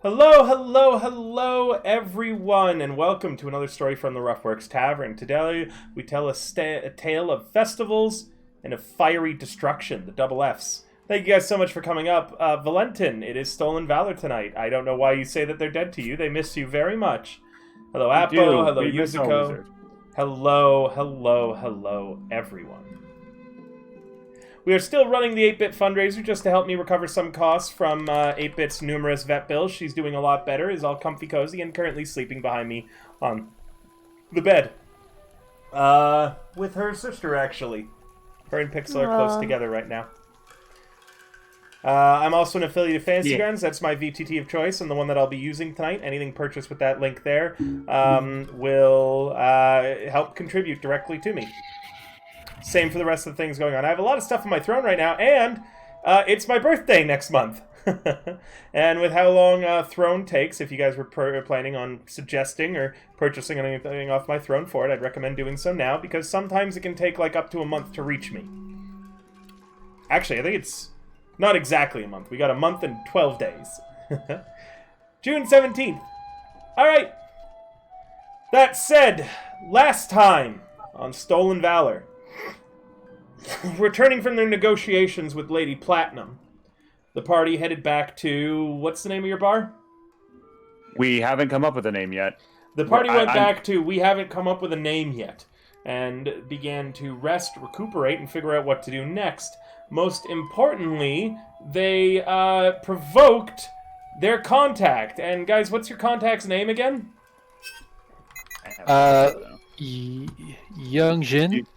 Hello, hello, hello, everyone, and welcome to another story from the Roughworks Tavern. Today, we tell a tale of festivals and of fiery destruction, the double Fs. Thank you guys so much for coming up. Valentin, it is Stolen Valor tonight. I don't know why you say that they're dead to you. They miss you very much. Hello, Appo. Hello, Yuzuko. Hello, hello, hello, everyone. We are still running the 8-Bit fundraiser just to help me recover some costs from 8-Bit's numerous vet bills. She's doing a lot better, is all comfy cozy, and currently sleeping behind me on the bed. With her sister, actually. Her and Pixel are close together right now. I'm also an affiliate of Fantasy Grounds. That's my VTT of choice and the one that I'll be using tonight. Anything purchased with that link there will help contribute directly to me. Same for the rest of the things going on. I have a lot of stuff on my throne right now, and it's my birthday next month. And with how long Throne takes, if you guys were planning on suggesting or purchasing anything off my throne for it, I'd recommend doing so now, because sometimes it can take like up to a month to reach me. Actually, I think it's not exactly a month. We got a month and 12 days. June 17th. Alright. That said, last time on Stolen Valor, returning from their negotiations with Lady Platinum, the party headed back to... What's the name of your bar? We haven't come up with a name yet. The party went back to We Haven't Come Up With a Name Yet, and began to rest, recuperate, and figure out what to do next. Most importantly, they provoked their contact. And guys, what's your contact's name again? Young Jin.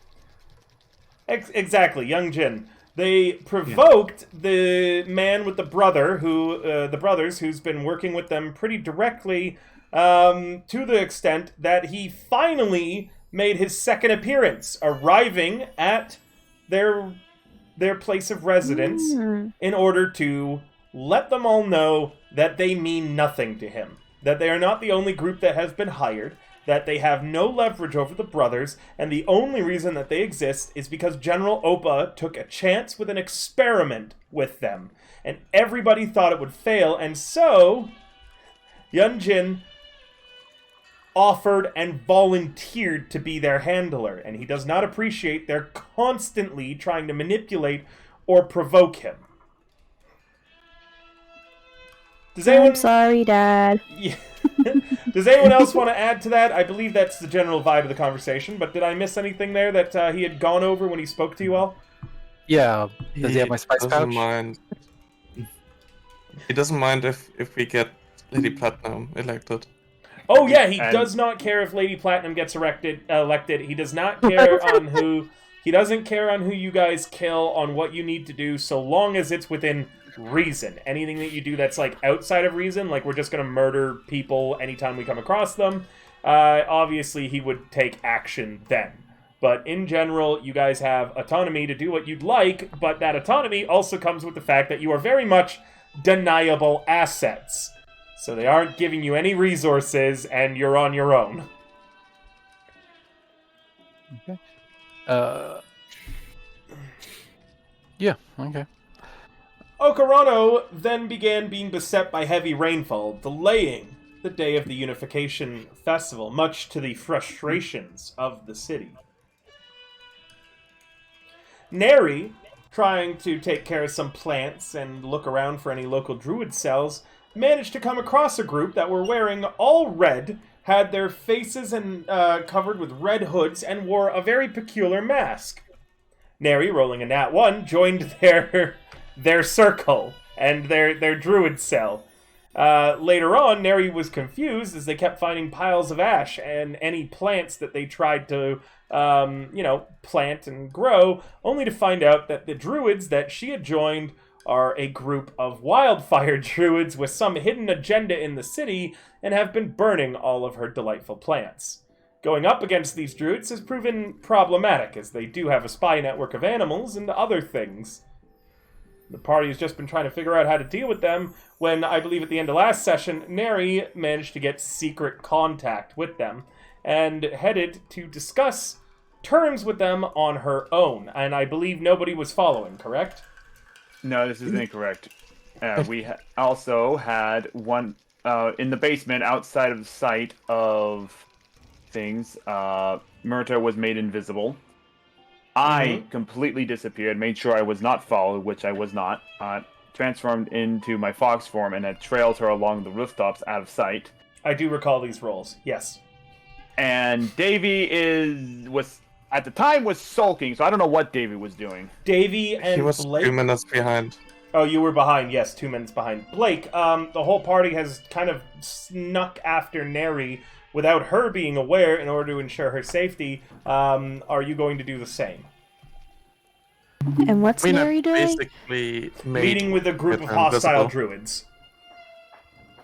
Exactly, Young Jin. They provoked the man with the brother, the brothers, who's been working with them pretty directly, to the extent that he finally made his second appearance, arriving at their place of residence in order to let them all know that they mean nothing to him, that they are not the only group that has been hired, that they have no leverage over the brothers, and the only reason that they exist is because General Opa took a chance with an experiment with them, and everybody thought it would fail, and so Yunjin offered and volunteered to be their handler, and he does not appreciate their constantly trying to manipulate or provoke him. I'm sorry, Dad. Yeah. Does anyone else want to add to that? I believe that's the general vibe of the conversation, but did I miss anything there that he had gone over when he spoke to you all? Yeah. Does he have my spice pouch? He doesn't mind if we get Lady Platinum elected. Oh yeah, he does not care if Lady Platinum gets elected. He does not care on who... He doesn't care on who you guys kill, on what you need to do, so long as it's within reason. Anything that you do that's like outside of reason, like we're just going to murder people anytime we come across them, obviously he would take action then. But in general, you guys have autonomy to do what you'd like, but that autonomy also comes with the fact that you are very much deniable assets. So they aren't giving you any resources, and you're on your own. Okay. Yeah, okay. Okarano then began being beset by heavy rainfall, delaying the day of the Unification Festival, much to the frustrations of the city. Neri, trying to take care of some plants and look around for any local druid cells, managed to come across a group that were wearing all red, had their faces covered with red hoods, and wore a very peculiar mask. Neri, rolling a nat 1, joined their circle and their druid cell. Later on, Neri was confused as they kept finding piles of ash and any plants that they tried to, plant and grow, only to find out that the druids that she had joined are a group of wildfire druids with some hidden agenda in the city and have been burning all of her delightful plants. Going up against these druids has proven problematic, as they do have a spy network of animals and other things. The party has just been trying to figure out how to deal with them when, I believe at the end of last session, Neri managed to get secret contact with them and headed to discuss terms with them on her own. And I believe nobody was following, correct? No, this is incorrect. We also had one in the basement outside of sight of things, Murta was made invisible. I completely disappeared, made sure I was not followed, which I was not. Transformed into my fox form and had trailed her along the rooftops out of sight. I do recall these rolls, yes. And Davy was at the time was sulking, so I don't know what Davy was doing. Davy and He was Blake. 2 minutes behind. Oh, you were behind, yes, 2 minutes behind. Blake, the whole party has kind of snuck after Neri without her being aware in order to ensure her safety. Are you going to do the same? And what's Neri doing? Basically Meeting with a group of hostile druids.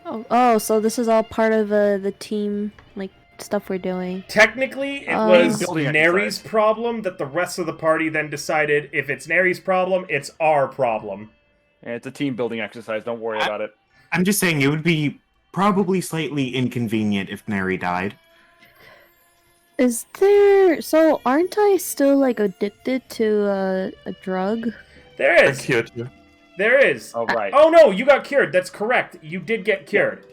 Oh, so this is all part of the team, like, stuff we're doing. Technically, it was Building Neri's exercise. problem that the rest of the party then decided if it's Neri's problem, it's our problem. It's a team building exercise. Don't worry about it. I'm just saying it would be probably slightly inconvenient if Neri died. Is there... So, aren't I still, like, addicted to a drug? There I is. cured you. There is. Oh, right. Oh, no, you got cured. That's correct. You did get cured.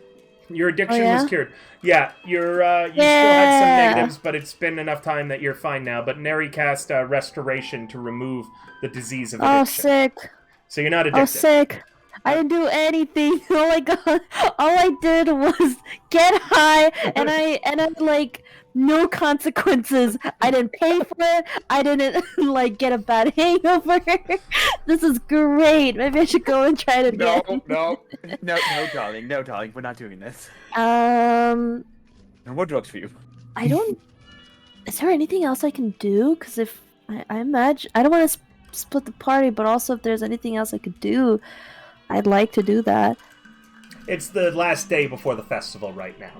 Your addiction was cured. Yeah, you still had some negatives, but it's been enough time that you're fine now. But Neri cast Restoration to remove the disease of addiction. Oh, sick. So you're not addicted. Oh, sick. I didn't do anything. Oh my god. All I did was get high, and I like, no consequences. I didn't pay for it. I didn't, like, get a bad hangover. This is great. Maybe I should go and try it again. No, darling. No, darling. We're not doing this. Um... No more drugs for you. I don't... Is there anything else I can do? Because if... I imagine... I don't want to split the party, but also if there's anything else I could do, I'd like to do that. It's the last day before the festival right now.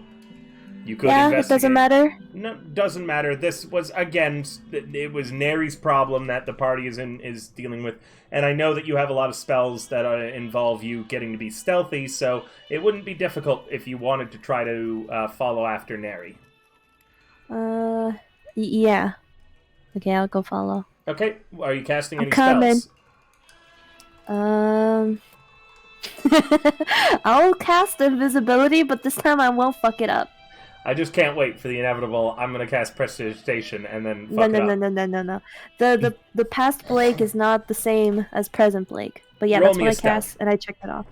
You could Yeah, investigate. it doesn't matter? No, doesn't matter. This was, again, it was Neri's problem that the party is dealing with. And I know that you have a lot of spells that involve you getting to be stealthy, so it wouldn't be difficult if you wanted to try to follow after Neri. Yeah. Okay, I'll go follow. Okay, are you casting any coming. spells? I'll cast invisibility, but this time I won't fuck it up. I just can't wait for the inevitable. I'm going to cast Prestidigitation and then fuck it up. No. The past Blake is not the same as present Blake. But yeah, Roll that's me what a I cast, and I checked it off.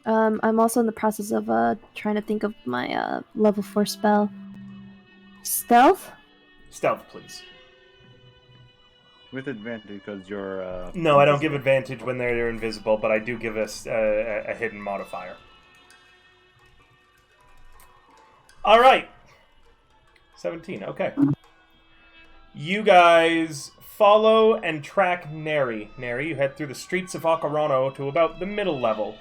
I'm also in the process of trying to think of my level 4 spell. Stealth? Stealth, please. With advantage because you're... No, I don't give advantage when they're invisible, but I do give us a hidden modifier. All right. 17, okay. You guys follow and track Neri. Neri, you head through the streets of Akarano to about the middle level.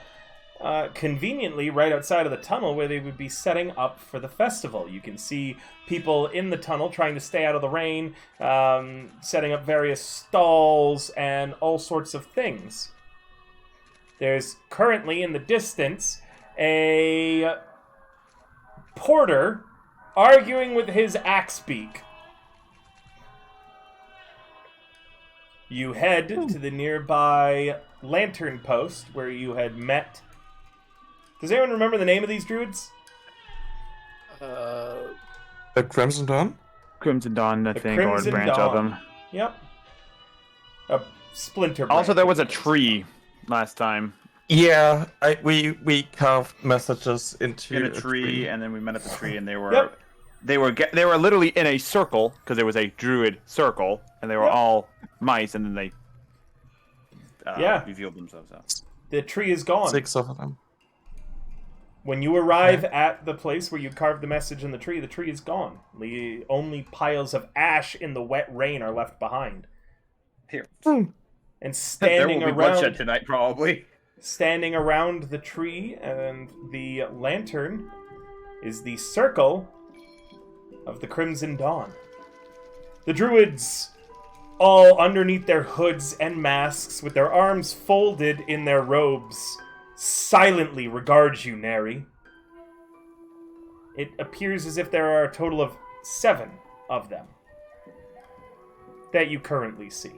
Conveniently, right outside of the tunnel where they would be setting up for the festival. You can see people in the tunnel trying to stay out of the rain, setting up various stalls and all sorts of things. There's currently in the distance a porter arguing with his axe beak. You head to the nearby lantern post where you had met. Does anyone remember the name of these druids? The Crimson Dawn? Crimson Dawn, I think, Crimson or a branch Dawn. of them. Yep. A splinter branch. Also, there was a tree last time. Yeah, we carved messages into In a tree, and then we met at the tree, and they were Yep. they were literally in a circle because there was a druid circle, and they were Yep. all mice, and then they revealed themselves out. The tree is gone. 6 of them. When you arrive at the place where you carved the message in the tree is gone. The only piles of ash in the wet rain are left behind. Here, And there standing will be bloodshed around, tonight, probably. standing around the tree and the lantern is the circle of the Crimson Dawn. The druids, all underneath their hoods and masks, with their arms folded in their robes, silently regard you, Neri. It appears as if there are a total of 7 of them that you currently see.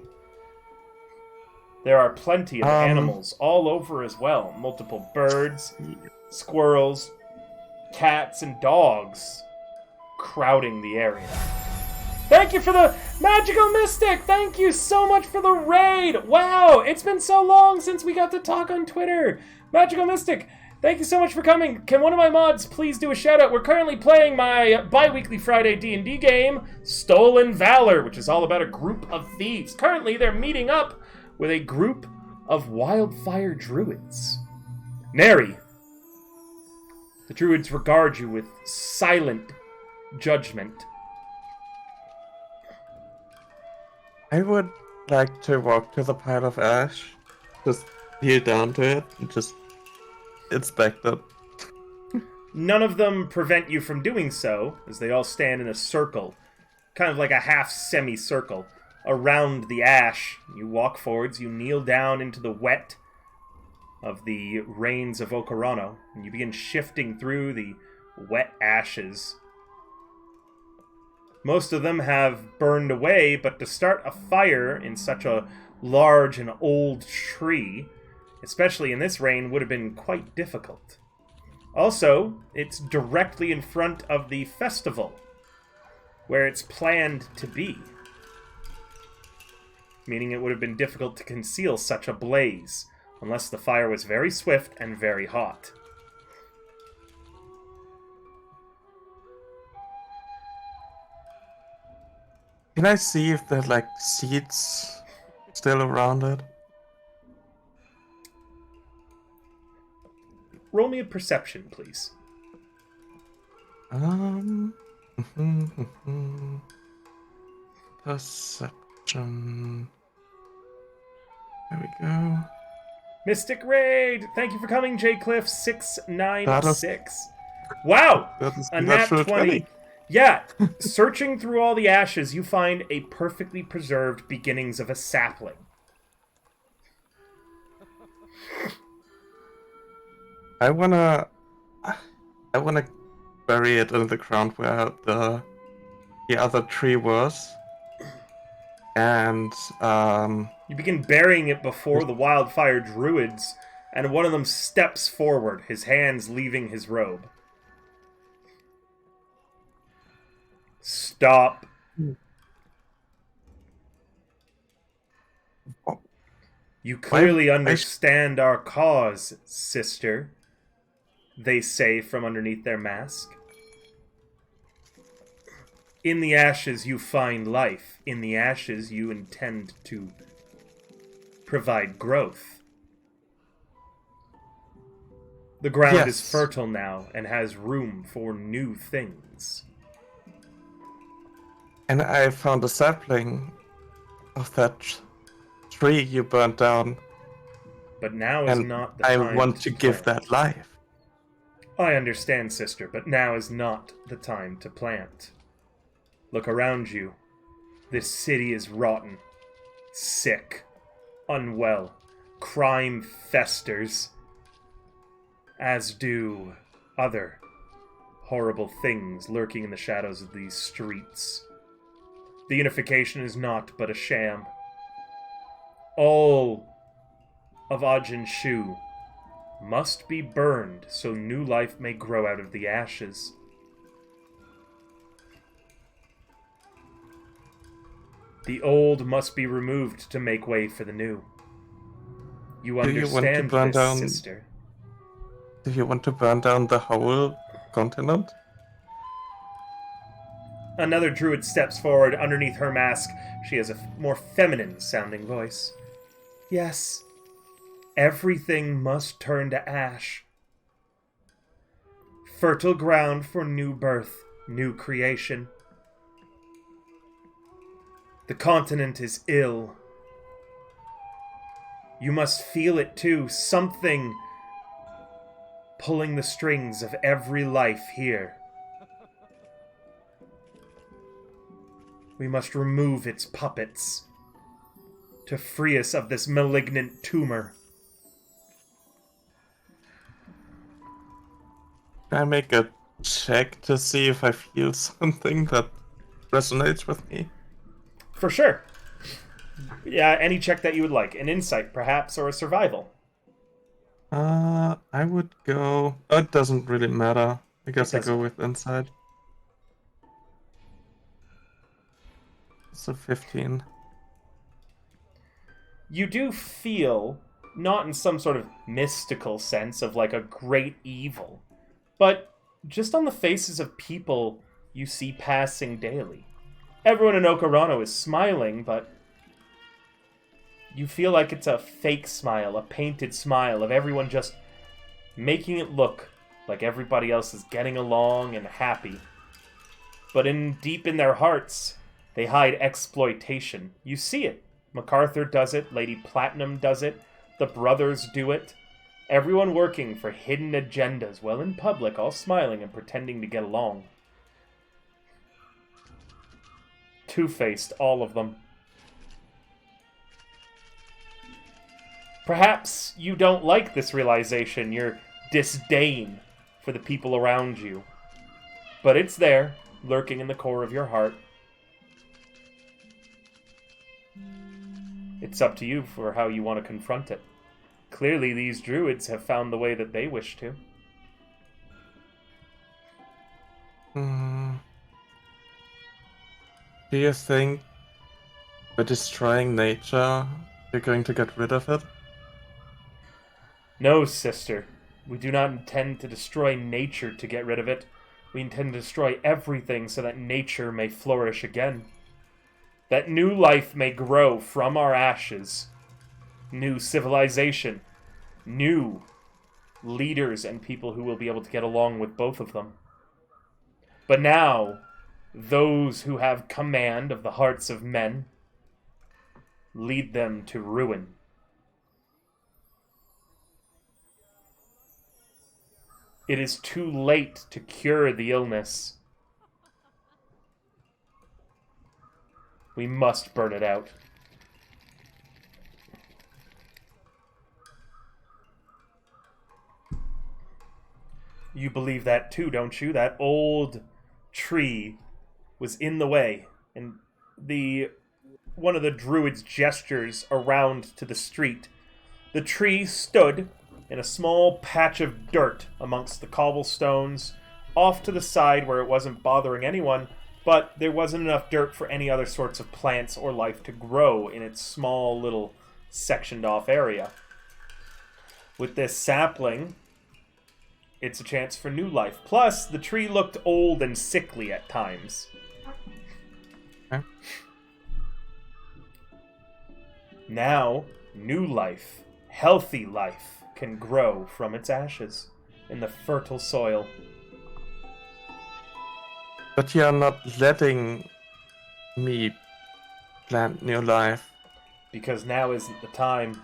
There are plenty of animals all over as well. Multiple birds, squirrels, cats, and dogs crowding the area. Thank you for the Magical Mystic! Thank you so much for the raid! Wow, it's been so long since we got to talk on Twitter. Magical Mystic, thank you so much for coming. Can one of my mods please do a shout out? We're currently playing my bi-weekly Friday D&D game, Stolen Valor, which is all about a group of thieves. Currently, they're meeting up with a group of wildfire druids. Neri, the druids regard you with silent judgment. I would like to walk to the pile of ash, just kneel down to it, and just inspect it. None of them prevent you from doing so, as they all stand in a circle, kind of like a half semicircle, around the ash. You walk forwards, you kneel down into the wet of the rains of Ocarano, and you begin shifting through the wet ashes. Most of them have burned away, but to start a fire in such a large and old tree, especially in this rain, would have been quite difficult. Also, it's directly in front of the festival, where it's planned to be, meaning it would have been difficult to conceal such a blaze, unless the fire was very swift and very hot. Can I see if there's like seeds still around it? Roll me a perception, please. Perception. There we go. Mystic Raid! Thank you for coming, JCliff696. Wow! That is A nat natural 20. Yeah, searching through all the ashes, you find a perfectly preserved beginnings of a sapling. I wanna bury it in the ground where the other tree was, and You begin burying it before the wildfire druids, and one of them steps forward, his hands leaving his robe. Stop. You clearly understand our cause, sister, they say from underneath their mask. In the ashes you find life. In the ashes you intend to provide growth. The ground is fertile now and has room for new things. And I found a sapling of that tree you burnt down. But now is not the I time want to give plant. that life. I understand, sister, but now is not the time to plant. Look around you. This city is rotten, sick, unwell. Crime festers, as do other horrible things lurking in the shadows of these streets. The unification is naught but a sham. All of Ajin Shu must be burned so new life may grow out of the ashes. The old must be removed to make way for the new. You understand this, sister. Do you want to burn down the whole continent? Another druid steps forward. Underneath her mask, she has a more feminine-sounding voice. Yes, everything must turn to ash. Fertile ground for new birth, new creation. The continent is ill. You must feel it too. Something pulling the strings of every life here. We must remove its puppets to free us of this malignant tumor. Can I make a check to see if I feel something that resonates with me? For sure. Yeah, any check that you would like. An insight, perhaps, or a survival. I would go. Oh, it doesn't really matter. I guess I doesn't. go with insight. It's a 15. You do feel, not in some sort of mystical sense of like a great evil, but just on the faces of people you see passing daily. Everyone in Okarano is smiling, but you feel like it's a fake smile, a painted smile of everyone just making it look like everybody else is getting along and happy. But deep in their hearts, they hide exploitation. You see it. MacArthur does it, Lady Platinum does it, the brothers do it. Everyone working for hidden agendas, while in public, all smiling and pretending to get along. Two-faced, all of them. Perhaps you don't like this realization, your disdain for the people around you. But it's there, lurking in the core of your heart. It's up to you for how you want to confront it. Clearly, these druids have found the way that they wish to. Do you think by destroying nature, you're going to get rid of it? No, sister. We do not intend to destroy nature to get rid of it. We intend to destroy everything so that nature may flourish again. That new life may grow from our ashes. New civilization. New leaders and people who will be able to get along with both of them. But now, those who have command of the hearts of men lead them to ruin. It is too late to cure the illness. We must burn it out. You believe that too, don't you? That old tree was in the way, and one of the druids gestures around to the street. The tree stood in a small patch of dirt amongst the cobblestones, off to the side where it wasn't bothering anyone, but there wasn't enough dirt for any other sorts of plants or life to grow in its small little sectioned off area. With this sapling, it's a chance for new life. Plus, the tree looked old and sickly at times. Okay. Now, new life, healthy life, can grow from its ashes in the fertile soil. But you're not letting me plant new life. Because now isn't the time.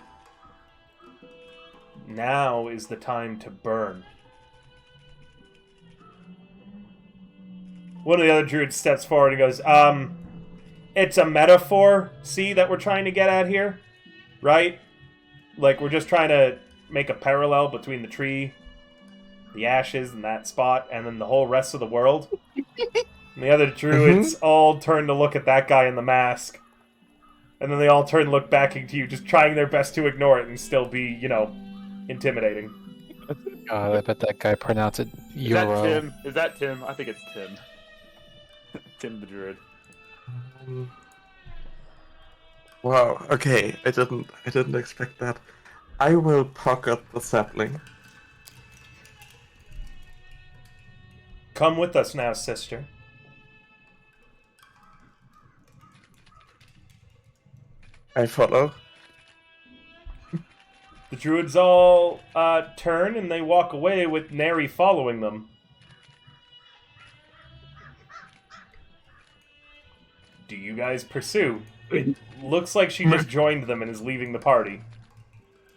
Now is the time to burn. One of the other druids steps forward and goes, it's a metaphor, see, that we're trying to get at here? Right? Like, we're just trying to make a parallel between the tree, the ashes, and that spot, and then the whole rest of the world. And the other druids all turn to look at that guy in the mask. And then they all turn and look back at you, just trying their best to ignore it and still be, intimidating. I bet that guy pronounced it Is that Euro. Tim? Is that Tim? I think it's Tim. Tim the Druid. Wow, okay, I didn't expect that. I will pocket the sapling. Come with us now, sister. I follow. The druids all turn and they walk away with Neri following them. Do you guys pursue? It looks like she just joined them and is leaving the party.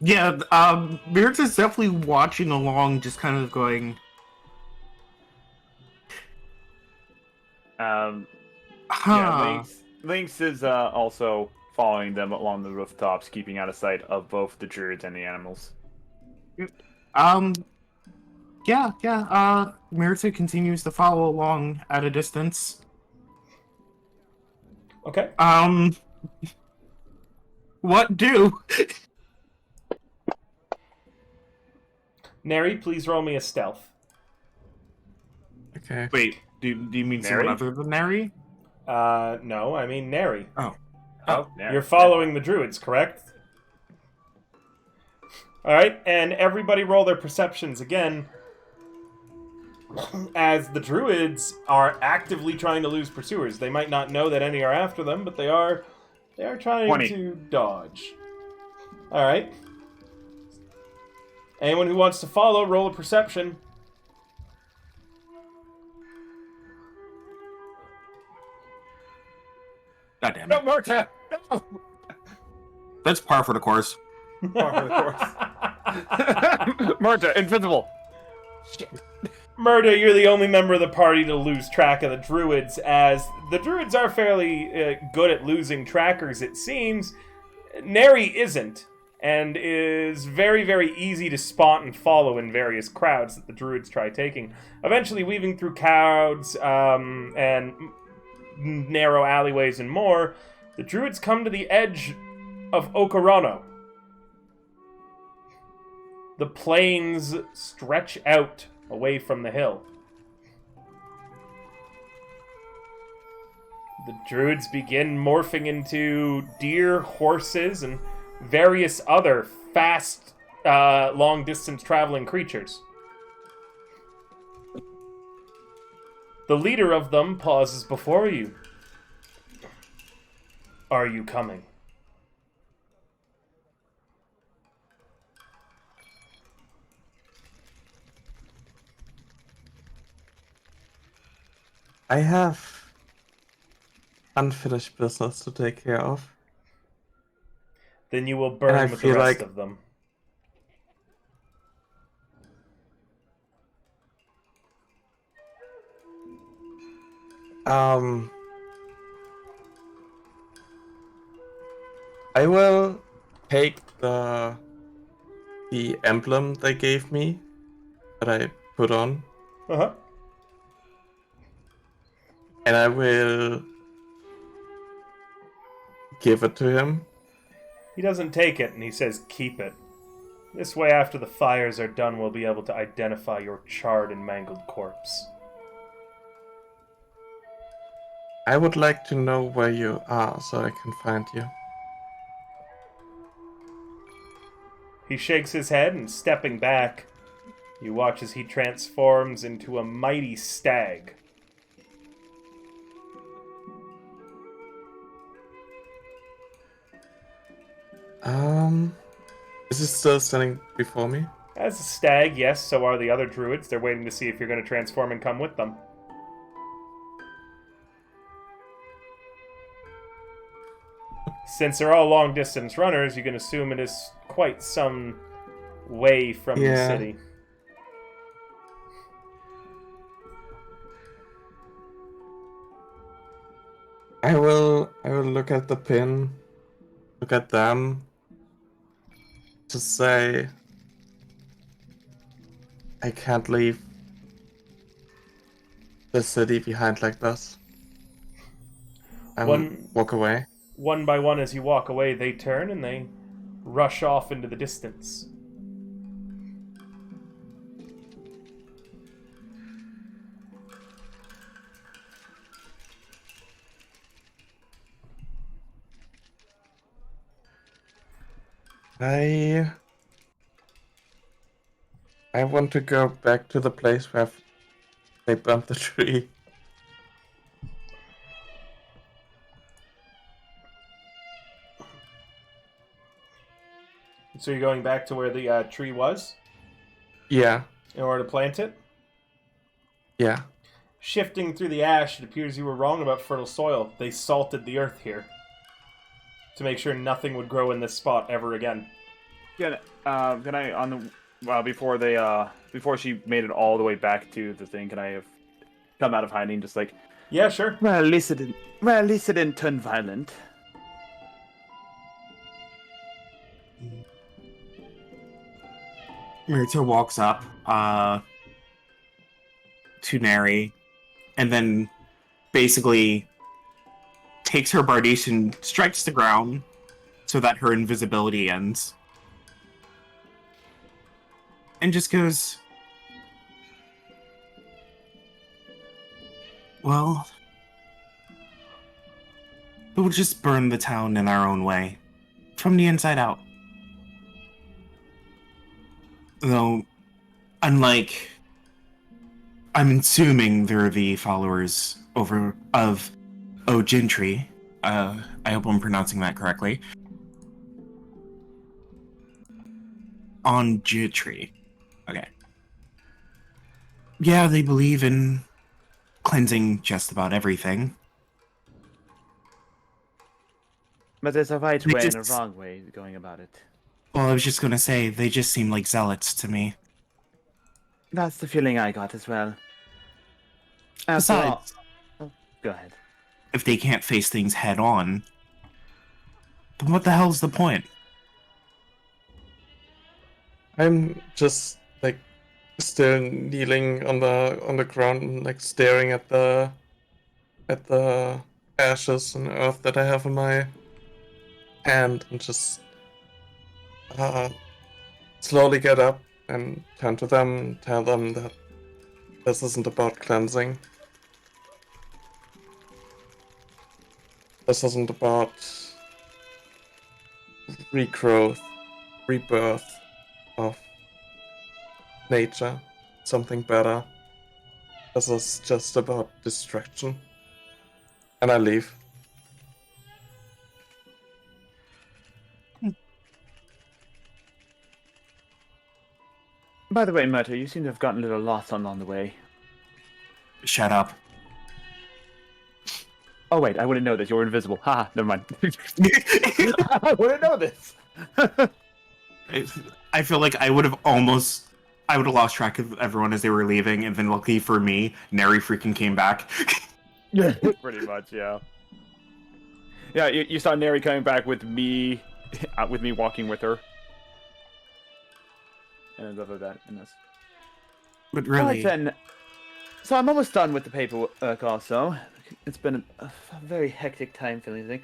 Yeah, Mirta's definitely watching along, just kind of going, Yeah, huh. Lynx is also following them along the rooftops, keeping out of sight of both the druids and the animals. Mirta continues to follow along at a distance. Okay. What do? Neri, please roll me a stealth. Okay. Wait, do you mean someone Neri? other than Neri? No, I mean Neri. Oh. yeah. You're following the druids, correct? Alright, and everybody roll their perceptions again. As the druids are actively trying to lose pursuers. They might not know that any are after them, but they are trying 20. to dodge. Alright. Anyone who wants to follow, roll a perception. God damn No, it. Marta! No! That's par for the course. Marta, invisible. Murda, you're the only member of the party to lose track of the druids, as the druids are fairly good at losing trackers, it seems. Neri isn't, and is very, very easy to spot and follow in various crowds that the druids try taking. Eventually weaving through crowds and narrow alleyways and more, the druids come to the edge of Okarano. The plains stretch out away from the hill. The druids begin morphing into deer, horses, and various other fast, long-distance traveling creatures. The leader of them pauses before you. Are you coming? I have unfinished business to take care of. Then you will And burn I with the feel rest like- of them. I will take the emblem they gave me that I put on, Uh-huh. and I will give it to him. He doesn't take it, and he says, keep it. This way, after the fires are done, we'll be able to identify your charred and mangled corpse. I would like to know where you are so I can find you. He shakes his head, and stepping back, you watch as he transforms into a mighty stag. Is he still standing before me? As a stag, yes, so are the other druids. They're waiting to see if you're going to transform and come with them. Since they're all long-distance runners, you can assume it is quite some way from the Yeah. city. I will look at the pin, look at them, to say I can't leave the city behind like this. I will walk away. One by one, as you walk away, they turn and they rush off into the distance. I want to go back to the place where they burnt the tree. So you're going back to where the tree was Yeah, in order to plant it? yeah. Shifting through the ash, it appears you were wrong about fertile soil. They salted the earth here to make sure nothing would grow in this spot ever again. Can I on the before she made it all the way back to the thing? Can I have come out of hiding, just like, Yeah, sure. well, at least it didn't turn violent. Mirta walks up to Neri and then basically takes her Bardiche and strikes the ground so that her invisibility ends. And just goes, well, we'll just burn the town in our own way, from the inside out. Though, unlike, I'm assuming they're the followers of Gentry. I hope I'm pronouncing that correctly. On Gentry. Okay. Yeah, they believe in cleansing just about everything. But there's a right They way and a just- wrong way going about it. Well, I was just gonna say, they just seem like zealots to me. That's the feeling I got as well. After all- Besides, Oh, go ahead. if they can't face things head on, then what the hell's the point? I'm just like still kneeling on the ground and like staring at the ashes and earth that I have in my hand, and just slowly get up and turn to them and tell them that this isn't about cleansing. This isn't about regrowth, rebirth of nature, something better. This is just about distraction. And I leave. By the way, Murta, you seem to have gotten a little lost along the way. Shut up. Oh wait, I wouldn't know this. You're invisible. Haha, never mind. I wouldn't know this. I feel like I would have lost track of everyone as they were leaving, and then luckily for me, Neri freaking came back. Yeah, pretty much, yeah. Yeah, you saw Neri coming back with me walking with her. And stuff like that in this. But Right really, then, so I'm almost done with the paperwork also. It's been a very hectic time filling thing.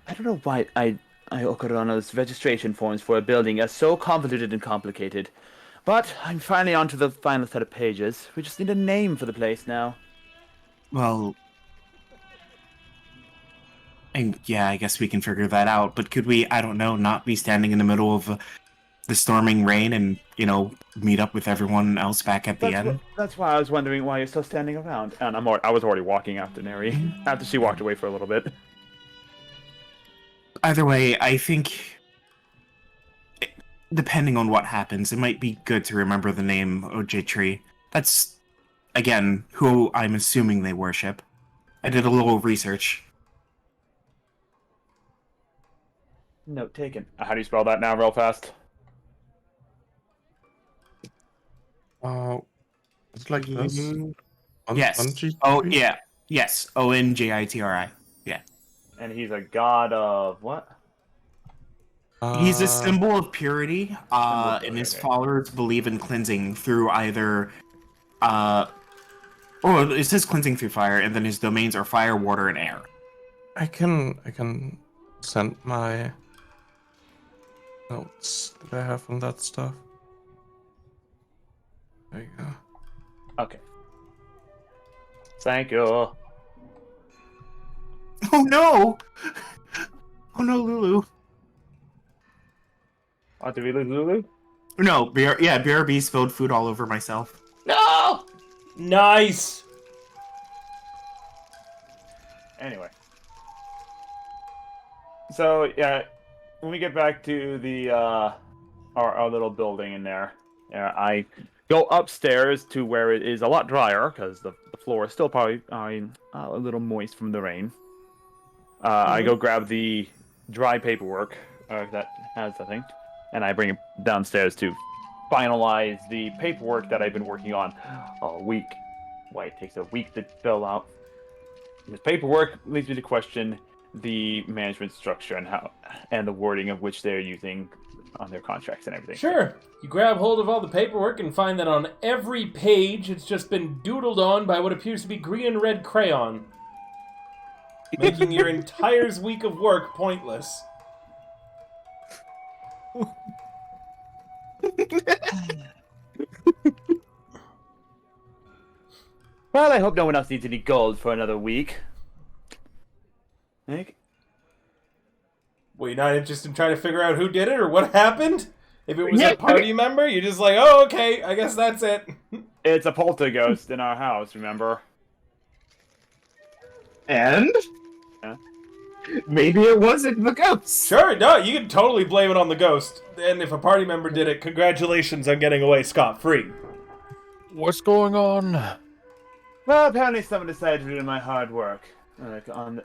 I don't know why I Okorano's registration forms for a building are so convoluted and complicated. But I'm finally onto the final set of pages. We just need a name for the place now. well, and yeah, I guess we can figure that out. But could we, I don't know, not be standing in the middle of the storming rain and, meet up with everyone else back at the end? That's why I was wondering why you're still standing around. And I was already walking after Neri, after she walked away for a little bit. Either way, I think, depending on what happens, it might be good to remember the name Ojitri. That's, again, who I'm assuming they worship. I did a little research. Note taken. How do you spell that now, real fast? It's like this. Yes. Onjitri? Oh, yeah. Yes. Onjitri. Yeah. And he's a god of what? He's a symbol of purity, of and his okay. followers believe in cleansing through either, it says cleansing through fire, and then his domains are fire, water, and air. I can send my notes that I have on that stuff. There you go. Okay. Thank you. Oh no! Oh no, Lulu. Oh, did we lose Lulu? No, BRB spilled food all over myself. No! Nice! Anyway. So, yeah, when we get back to the, our little building in there, I go upstairs to where it is a lot drier, because the floor is still probably a little moist from the rain. I go grab the dry paperwork that has the thing, and I bring it downstairs to finalize the paperwork that I've been working on all week. Why it takes a week to fill out. This paperwork leads me to question the management structure and the wording of which they're using on their contracts and everything. Sure. You grab hold of all the paperwork and find that on every page it's just been doodled on by what appears to be green and red crayon, making your entire week of work pointless. Well, I hope no one else needs any gold for another week. Nick? Well, you're not interested in trying to figure out who did it or what happened? If it was Yeah, a party member, you're just like, oh, okay, I guess that's it. It's a poltergeist in our house, remember? And Yeah. maybe it wasn't the ghost. Sure, no, you can totally blame it on the ghost. And if a party member did it, congratulations on getting away scot-free. What's going on? Well, apparently someone decided to do my hard work. Like, on,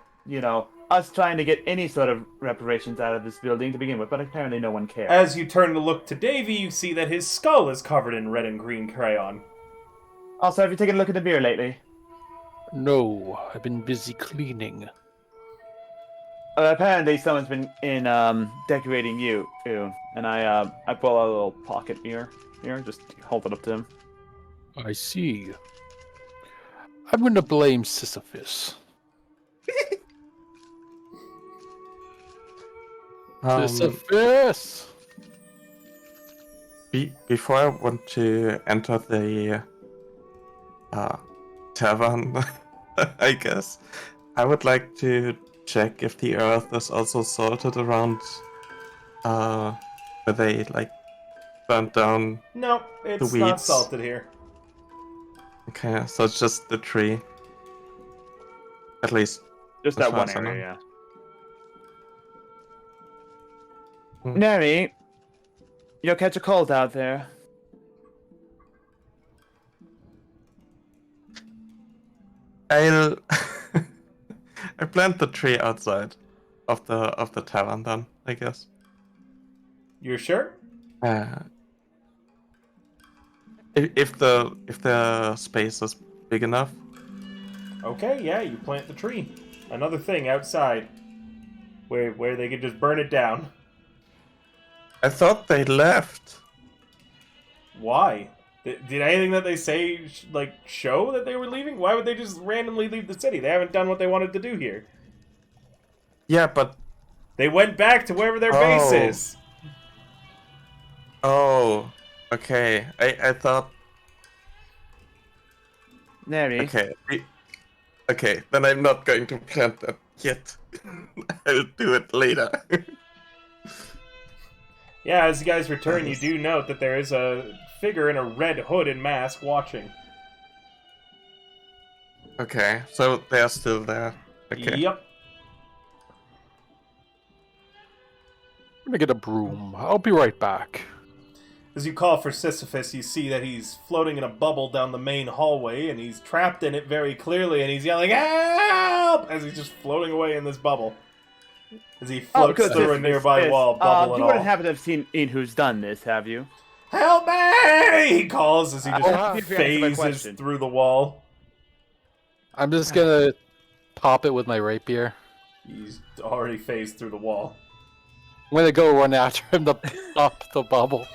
us trying to get any sort of reparations out of this building to begin with, but apparently no one cared. As you turn to look to Davy, you see that his skull is covered in red and green crayon. Also, have you taken a look at the mirror lately? No, I've been busy cleaning. Apparently someone's been decorating you, too. And I pull out a little pocket mirror here, just hold it up to him. I see. I'm gonna blame Sisyphus. Sisyphus! Before I want to enter the tavern, I guess, I would like to check if the earth is also salted around where they burnt down. No, it's The not weeds. salted here. Okay, so it's just the tree. At least. Just As that far one as I know. area, yeah. Hmm. Neri, you'll catch a cold out there. I'll I plant the tree outside of the tavern then, I guess. You're sure? If the space is big enough. Okay, yeah, you plant the tree. Another thing outside. Where they could just burn it down. I thought they left. Why? Did anything that they say show that they were leaving? Why would they just randomly leave the city? They haven't done what they wanted to do here. Yeah, but They went back to wherever their base is. oh, okay. I thought Neri. okay. Then I'm not going to plant that yet. I'll do it later. Yeah, as you guys return, you do note that there is a figure in a red hood and mask watching. Okay, so they're still there. Okay. Yep. I'm gonna get a broom. I'll be right back. As you call for Sisyphus, you see that he's floating in a bubble down the main hallway, and he's trapped in it very clearly, and he's yelling, "Help!" as he's just floating away in this bubble. As he floats through a nearby wall, bubble and you all. wouldn't happen to have seen who's done this, have you? "Help me!" he calls as he I'll just have you answer my phases question. through the wall. I'm just gonna pop it with my rapier. He's already phased through the wall. I'm gonna go run after him to pop the bubble.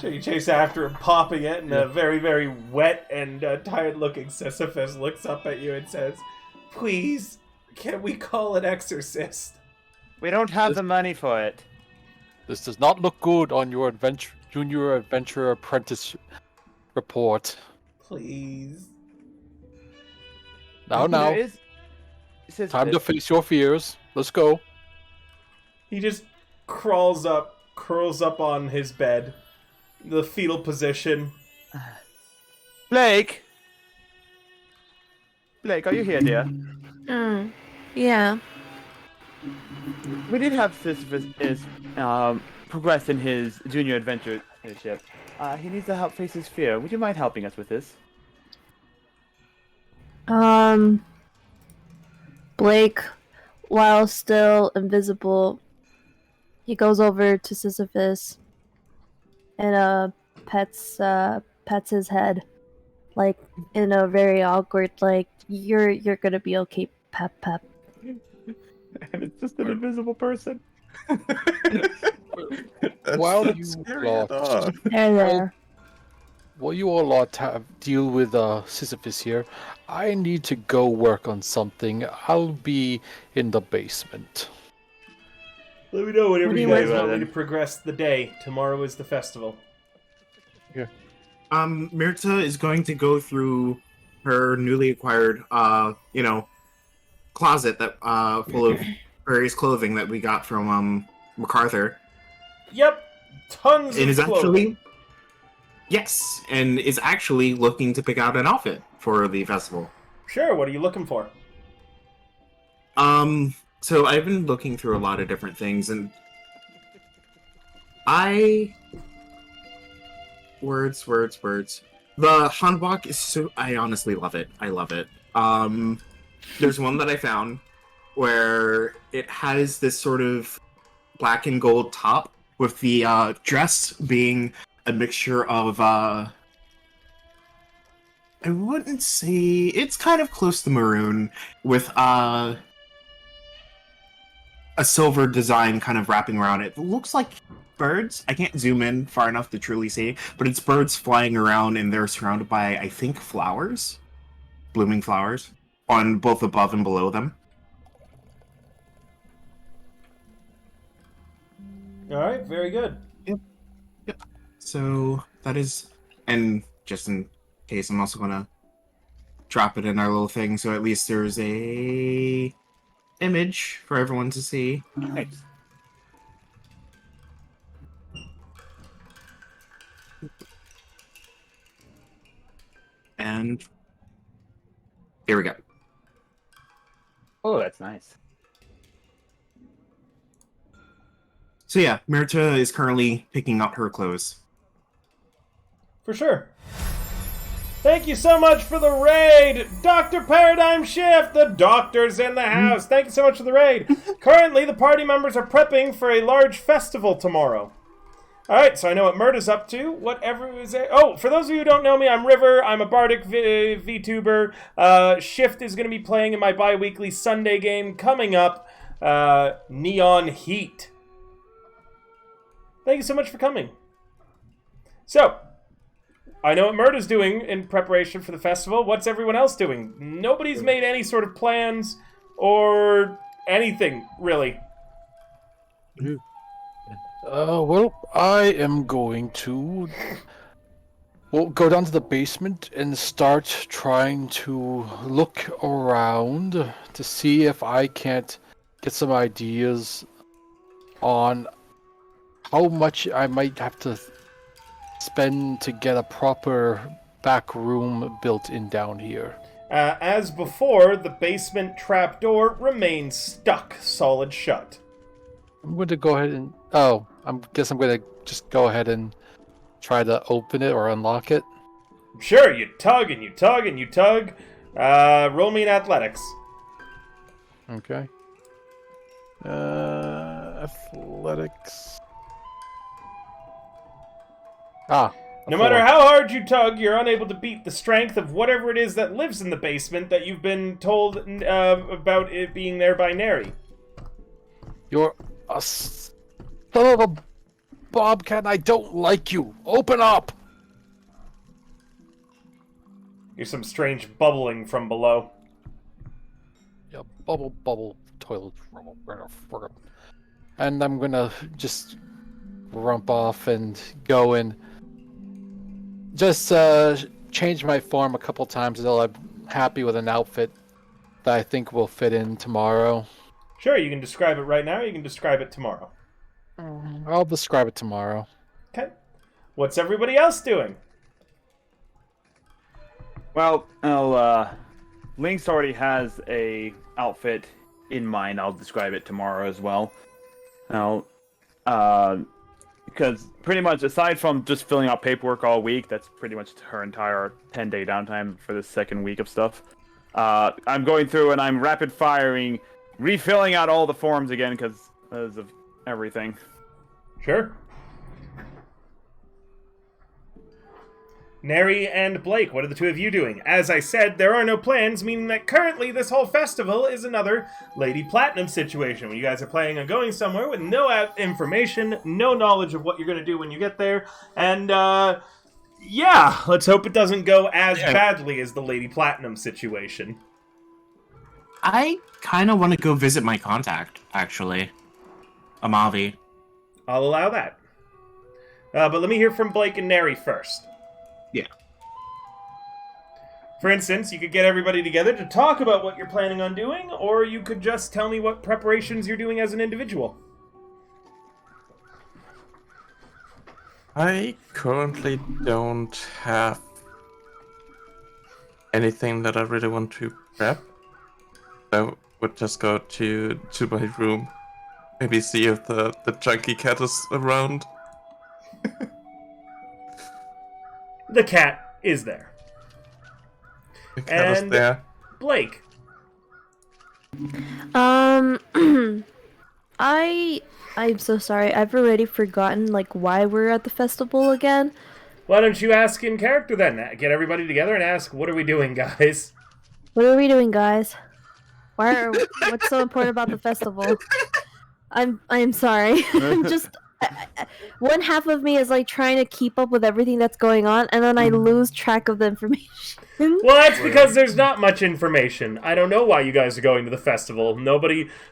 So you chase after him, popping it, and a very, very wet and tired-looking Sisyphus looks up at you and says, "Please, can we call an exorcist?" We don't have the money for it. This does not look good on your junior adventurer apprentice report. Please. Now, There is time to face your fears. Let's go. He just curls up on his bed, the fetal position. Blake, are you here, dear? Yeah. We did have Sisyphus progress in his junior adventureship. He needs to help face his fear. Would you mind helping us with this? Blake, while still invisible, he goes over to Sisyphus and pets his head, like in a very awkward, like you're gonna be okay, pep pep. And it's just an invisible person. While not you scary lot- at all. There. While you all lot have deal with Sisyphus here, I need to go work on something. I'll be in the basement. Let me know whenever What do you you guys want want me then? to progress the day. Tomorrow is the festival. Okay. Mirta is going to go through her newly acquired, closet that full of various clothing that we got from MacArthur, Yep, tons and of is clothing. is actually looking to pick out an outfit for the festival. Sure, what are you looking for? So I've been looking through a lot of different things, and words. The hanbok is so. I honestly love it. I love it. There's one that I found where it has this sort of black and gold top with the dress being a mixture of I wouldn't say it's kind of close to maroon with a silver design kind of wrapping around it. It looks like birds. I can't zoom in far enough to truly see, but it's birds flying around and they're surrounded by, I think, flowers. Blooming flowers on both above and below them. Alright, very good. Yep. So that is, and just in case, I'm also gonna drop it in our little thing, so at least there's a image for everyone to see. Nice. And here we go. Oh, that's nice. So yeah, Mirta is currently picking out her clothes. For sure. Thank you so much for the raid! Dr. Paradigm Shift! The doctor's in the house! Thank you so much for the raid! Currently, the party members are prepping for a large festival tomorrow. Alright, so I know what Murda's up to. Whatever is it? Oh, for those of you who don't know me, I'm River. I'm a Bardic VTuber. Shift is going to be playing in my bi-weekly Sunday game coming up. Neon Heat. Thank you so much for coming. So, I know what Murda's doing in preparation for the festival. What's everyone else doing? Nobody's made any sort of plans or anything, really. Well, I am going to go down to the basement and start trying to look around to see if I can't get some ideas on how much I might have to spend to get a proper back room built in down here. As before, the basement trapdoor remains stuck solid shut. I'm going to go ahead and... Oh, I guess I'm going to just go ahead and try to open it or unlock it. Sure, you tug and you tug and you tug. Roll me in athletics. Okay. Athletics. No matter how hard you tug, you're unable to beat the strength of whatever it is that lives in the basement that you've been told about it being there by Neri. You're a son of a bobcat. I don't like you. Open up. Here's some strange bubbling from below. Yeah, bubble, toilet. And I'm gonna just rump off and go and just change my form a couple times until I'm happy with an outfit that I think will fit in tomorrow. Sure, you can describe it right now, or you can describe it tomorrow. I'll describe it tomorrow. Okay. What's everybody else doing? Well, Lynx already has a outfit in mind. I'll describe it tomorrow as well. Now, because pretty much aside from just filling out paperwork all week, that's pretty much her entire 10-day downtime for the second week of stuff. I'm going through and I'm rapid firing, refilling out all the forms again because of everything. Sure. Neri and Blake, what are the two of you doing? As I said, there are no plans, meaning that currently this whole festival is another Lady Platinum situation, where you guys are planning on going somewhere with no information, no knowledge of what you're going to do when you get there, and, yeah, let's hope it doesn't go as badly as the Lady Platinum situation. I kind of want to go visit my contact, actually. Amavi. I'll allow that. But let me hear from Blake and Neri first. Yeah. For instance, you could get everybody together to talk about what you're planning on doing, or you could just tell me what preparations you're doing as an individual. I currently don't have anything that I really want to prep. I would just go to my room, maybe see if the chunky cat is around. The cat is there. The cat is And there. Blake. I'm so sorry. I've already forgotten like why we're at the festival again. Why don't you ask in character then? Get everybody together and ask, what are we doing, guys? What are we doing, guys? What's so important about the festival? I'm sorry. I'm just one half of me is like trying to keep up with everything that's going on, and then I lose track of the information. Well, that's because there's not much information. I don't know why you guys are going to the festival.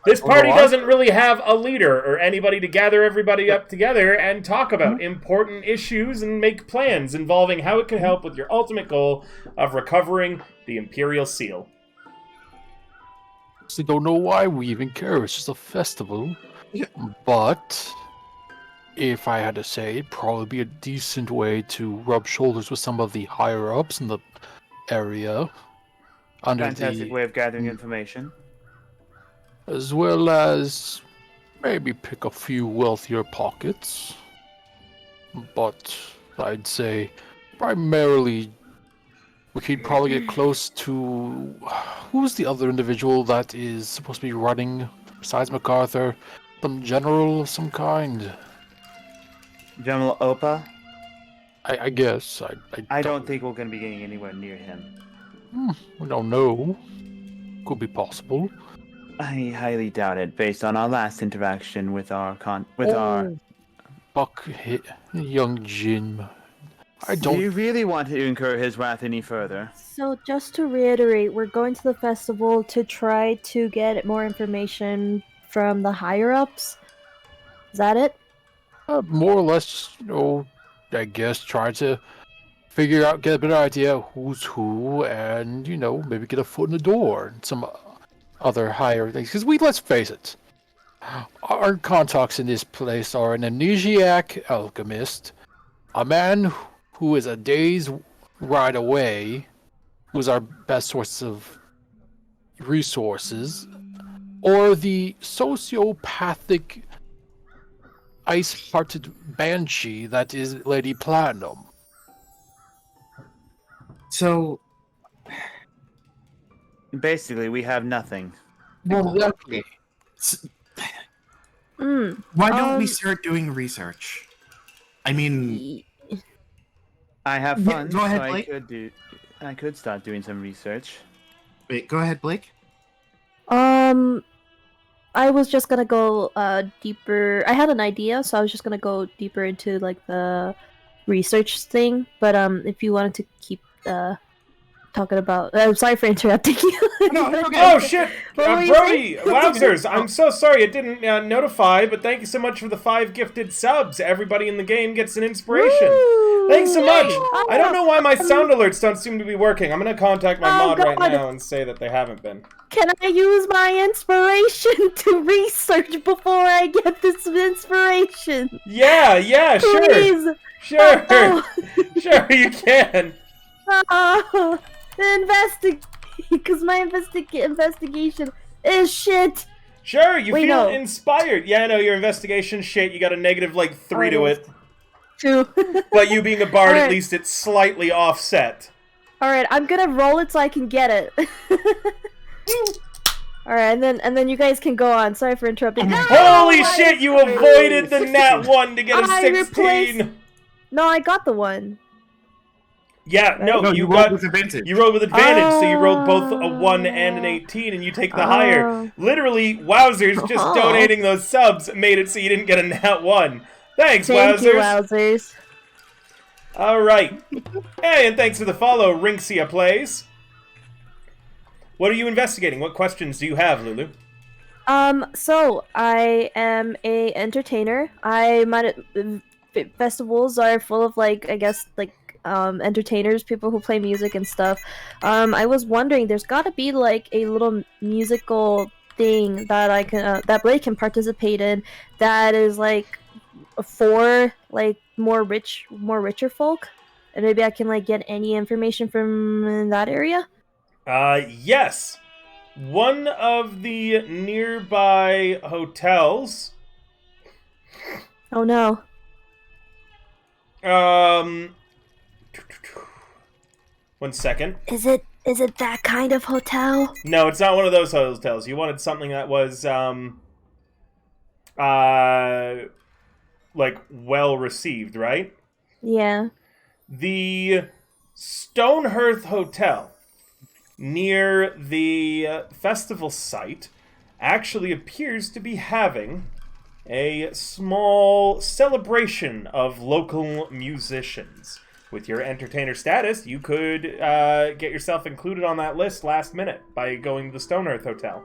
This party doesn't really have a leader or anybody to gather everybody up together and talk about important issues and make plans involving how it can help with your ultimate goal of recovering the Imperial Seal. I don't know why we even care. It's just a festival. But if I had to say, it'd probably be a decent way to rub shoulders with some of the higher ups in the area. Fantastic way of gathering information. As well as maybe pick a few wealthier pockets. But I'd say primarily we could probably get close to... Who's the other individual that is supposed to be running besides MacArthur? Some general of some kind? General Opa? I guess. I don't think we're going to be getting anywhere near him. We don't know. Could be possible. I highly doubt it, based on our last interaction with our Buck young Jin. Do you really want to incur his wrath any further? So just to reiterate, we're going to the festival to try to get more information from the higher ups. Is that it? More or less, I guess try to figure out, get a better idea who's who, and, maybe get a foot in the door and some other higher things. Because let's face it, our contacts in this place are an amnesiac alchemist, a man who is a day's ride away, who's our best source of resources, or the sociopathic ice-hearted banshee that is Lady Platinum. So, basically, we have nothing. Well, exactly. Why don't we start doing research? I mean, I have fun, go ahead, so Blake. I could start doing some research. Wait, go ahead, Blake. I was just gonna go deeper. I had an idea, so I was just gonna go deeper into like the research thing. But if you wanted to keep talking about, I'm sorry for interrupting you. No, it's okay. Oh shit! What were you Brody, saying? wowzers! I'm so sorry it didn't notify, but thank you so much for the 5 gifted subs. Everybody in the game gets an inspiration. Woo! Thanks so much! Yay! I don't know why my sound alerts don't seem to be working. I'm gonna contact my mod right God. now and say that they haven't been. Can I use my inspiration to research before I get this inspiration? Yeah, sure. Please. Sure. Oh. Sure, you can. Investigate, because my investigation is shit. Sure, you Wait, feel no. inspired. Yeah, no, your investigation shit, you got a negative 3 to it. 2. But you being a bard, Alright. at least it's slightly offset. Alright, I'm gonna roll it so I can get it. Alright, and then you guys can go on. Sorry for interrupting. Holy shit, you avoided the nat 1 to get a 16! No, I got the 1. Yeah, no, you got rolled with advantage. You rolled with advantage, so you rolled both a 1 and an 18, and you take the higher. Oh. Literally, wowzers, just Oh. donating those subs made it so you didn't get a nat 1. Thanks, Thank wowzers. you, wowzers. Alright. Hey, and thanks for the follow, Rinxia Plays. What are you investigating? What questions do you have, Lulu? So I am a entertainer. I might festivals are full of like, I guess, like entertainers, people who play music and stuff. I was wondering, there's got to be like a little musical thing that I can that Blake can participate in that is like for like more richer folk, and maybe I can like get any information from that area. Yes. One of the nearby hotels. Oh no. One second. Is it that kind of hotel? No, it's not one of those hotels. You wanted something that was like well received, right? Yeah. The Stonehearth Hotel near the festival site actually appears to be having a small celebration of local musicians. With your entertainer status, you could get yourself included on that list last minute by going to the Stonehearth Hotel.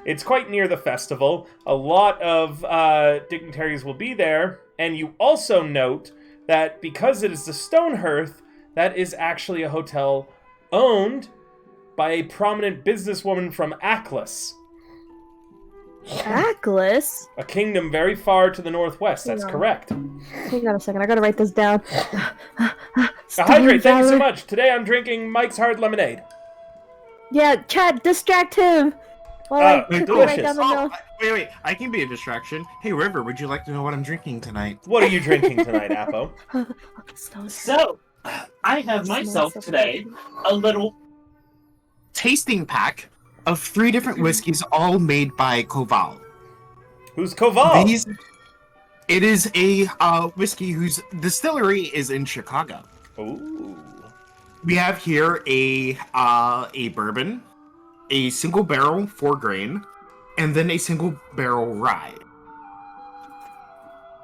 It's quite near the festival. A lot of dignitaries will be there, and you also note that because it is the Stonehearth, that is actually a hotel owned by a prominent businesswoman from Aklis. Aklis? A kingdom very far to the northwest, that's correct. Hang on a second, I gotta write this down. Hydrate, thank you so much. Today I'm drinking Mike's Hard Lemonade. Yeah, Chad, distract him! While I quickly delicious. write down the note. Wait, I can be a distraction. Hey, River, would you like to know what I'm drinking tonight? What are you drinking tonight, Apo? So, I have myself today a little Tasting pack of 3 different whiskeys, all made by Koval. Who's Koval? It is a whiskey whose distillery is in Chicago. Ooh. We have here a bourbon, a single barrel 4-grain, and then a single barrel rye.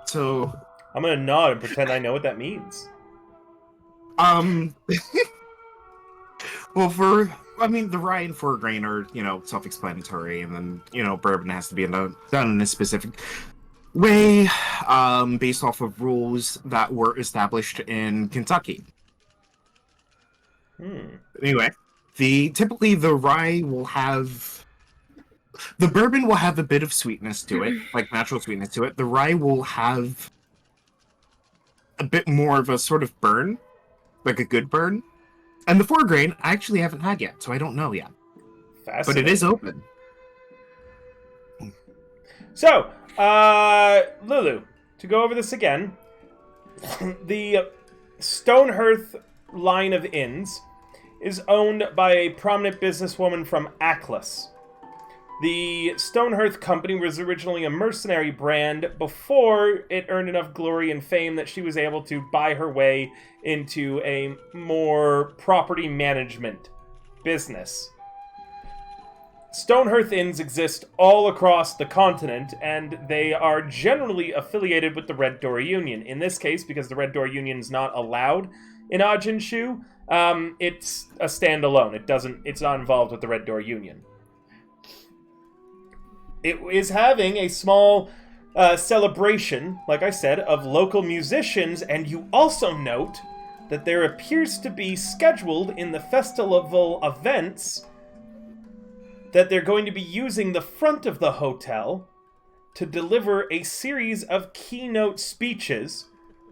So I'm gonna nod and pretend I know what that means. Well, the rye and 4-grain are, self-explanatory, and then, bourbon has to be done in a specific way, based off of rules that were established in Kentucky. Anyway, typically the rye will have... The bourbon will have a bit of sweetness to it, like natural sweetness to it. The rye will have a bit more of a sort of burn, like a good burn. And the 4-grain, I actually haven't had yet, so I don't know yet. But it is open. So, Lulu, to go over this again, the Stonehearth line of inns is owned by a prominent businesswoman from Aklis. The Stonehearth Company was originally a mercenary brand before it earned enough glory and fame that she was able to buy her way into a more property management business. Stonehearth inns exist all across the continent, and they are generally affiliated with the Red Door Union. In this case, because the Red Door Union is not allowed in Ajinshu, it's a standalone. It's not involved with the Red Door Union. It is having a small celebration, like I said, of local musicians, and you also note that there appears to be scheduled in the festival events that they're going to be using the front of the hotel to deliver a series of keynote speeches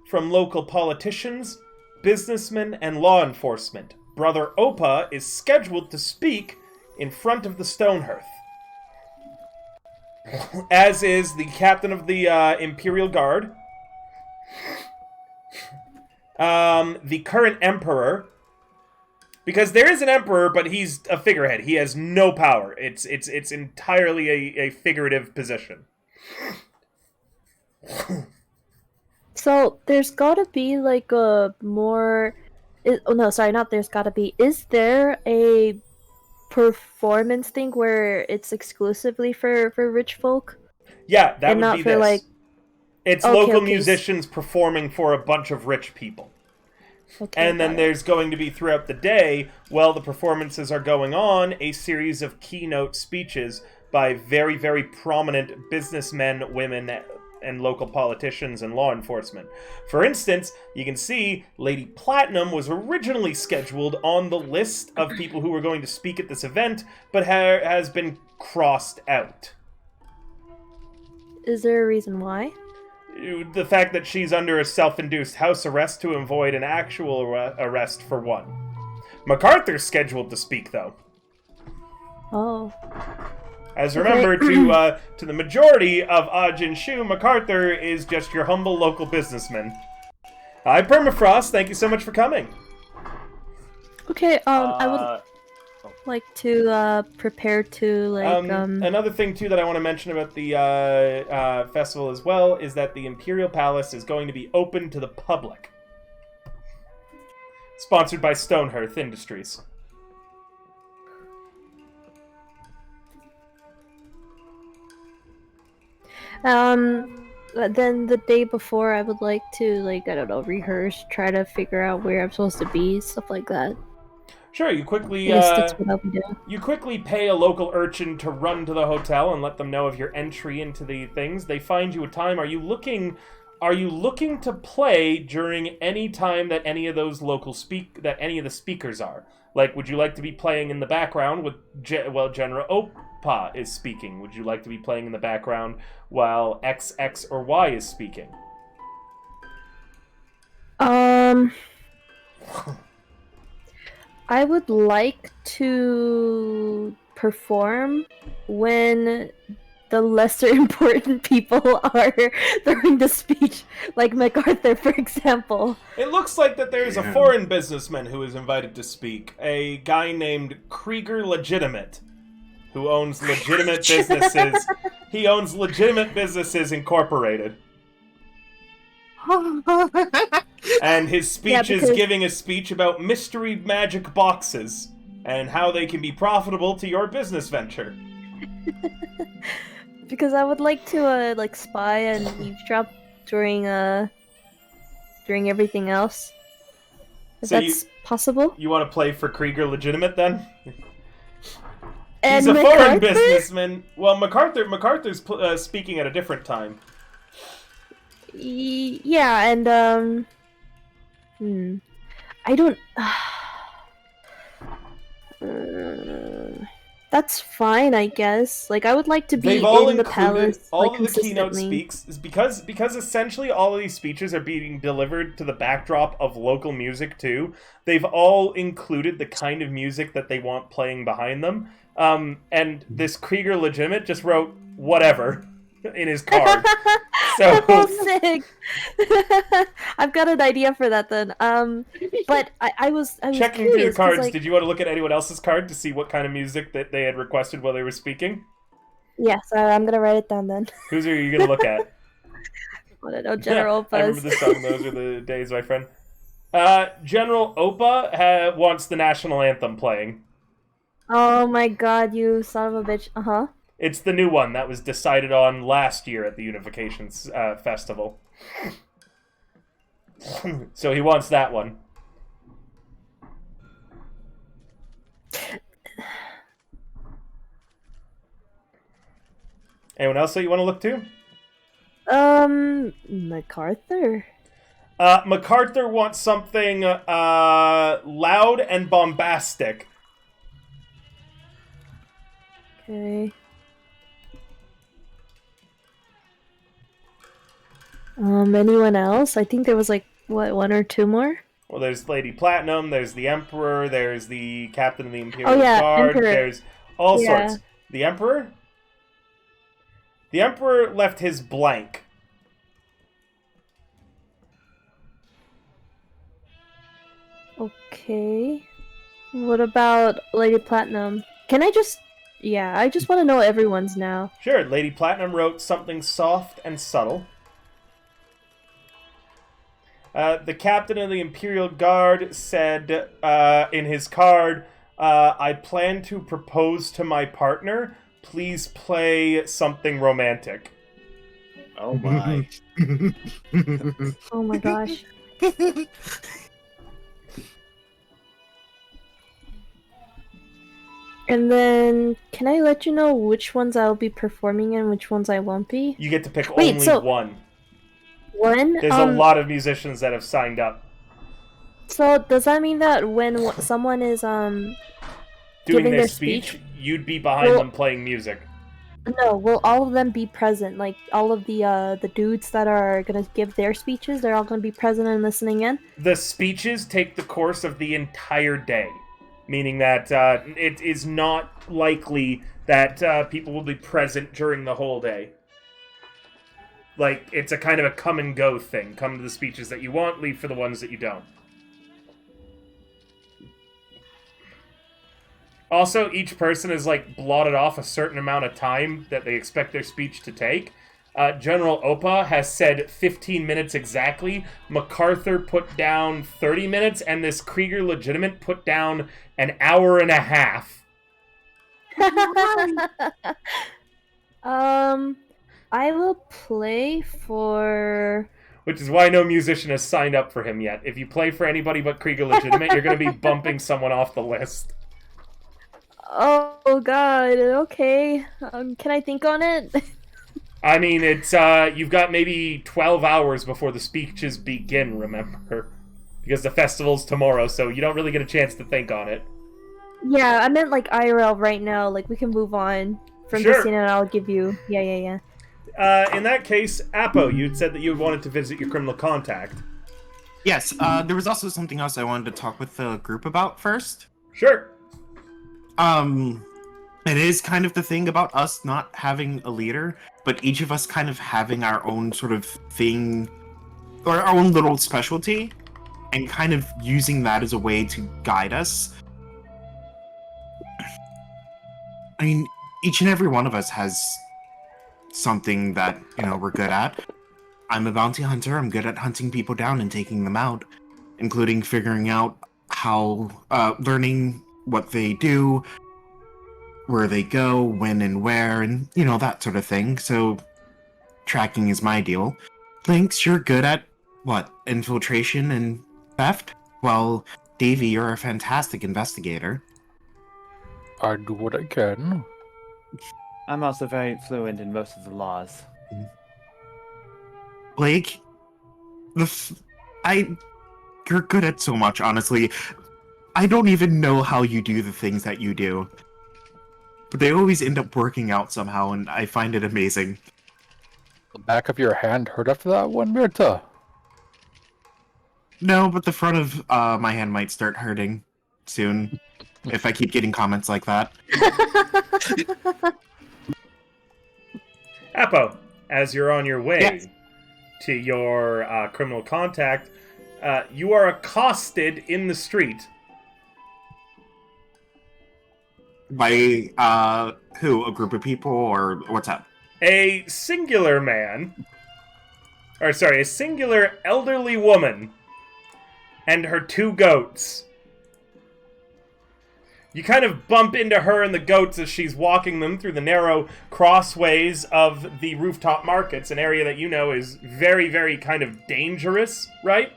from local politicians, businessmen, and law enforcement. Brother Opa is scheduled to speak in front of the Stonehearth. As is the captain of the Imperial Guard, the current emperor, because there is an emperor, but he's a figurehead. He has no power. It's entirely a figurative position. So there's gotta be like a more... there's gotta be... Is there a performance thing where it's exclusively for rich folk? Yeah, that and would not be for this. like... It's local musicians performing for a bunch of rich people. Okay, and then there's going to be, throughout the day, while the performances are going on, a series of keynote speeches by very, very prominent businessmen, women, and local politicians and law enforcement. For instance, you can see Lady Platinum was originally scheduled on the list of people who were going to speak at this event, but has been crossed out. Is there a reason why? The fact that she's under a self-induced house arrest to avoid an actual arrest, for one. MacArthur's scheduled to speak, though. Oh. As remember, to the majority of Ajin Shu, MacArthur is just your humble local businessman. Hi, Permafrost. Thank you so much for coming. Okay, I would like to prepare to Another thing too that I want to mention about the festival as well is that the Imperial Palace is going to be open to the public. Sponsored by Stonehearth Industries. Then the day before, I would like to, I don't know, rehearse, try to figure out where I'm supposed to be, stuff like that. Sure, you quickly Yes, that's what I'll be doing. you quickly pay a local urchin to run to the hotel and let them know of your entry into the things. They find you a time. Are you looking to play during any time that any of those local any of the speakers are? Like, would you like to be playing in the background with General Opa is speaking? Would you like to be playing in the background while X, or Y is speaking? I would like to perform when the lesser important people are during the speech, like MacArthur, for example. It looks like that there's a foreign businessman who is invited to speak, a guy named Krieger Legitimate, who owns legitimate businesses. He owns Legitimate Businesses Incorporated. And his speech is giving a speech about mystery magic boxes and how they can be profitable to your business venture. Because I would like to spy and eavesdrop during everything else. If So that's possible. You want to play for Krieger Legitimate then? And He's a MacArthur? foreign businessman. Well, MacArthur's speaking at a different time. Yeah, and I don't. That's fine, I guess. I would like to be in the palace. All of the keynote speaks is because essentially all of these speeches are being delivered to the backdrop of local music too. They've all included the kind of music that they want playing behind them. And this Krieger Legitimate just wrote whatever in his card. So oh, sick. I've got an idea for that then. But I was checking through the cards. Did you want to look at anyone else's card to see what kind of music that they had requested while they were speaking? Yes, I'm gonna write it down then. Whose are you gonna look at? I don't know, General Opa's. I remember the song. Those are the days, my friend. General Opa wants the national anthem playing. Oh my god, you son of a bitch. Uh-huh. It's the new one that was decided on last year at the Unification Festival. So he wants that one. Anyone else that you want to look to? MacArthur. MacArthur wants something loud and bombastic. Okay. Anyone else? I think there was one or two more? Well, there's Lady Platinum, there's the Emperor, there's the Captain of the Imperial Guard, Emperor. There's all sorts. The Emperor? The Emperor left his blank. Okay. What about Lady Platinum? Can I just... Yeah, I just want to know everyone's now. Sure, Lady Platinum wrote something soft and subtle. The Captain of the Imperial Guard said in his card, I plan to propose to my partner. Please play something romantic. Oh my. Oh my gosh. And then, can I let you know which ones I'll be performing in, which ones I won't be? You get to pick Wait, only so- one. One? There's a lot of musicians that have signed up. So does that mean that when someone is Doing giving their their speech, speech, you'd be behind Well- them playing music. no, will all of them be present? Like all of the dudes that are gonna give their speeches, they're all gonna be present and listening in? The speeches take the course of the entire day, meaning that it is not likely that people will be present during the whole day. Like, it's a kind of a come and go thing. Come to the speeches that you want, leave for the ones that you don't. Also, each person is, like, blotted off a certain amount of time that they expect their speech to take. General Opa has said 15 minutes exactly. MacArthur put down 30 minutes, and this Krieger Legitimate put down an hour and a half. I will play for. Which is why no musician has signed up for him yet. If you play for anybody but Krieger Legitimate, you're going to be bumping someone off the list. Oh God. Okay. Can I think on it? I mean, it's you've got maybe 12 hours before the speeches begin, remember? Because the festival's tomorrow, so you don't really get a chance to think on it. Yeah, I meant like IRL right now. Like we can move on from Sure. this scene, and I'll give you. Yeah. In that case, Apo, you'd said that you wanted to visit your criminal contact. Yes, there was also something else I wanted to talk with the group about first. Sure. It is kind of the thing about us not having a leader, but each of us kind of having our own sort of thing, or our own little specialty, and kind of using that as a way to guide us. I mean, each and every one of us has something that, we're good at. I'm a bounty hunter. I'm good at hunting people down and taking them out, including figuring out how, learning what they do, where they go, when and where, and, that sort of thing. So, tracking is my deal. Lynx, you're good at, what, infiltration and theft? Well, Davy, you're a fantastic investigator. I do what I can. I'm also very fluent in most of the laws. Blake, you're good at so much, honestly. I don't even know how you do the things that you do. But they always end up working out somehow, and I find it amazing. The back of your hand hurt after that one, Mirta? No, but the front of my hand might start hurting soon, if I keep getting comments like that. Apo, as you're on your way Yes. to your criminal contact, you are accosted in the street. By, who? A group of people, or what's up? A singular man, or sorry, a singular elderly woman, and her two goats. You kind of bump into her and the goats as she's walking them through the narrow crossways of the rooftop markets, an area that you know is very, very kind of dangerous, right?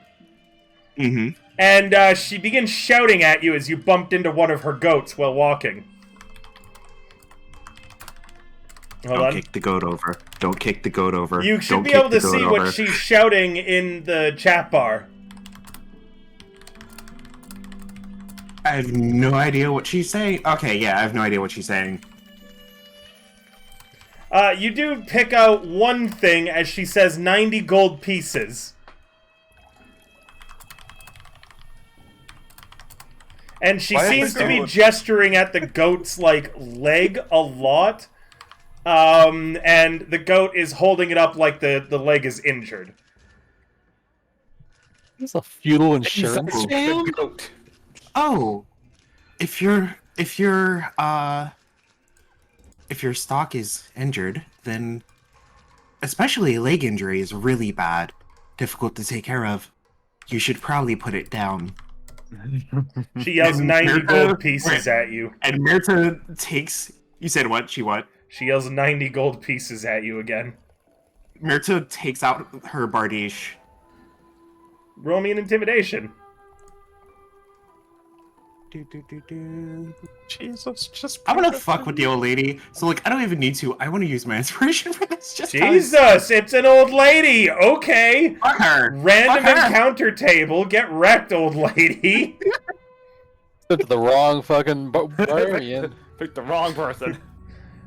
Mm-hmm. And she begins shouting at you as you bumped into one of her goats while walking. Hold Don't on. kick the goat over. Don't kick the goat over. You should Don't be kick able to the goat see over. what she's shouting in the chat bar. I have no idea what she's saying. Okay, yeah, I have no idea what she's saying. You do pick out one thing as she says 90 gold pieces. And she Why seems the to be goat? gesturing at the goat's, leg a lot. And the goat is holding it up like the leg is injured. It's a funeral insurance. Sam? Oh, if your stock is injured, then especially a leg injury is really bad, difficult to take care of. You should probably put it down. She yells And 90 Mirta- gold pieces wait. at you. And Mirta takes. You said what? She what? She yells 90 gold pieces at you again. Mirta takes out her bardiche. Roll me an intimidation. Jesus, just. I'm gonna fuck with the old lady. So like, I don't even need to. I want to use my inspiration for this. Just Jesus, it's an old lady. Okay. fuck her. Random Fuck her. encounter table. Get wrecked, old lady. To the wrong fucking barbarian. Picked the wrong person.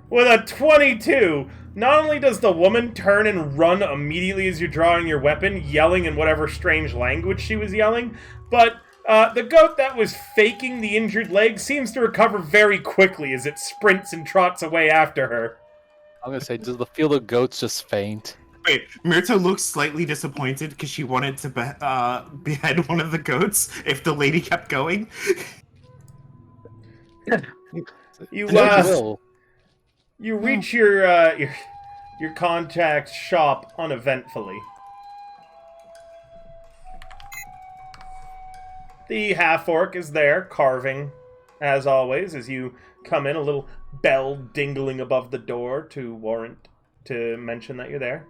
With a 22, not only does the woman turn and run immediately as you're drawing your weapon, yelling in whatever strange language she was yelling, but the goat that was faking the injured leg seems to recover very quickly as it sprints and trots away after her. I'm gonna say, does the field of goats just faint? Wait, Mirta looks slightly disappointed because she wanted to behead one of the goats if the lady kept going. You Will. you reach your contact's shop uneventfully. The half-orc is there, carving, as always, as you come in, a little bell dingling above the door to mention that you're there.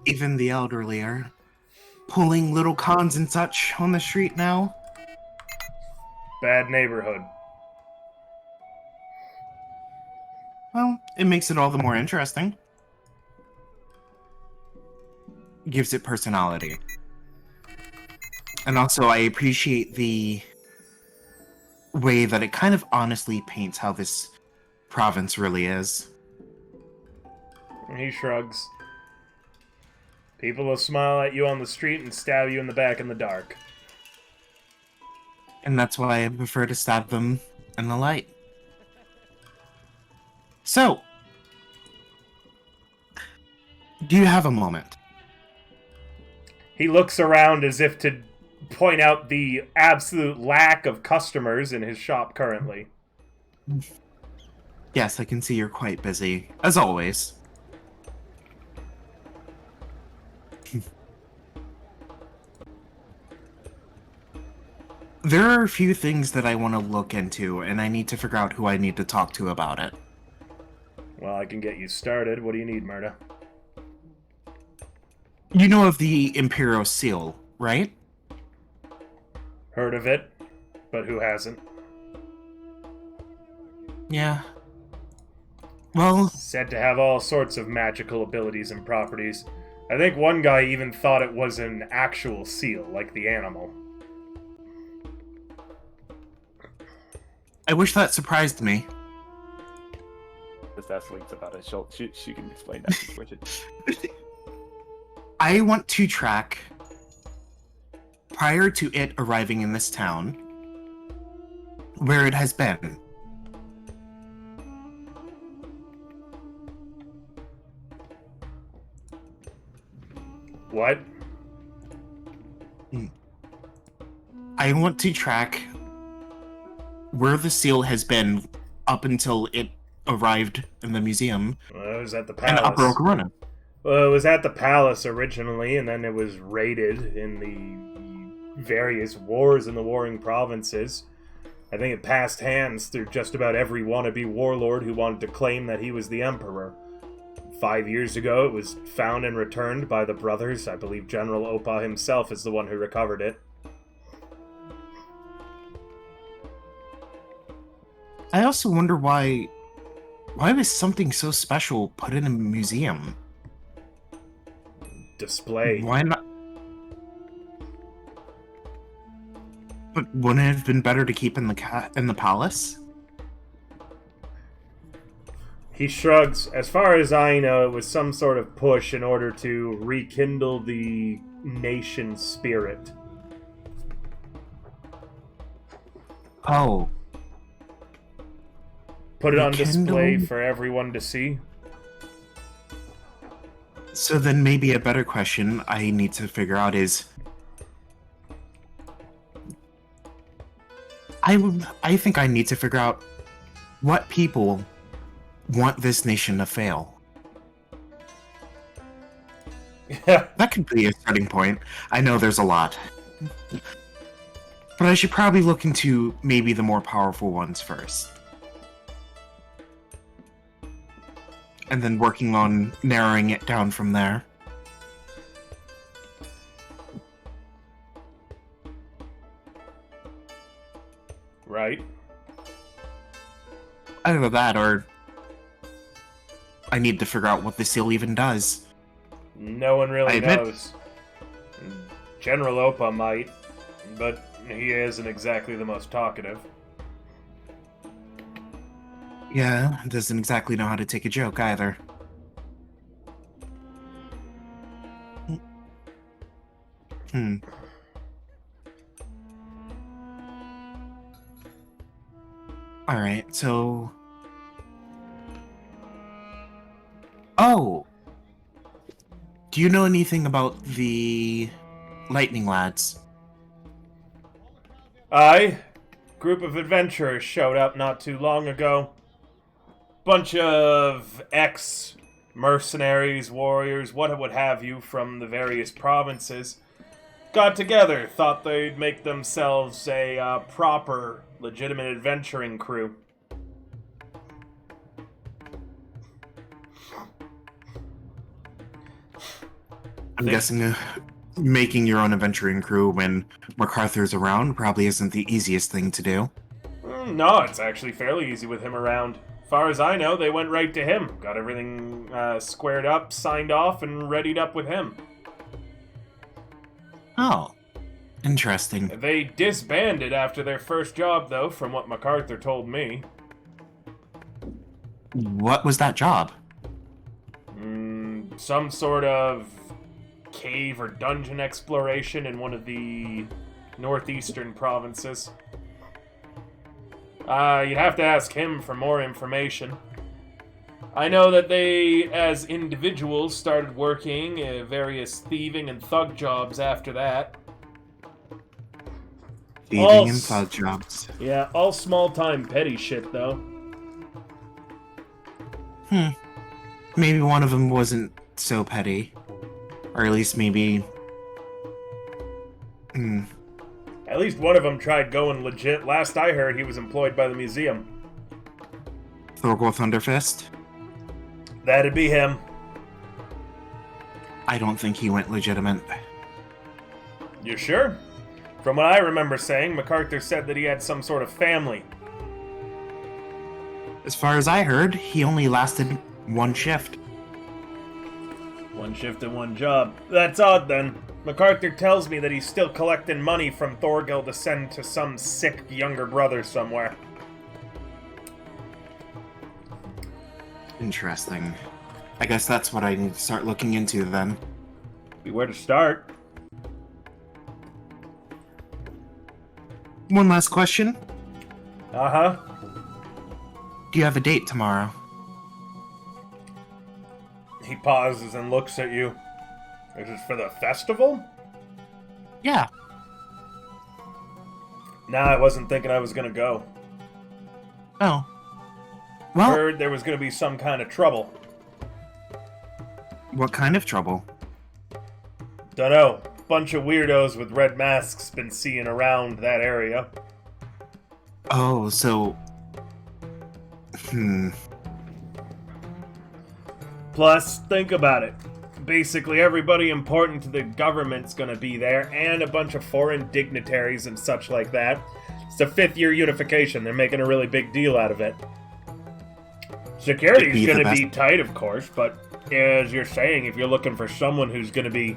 Even the elderly are pulling little cons and such on the street now. Bad neighborhood. Well, it makes it all the more interesting. Gives it personality. And also, I appreciate the way that it kind of honestly paints how this province really is. He shrugs. People will smile at you on the street and stab you in the back in the dark. And that's why I prefer to stab them in the light. So, do you have a moment? He looks around as if to point out the absolute lack of customers in his shop currently. Yes, I can see you're quite busy, as always. There are a few things that I want to look into, and I need to figure out who I need to talk to about it. Well, I can get you started. What do you need, Murda? You know of the Imperial Seal, right? Heard of it, but who hasn't? Yeah. Well, Said to have all sorts of magical abilities and properties. I think one guy even thought it was an actual seal, like the animal. I wish that surprised me. Just ask Lynx about it. She can explain that situation. I want to track, prior to it arriving in this town, where it has been. What? I want to track where the seal has been up until it arrived in the museum Well, it was at the and palace. Upper Ocarina. Well, it was at the palace originally, and then it was raided in the various wars in the warring provinces. I think it passed hands through just about every wannabe warlord who wanted to claim that he was the emperor. 5 years ago, it was found and returned by the brothers. I believe General Opa himself is the one who recovered it. I also wonder why was something so special put in a museum? Display. Why not? But wouldn't it have been better to keep in the palace? He shrugs. As far as I know, it was some sort of push in order to rekindle the nation spirit. Oh. Put it on Rekindle? display for everyone to see. So then maybe a better question I need to figure out is... I think I need to figure out what people want this nation to fail. That could be a starting point. I know there's a lot. But I should probably look into maybe the more powerful ones first. And then working on narrowing it down from there. Either that, or I need to figure out what the seal even does. No one I really admit- knows. General Opa might, but he isn't exactly the most talkative. Yeah, doesn't exactly know how to take a joke either. Hmm. Alright, so... Oh! Do you know anything about the Lightning Lads? Aye. Group of adventurers showed up not too long ago. Bunch of ex-mercenaries, warriors, what would have you, from the various provinces. Got together, thought they'd make themselves a proper, legitimate adventuring crew. I'm guessing making your own adventuring crew when MacArthur's around probably isn't the easiest thing to do. No, it's actually fairly easy with him around. Far as I know, they went right to him. Got everything squared up, signed off, and readied up with him. Oh, interesting. They disbanded after their first job, though, from what MacArthur told me. What was that job? Some sort of cave or dungeon exploration in one of the northeastern provinces. You'd have to ask him for more information. I know that they, as individuals, started working various thieving and thug jobs after that. Thieving and thug jobs. Yeah, all small-time petty shit, though. Maybe one of them wasn't so petty. Or at least maybe... At least one of them tried going legit. Last I heard, he was employed by the museum. Thorgol Thunderfist? That'd be him. I don't think he went legitimate. You sure? From what I remember saying, MacArthur said that he had some sort of family. As far as I heard, he only lasted one shift. One shift and one job. That's odd, then. MacArthur tells me that he's still collecting money from Thorgil to send to some sick younger brother somewhere. Interesting. I guess that's what I need to start looking into then. Be where to start. One last question. Uh-huh. Do you have a date tomorrow? He pauses and looks at you. Is this for the festival? Yeah. Nah, I wasn't thinking I was gonna go. Oh. Well, Heard there was gonna be some kind of trouble. what kind of trouble? Dunno. Bunch of weirdos with red masks been seeing around that area. Oh, so... Plus, think about it. Basically, everybody important to the government's gonna be there, and a bunch of foreign dignitaries and such like that. It's a 5th-year unification. They're making a really big deal out of it. Security's gonna be tight, of course, but as you're saying, if you're looking for someone who's gonna be...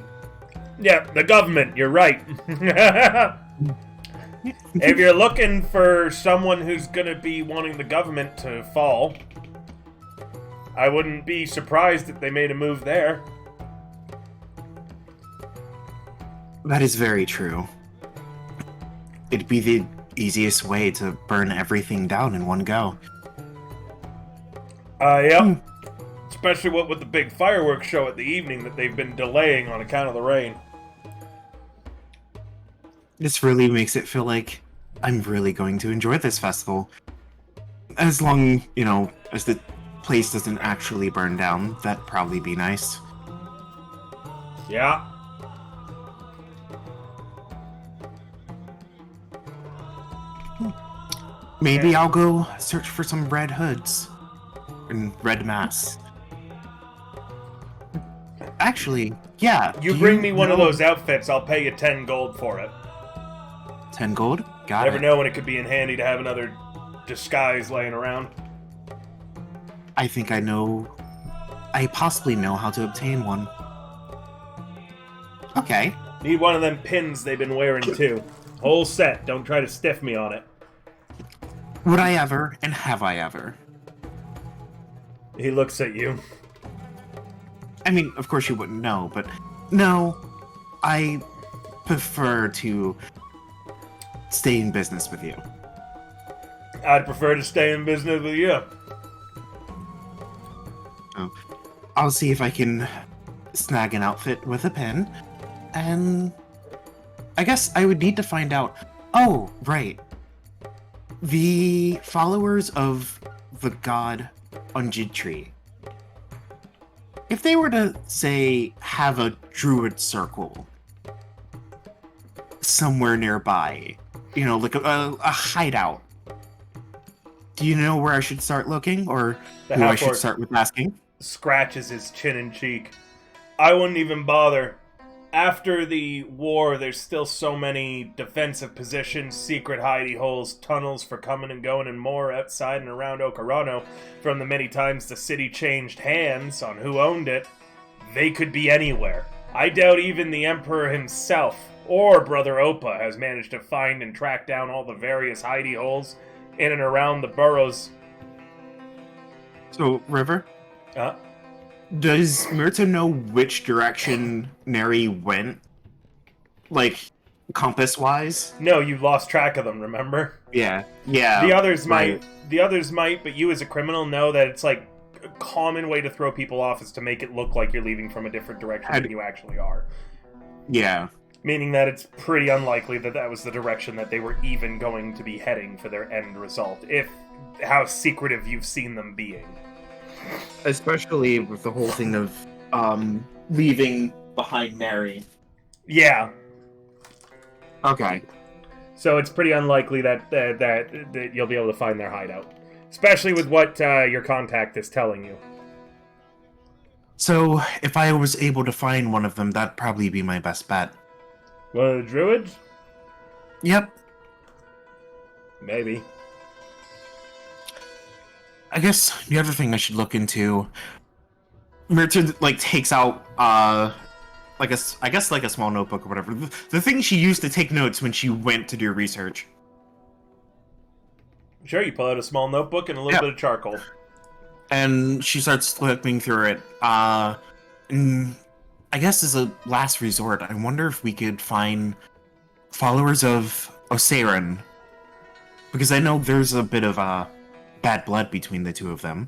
Yeah, the government, you're right. If you're looking for someone who's gonna be wanting the government to fall, I wouldn't be surprised if they made a move there. That is very true. It'd be the easiest way to burn everything down in one go. Yep. Especially what with the big fireworks show at the evening that they've been delaying on account of the rain. This really makes it feel like I'm really going to enjoy this festival. As long, as the place doesn't actually burn down, that'd probably be nice. Yeah. Maybe I'll go search for some red hoods. And red masks. Actually, yeah. You bring me one of those outfits, I'll pay you 10 gold for it. 10 gold? Got Never it. know when it could be in handy to have another disguise laying around. I think I possibly know how to obtain one. Okay. Need one of them pins they've been wearing too. Whole set. Don't try to stiff me on it. Would I ever, and have I ever? He looks at you. I mean, of course you wouldn't know, but no, I prefer to stay in business with you. I'd prefer to stay in business with you. Oh, I'll see if I can snag an outfit with a pin, and I guess I would need to find out. Oh, right. The followers of the god Unjidtree. If they were to, say, have a druid circle somewhere nearby, you know, like a hideout, do you know where I should start looking, or who I should start with asking? Scratches his chin and cheek. I wouldn't even bother. After the war, there's still so many defensive positions, secret hidey holes, tunnels for coming and going, and more outside and around Okarano. From the many times the city changed hands on who owned it, they could be anywhere. I doubt even the Emperor himself, or Brother Opa, has managed to find and track down all the various hidey holes in and around the boroughs. So, River? Does Myrta know which direction Neri went? Like, compass-wise? No, you lost track of them, remember? Yeah. The others right. might. The others might, but you as a criminal know that it's like a common way to throw people off is to make it look like you're leaving from a different direction than you actually are. Yeah. Meaning that it's pretty unlikely that that was the direction that they were even going to be heading for their end result, if how secretive you've seen them being. Especially with the whole thing of leaving behind Neri. Yeah. Okay. So it's pretty unlikely that you'll be able to find their hideout. Especially with what your contact is telling you. So, if I was able to find one of them, that'd probably be my best bet. One of the druids? Yep. Maybe. I guess the other thing I should look into... Myrta, like, takes out, like a small notebook or whatever. The thing she used to take notes when she went to do research. Sure, you pull out a small notebook and a little bit of charcoal. And she starts flipping through it. And I guess as a last resort, I wonder if we could find followers of Oseirin. Because I know there's a bit of bad blood between the two of them.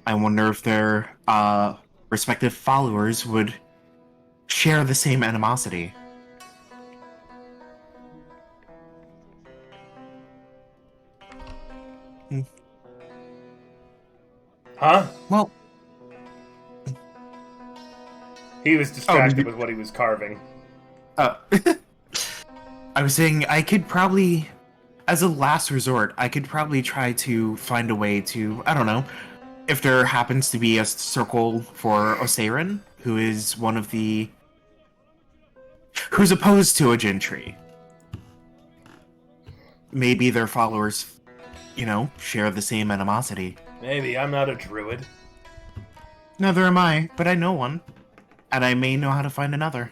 I wonder if their respective followers would share the same animosity. Huh? Well... He was distracted with what he was carving. I was saying I could probably, as a last resort, I could probably try to find a way to, I don't know, if there happens to be a circle for Oseirin, who is one of the... who's opposed to a gentry. Maybe their followers, you know, share the same animosity. Maybe. I'm not a druid. Neither am I, but I know one. And I may know how to find another.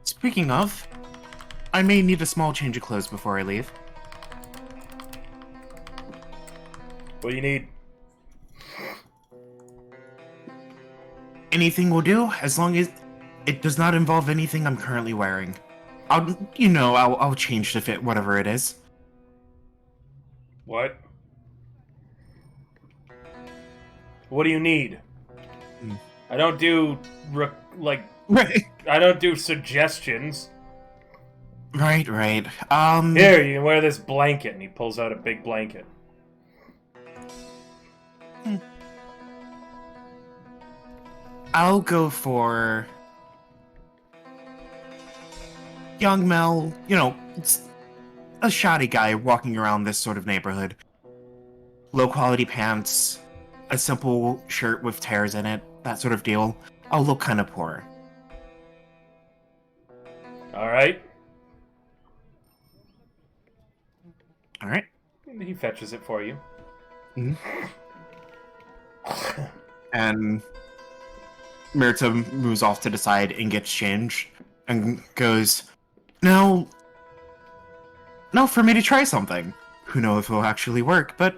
Speaking of, I may need a small change of clothes before I leave. What do you need? Anything will do, as long as it does not involve anything I'm currently wearing. I'll change to fit whatever it is. What? What do you need? I don't do, Right. I don't do suggestions. Right. Here, you can wear this blanket. And he pulls out a big blanket. I'll go for... young Mel, a shoddy guy walking around this sort of neighborhood. Low quality pants, a simple shirt with tears in it, that sort of deal. I'll look kind of poor. All right. All right. He fetches it for you. And Mirta moves off to the side and gets change and goes, Now for me to try something. Who knows if it'll actually work, but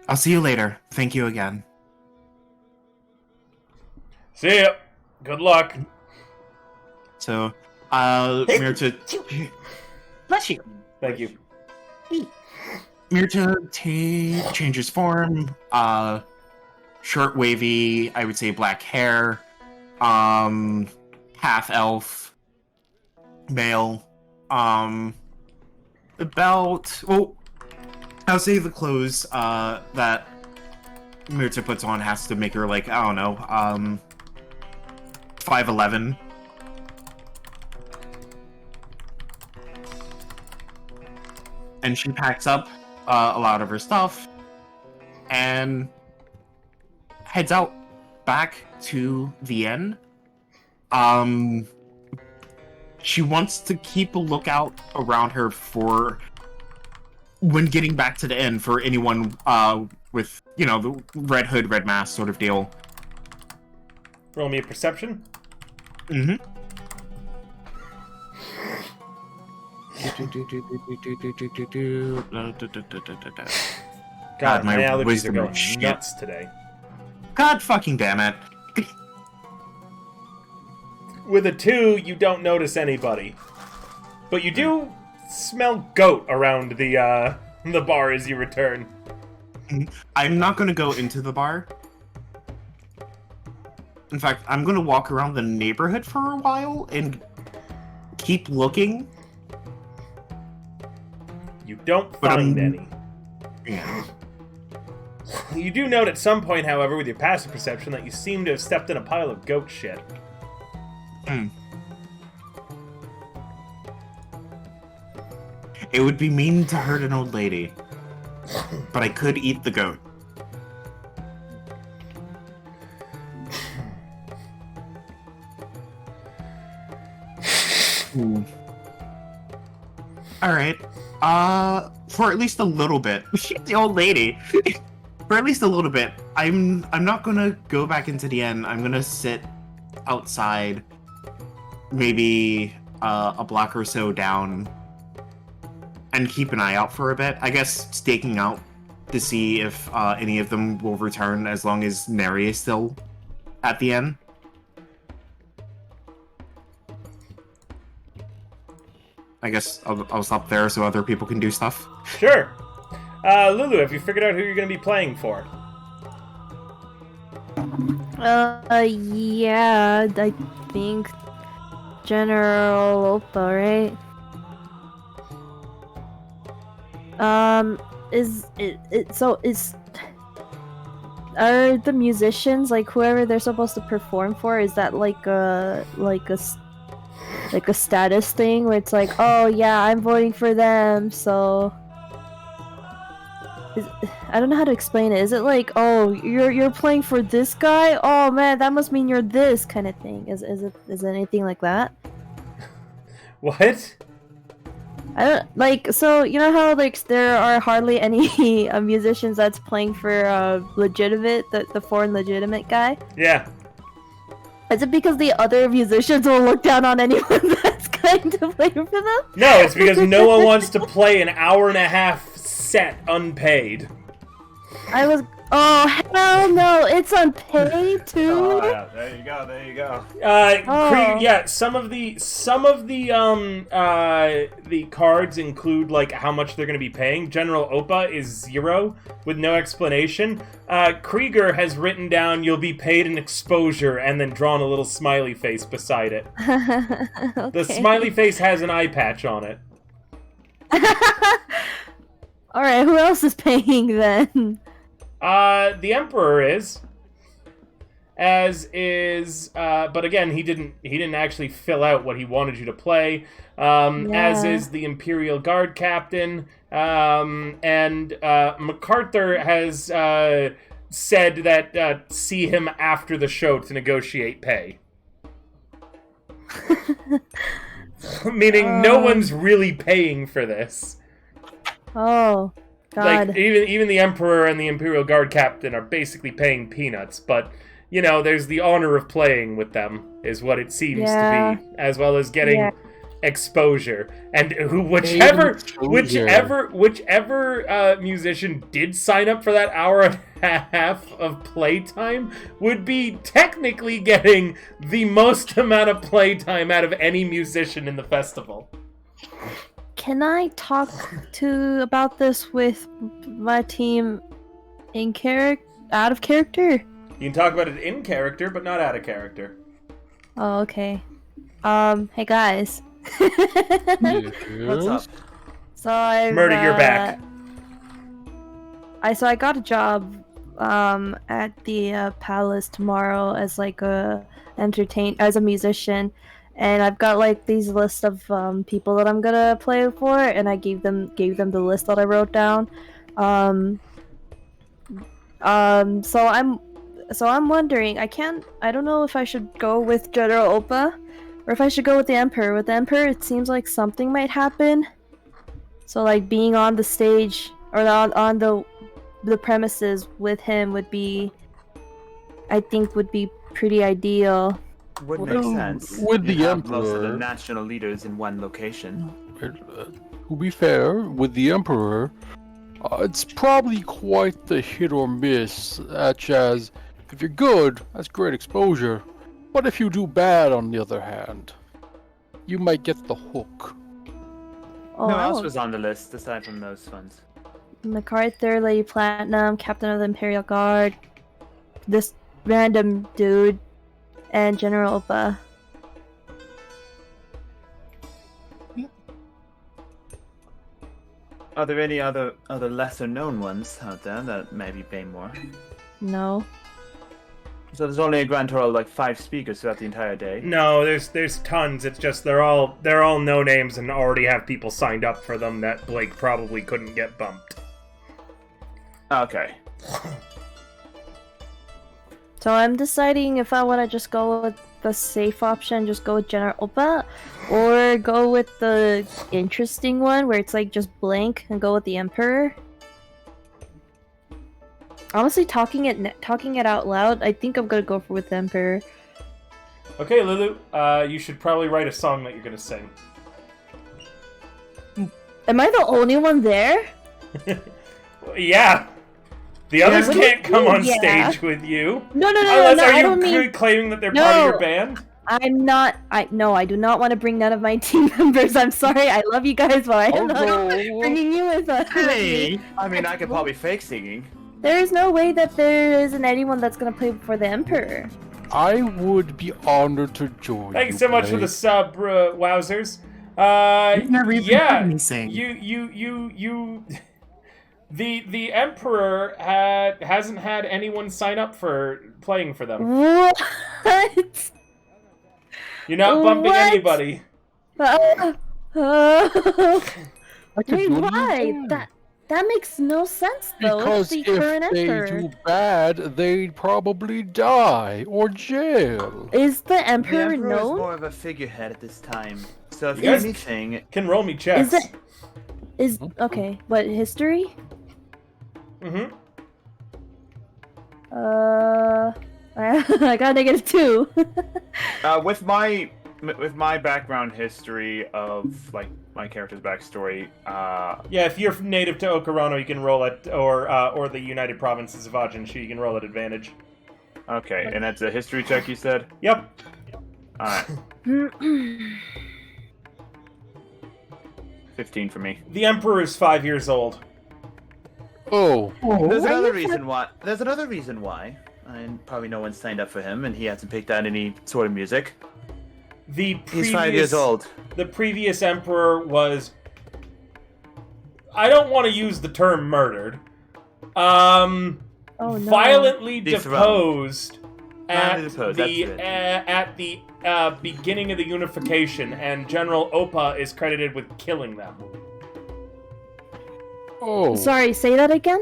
I'll see you later. Thank you again. See ya. Good luck. So, Mirta... Bless you. Thank you. Mirta changes form, short wavy, I would say black hair, half elf, male, about, well, I'll say the clothes, that Mirta puts on has to make her, like, I don't know, 5'11". And she packs up a lot of her stuff and heads out back to the inn. She wants to keep a lookout around her for when getting back to the inn for anyone with, you know, the red hood, red mask sort of deal. Roll me a perception. Mm-hmm. God, my my allergies are wisdom going shit. nuts today. God fucking damn it. With a 2, you don't notice anybody. But you do smell goat around the bar as you return. I'm not going to go into the bar. In fact, I'm going to walk around the neighborhood for a while and keep looking. You don't But find I'm- any. Yeah. You do note at some point, however, with your passive perception, that you seem to have stepped in a pile of goat shit. It would be mean to hurt an old lady. But I could eat the goat. Alright. For at least a little bit. The old lady. For at least a little bit. I'm not gonna go back into the inn. I'm gonna sit outside. Maybe a block or so down. And keep an eye out for a bit. I guess staking out to see if any of them will return as long as Neri is still at the inn. I guess I'll stop there so other people can do stuff. Sure. Lulu, have you figured out who you're going to be playing for? Yeah, I think General Opa, right? Are the musicians, like, whoever they're supposed to perform for, is that like a status thing where it's like, oh yeah, I'm voting for them, so I don't know how to explain it. Is it like, oh, you're playing for this guy? Oh man, that must mean you're this kind of thing. Is it anything like that? What? I don't like, so you know how like there are hardly any musicians that's playing for legitimate, the foreign legitimate guy? Yeah. Is it because the other musicians will look down on anyone that's going to play for them? No, it's because no one wants to play an hour and a half set unpaid. Oh hell no! It's unpaid too. Oh, yeah. There you go. There you go. Yeah, some of the cards include like how much they're going to be paying. General Opa is 0 with no explanation. Krieger has written down you'll be paid an exposure and then drawn a little smiley face beside it. Okay. The smiley face has an eye patch on it. All right, who else is paying then? The Emperor is. As is, but again, he didn't actually fill out what he wanted you to play. As is the Imperial Guard Captain. And MacArthur has said that see him after the show to negotiate pay. Meaning no one's really paying for this. Oh, God. Like, even the Emperor and the Imperial Guard Captain are basically paying peanuts, but, you know, there's the honor of playing with them, is what it seems to be, as well as getting exposure. And whichever musician did sign up for that hour and a half of playtime would be technically getting the most amount of playtime out of any musician in the festival. Can I talk about this with my team out of character? You can talk about it in character, but not out of character. Oh, okay. Hey guys. What's up? So I Murder, you're back. I got a job at the palace tomorrow as like as a musician, and I've got like these lists of people that I'm gonna play for, and I gave them the list that I wrote down. So I'm wondering, I don't know if I should go with General Opa or if I should go with the Emperor. With the Emperor, it seems like something might happen. So like being on the stage or on the premises with him would be pretty ideal. Would make sense. With the You'd have Emperor, most of the national leaders in one location. To be fair, with the Emperor, it's probably quite the hit or miss, such as, if you're good, that's great exposure, but if you do bad, on the other hand, you might get the hook. Oh, Who else was on the list aside from those ones? MacArthur, Lady Platinum, Captain of the Imperial Guard, this random dude, and General Opa. Are there any other lesser known ones out there that maybe pay more? No. So there's only a grand total of like 5 speakers throughout the entire day. No, there's tons. It's just they're all no names and already have people signed up for them that Blake probably couldn't get bumped. Okay. So I'm deciding if I want to just go with the safe option, just go with General Opa, or go with the interesting one where it's like just blank and go with the Emperor. Honestly, talking it out loud, I think I'm gonna go with the Emperor. Okay, Lulu, you should probably write a song that you're gonna sing. Am I the only one there? Yeah. The others what can't do you come mean, on yeah? stage with you. No, Unless, I are don't you mean... claiming that they're No. part of your band? I'm not. I do not want to bring none of my team members. I'm sorry. I love you guys, but I am not bringing you with us. Hey! I mean, I could probably fake singing. There is no way that there isn't anyone that's gonna play for the Emperor. I would be honored to join. Thanks so much for the Blake. sub, Wowzers. You've never even Yeah, heard me sing. you. The Emperor hasn't had anyone sign up for playing for them. What? You're not bumping What? anybody. I could Wait, join why? you. That makes no sense though. Because It's the current if they Emperor. do bad, they'd probably die or jail. Is the The Emperor Emperor is known? more of a figurehead at this time. So if You guys- anything, Can roll me checks. Is okay? What history? Mm-hmm. I got -2. with my background history of like my character's backstory, Yeah, if you're native to Okarano, you can roll it, or the United Provinces of Ajinshi, you can roll at advantage. okay, and that's a history check, you said. Yep. All right, 15 for me. The Emperor is 5 years old. Oh, There's another reason why. There's another reason why. And probably no one signed up for him, and he hasn't picked out any sort of music. He's 5 years old. The previous Emperor was... I don't want to use the term murdered. Oh no. Violently Dethroned. deposed at Violently deposed, at the beginning of the unification, and General Opa is credited with killing them. oh. Sorry, say that again.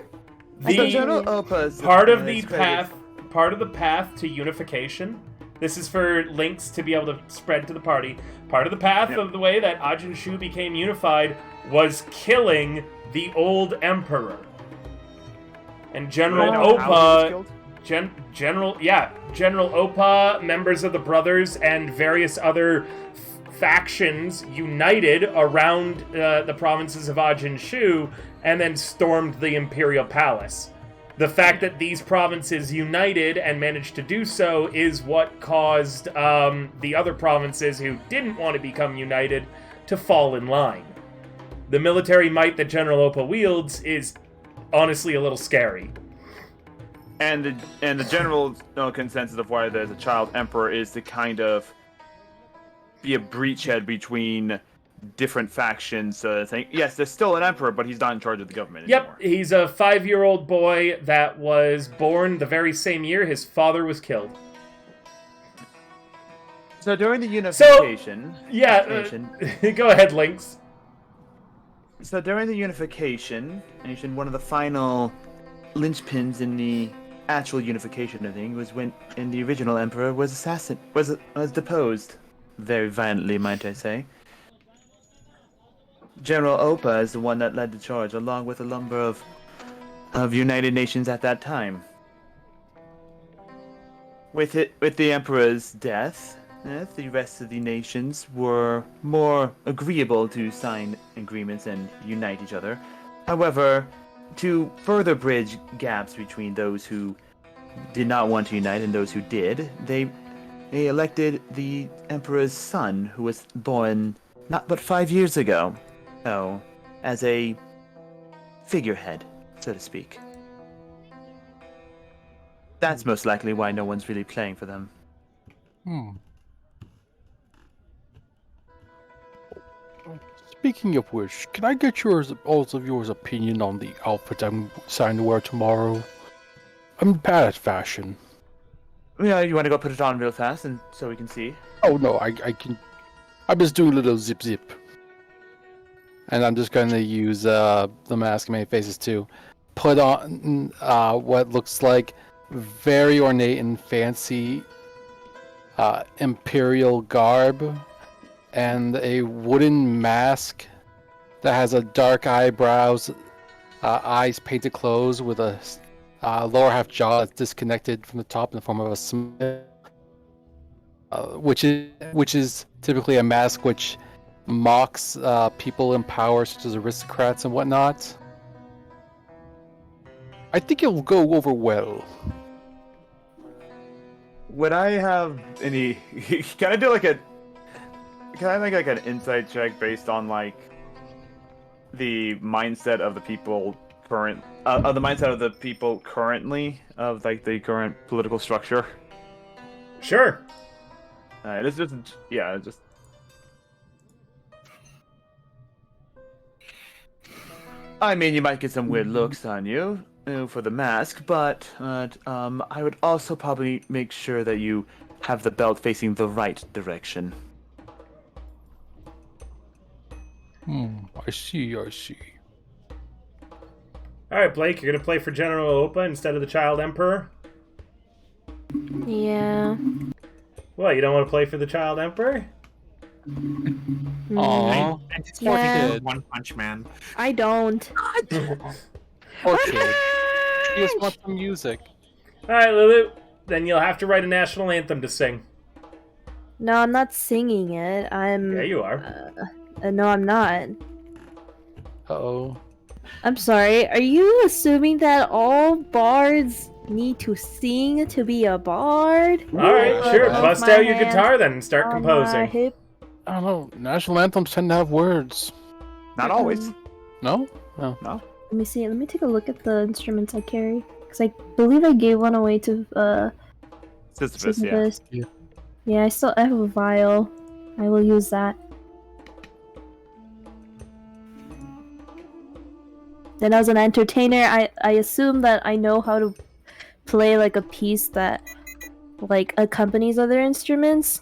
So General Opa's Part of the is credited- path to unification This is for links to be able to spread to the party. Part of the path of the way that Ajin Shu became unified was killing the old emperor. And General Opa, General Opa, members of the Brothers, and various other factions united around the provinces of Ajin Shu and then stormed the Imperial Palace. The fact that these provinces united and managed to do so is what caused the other provinces who didn't want to become united to fall in line. The military might that General Opa wields is honestly a little scary. And the general consensus of why there's a child emperor is to kind of be a breachhead between different factions. Saying, yes, there's still an emperor, but he's not in charge of the government anymore. Yep, he's a 5-year-old boy that was born the very same year his father was killed. So during the unification... Go ahead, Lynx. So during the unification, one of the final linchpins in the actual unification of things was when the original emperor was deposed. Very violently, might I say. General Opa is the one that led the charge, along with a number of United Nations at that time. With the Emperor's death, the rest of the nations were more agreeable to sign agreements and unite each other. However, to further bridge gaps between those who did not want to unite and those who did, they elected the Emperor's son, who was born not but 5 years ago. So, as a figurehead, so to speak. That's most likely why no one's really playing for them. Speaking of which, can I get both of yours opinion on the outfit I'm deciding to wear tomorrow? I'm bad at fashion. Yeah, you want to go put it on real fast, and so we can see? Oh no, I can. I'm just doing a little zip. And I'm just going to use the mask in many faces to put on what looks like very ornate and fancy imperial garb, and a wooden mask that has a dark eyebrows, eyes painted closed with a lower half jaw that's disconnected from the top in the form of a smile, which is typically a mask which mocks people in power, such as aristocrats and whatnot. I think it will go over well. Would I have any? Can I make like an insight check based on like the mindset of the people currently of like the current political structure? Sure. It's just. I mean, you might get some weird looks on you for the mask, but I would also probably make sure that you have the belt facing the right direction. I see. Alright, Blake, you're gonna play for General Opa instead of the Child Emperor? Yeah. What, you don't want to play for the Child Emperor? Aww. Yeah. One Punch Man. I don't. Okay. You just want some music. Alright, Lulu. Then you'll have to write a national anthem to sing. No, I'm not singing it. Yeah, you are. No, I'm not. Uh-oh. I'm sorry. Are you assuming that all bards need to sing to be a bard? Alright, sure. Bust out your guitar then and start composing. I don't know. National anthems tend to have words. Not always. No? No. No. Let me see. Let me take a look at the instruments I carry. Because I believe I gave one away to Sisyphus, yeah. Sisyphus. Yeah, I have a vial. I will use that. Then as an entertainer, I assume that I know how to play like a piece that like accompanies other instruments.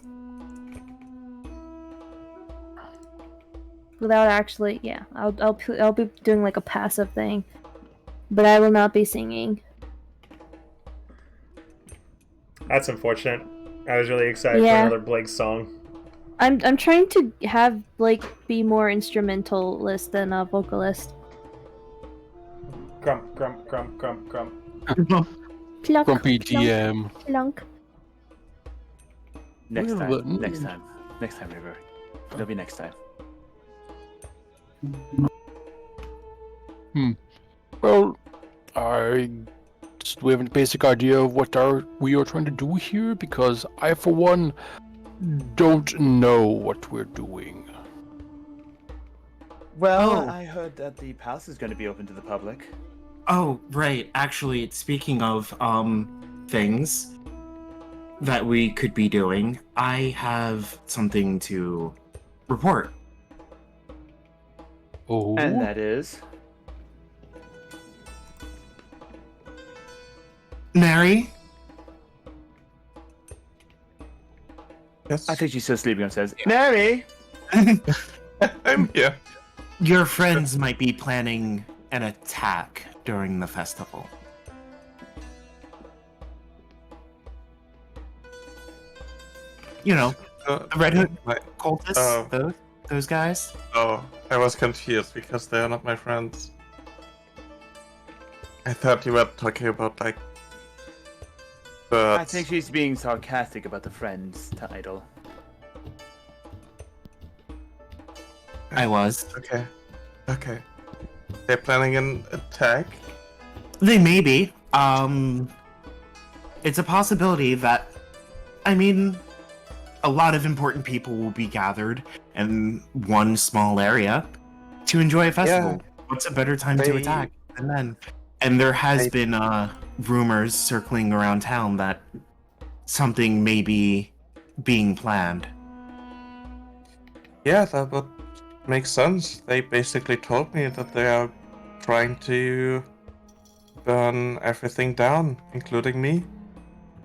Without actually, yeah, I'll be doing like a passive thing, but I will not be singing. That's unfortunate. I was really excited Yeah. for another Blake song. I'm trying to have Blake be more instrumentalist than a vocalist. Grump, grump, grump, grump, grump. Clunk, Grumpy clunk, GM. clunk. Next Well, time. then- Next time. Next time, River. It'll be next time. Well, we have a basic idea of what we are trying to do here, because I, for one, don't know what we're doing. Well, Oh. I heard that the palace is going to be open to the public. Oh, right. Actually, speaking of things that we could be doing, I have something to report. Oh, And that is... Mary? Yes. I think she's still sleeping upstairs. Mary! I'm here. Your friends might be planning an attack during the festival. You know, the Red Hood cultists, those guys. Oh, I was confused because they are not my friends. I thought you were talking about like birds. I think she's being sarcastic about the Friends title. I was. Okay. Okay. They're planning an attack. They may be. It's a possibility that, I mean, a lot of important people will be gathered in one small area to enjoy a festival. What's a better time to They- attack than then? And there has They- been rumors circling around town that something may be being planned. Yeah, that would make sense. They basically told me that they are trying to burn everything down, including me.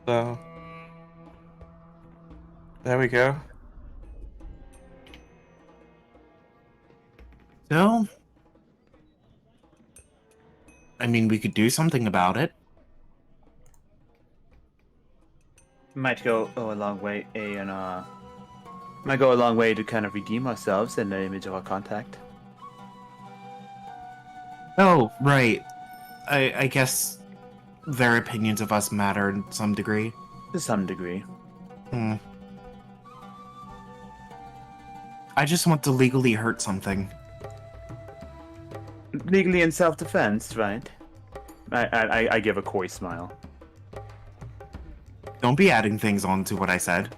So there we go. So, I mean, we could do something about it. Might go a long way, might go a long way to kind of redeem ourselves in the image of our contact. Oh, right. I guess their opinions of us matter in some degree. To some degree. Hmm. I just want to legally hurt something. Legally in self-defense, right? I give a coy smile. Don't be adding things on to what I said.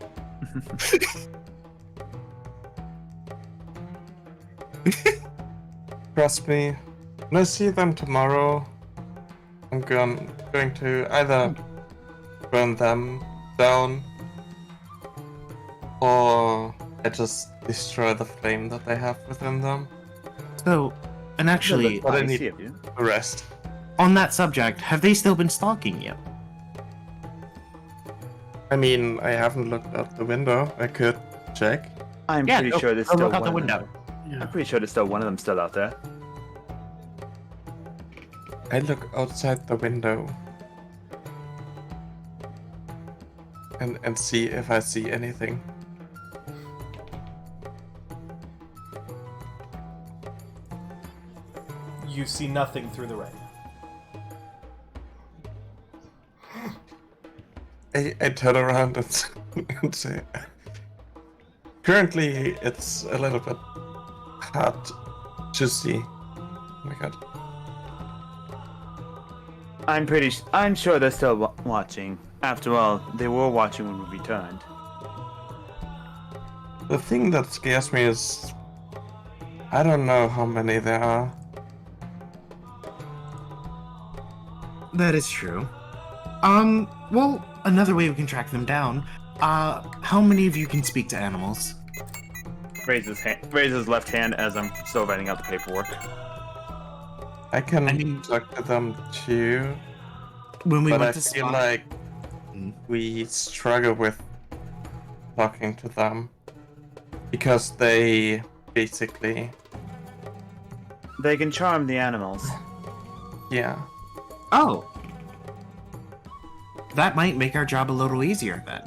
Trust me. When I see them tomorrow, I'm going to either burn them down or I just destroy the flame that they have within them. So, and actually, But I I need see of you. the rest. on that subject, have they still been stalking you? I mean, I haven't looked out the window. I could check. I'm Yeah, pretty go- sure there's go still look out the one of window. them. I'm pretty sure there's still one of them still out there. I look outside the window and see if I see anything. You see nothing through the rain. I turn around and say, currently it's a little bit hard to see. Oh my god. I'm sure they're still watching. After all, they were watching when we returned. The thing that scares me is I don't know how many there are. That is true. Well, another way we can track them down. How many of you can speak to animals? Raises his left hand as I'm still writing out the paperwork. I can I mean- talk to them too, When we but I went to feel spot... like Hmm. we struggle with talking to them because they basically, They can charm the animals. yeah. Oh. That might make our job a little easier then.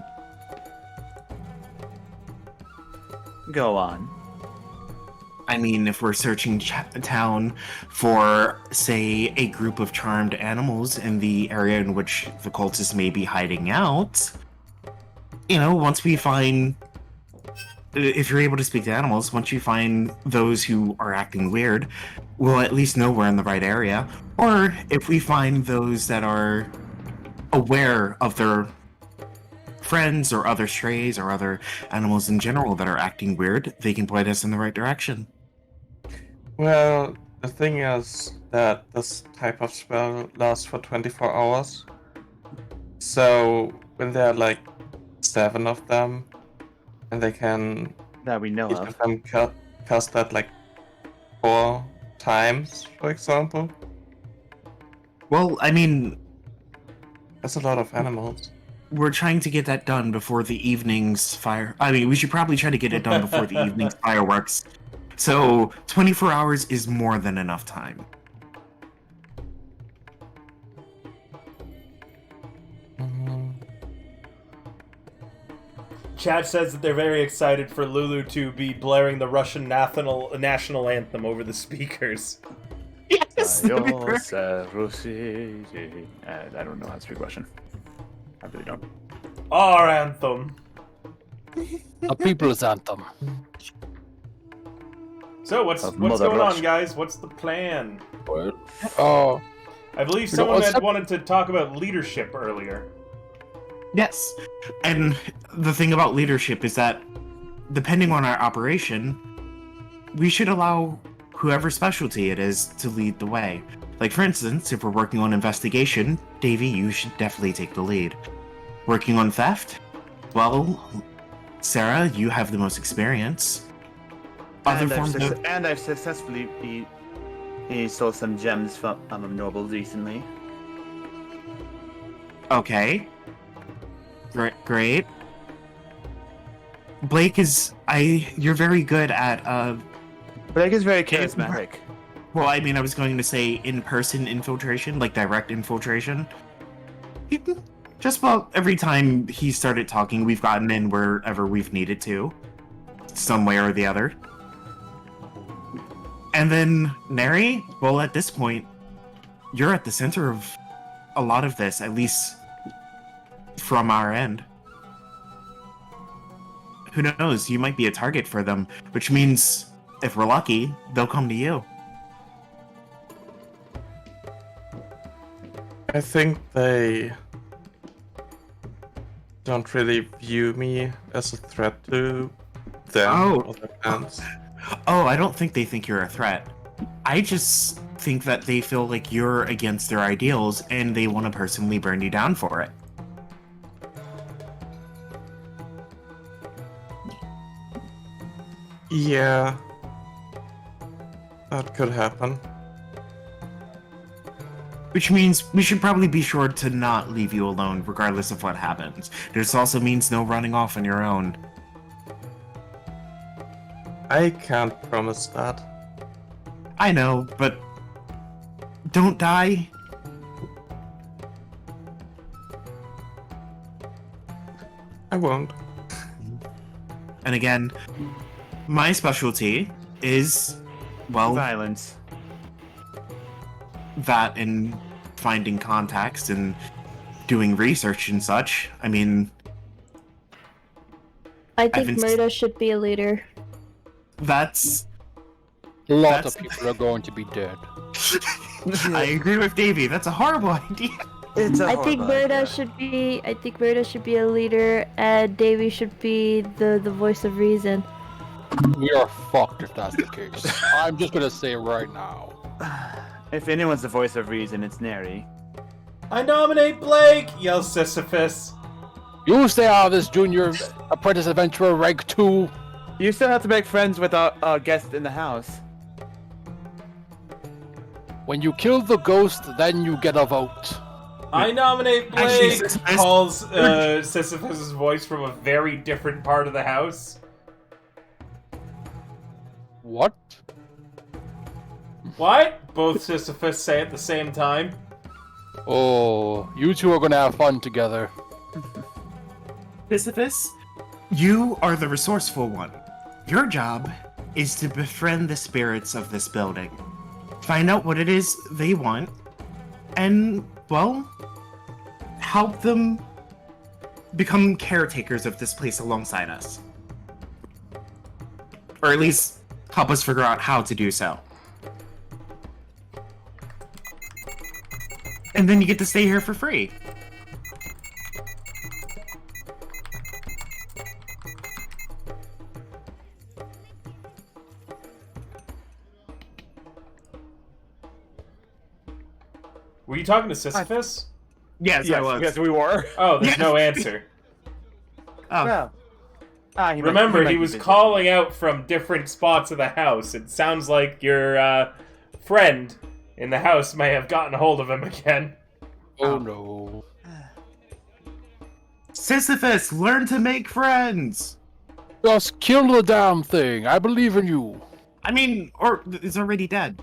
Go on. I mean, if we're searching town for, say, a group of charmed animals in the area in which the cultists may be hiding out, once we find... If you're able to speak to animals, once you find those who are acting weird, we'll at least know we're in the right area. Or if we find those that are aware of their friends or other strays or other animals in general that are acting weird, they can point us in the right direction. Well, the thing is that this type of spell lasts for 24 hours. So when there are like 7 of them, and they can That we know each of. of them cast that like 4 times, for example. Well, I mean, That's a lot of animals. we're trying to get that done before the evening's fire. I mean, we should probably try to get it done before the evening's fireworks. So 24 hours is more than enough time. Chat says that they're very excited for Lulu to be blaring the Russian national anthem over the speakers. Yes, that'd be perfect. I don't know how to speak Russian. I really don't. Our anthem. A people's anthem. So what's Of going Mother on, Russia. guys? What's the plan? Oh, I believe You know, someone what's had up- wanted to talk about leadership earlier. Yes. And the thing about leadership is that, depending on our operation, we should allow whoever specialty it is to lead the way. Like, for instance, if we're working on investigation, Davey, you should definitely take the lead. Working on theft? Well, Sarah, you have the most experience. Other forms of... And I've successfully stole some gems from nobles recently. Okay. Great. Blake is... You're very good at, Blake is very charismatic. Well, I mean, I was going to say in-person infiltration, like direct infiltration. Just about every time he started talking, we've gotten in wherever we've needed to. Some way or the other. And then, Neri, well, at this point, you're at the center of a lot of this, at least from our end. Who knows, you might be a target for them, which means, if we're lucky, they'll come to you. I think they don't really view me as a threat to them or their plans. Oh, I don't think they think you're a threat. I just think that they feel like you're against their ideals and they want to personally burn you down for it. Yeah, that could happen. Which means we should probably be sure to not leave you alone regardless of what happens. This also means no running off on your own. I can't promise that. I know, but don't die. I won't. And again, my specialty is, well, Violence. that and finding contacts and doing research and such. I mean, I think been- Murda should be a leader. that's... a lot That's- of people are going to be dead. I agree with Davey. That's a horrible idea. It's a I think horrible Murda idea. should be. I think Murda should be a leader, and Davy should be the voice of reason. We are fucked if that's the case. I'm just gonna say it right now. If anyone's the voice of reason, it's Neri. I nominate Blake! Yells Sisyphus. You stay out of this, Junior Apprentice Adventurer Rank 2. You still have to make friends with our guest in the house. When you kill the ghost, then you get a vote. I nominate Actually, Blake! Sisyphus- Calls Sisyphus' voice from a very different part of the house. What? What? Both Sisyphus say at the same time. Oh, you two are gonna have fun together. Sisyphus, you are the resourceful one. Your job is to befriend the spirits of this building. Find out what it is they want, and, well, help them become caretakers of this place alongside us. Or at least help us figure out how to do so. And then you get to stay here for free. Were you talking to Sisyphus? Yes, I was. Yes, we were. Oh, there's no answer. Oh, Well, Remember, he might was be busy. calling out from different spots of the house. It sounds like your friend in the house may have gotten a hold of him again. Oh no. Sisyphus, learn to make friends! Just kill the damn thing. I believe in you. I mean, or it's already dead.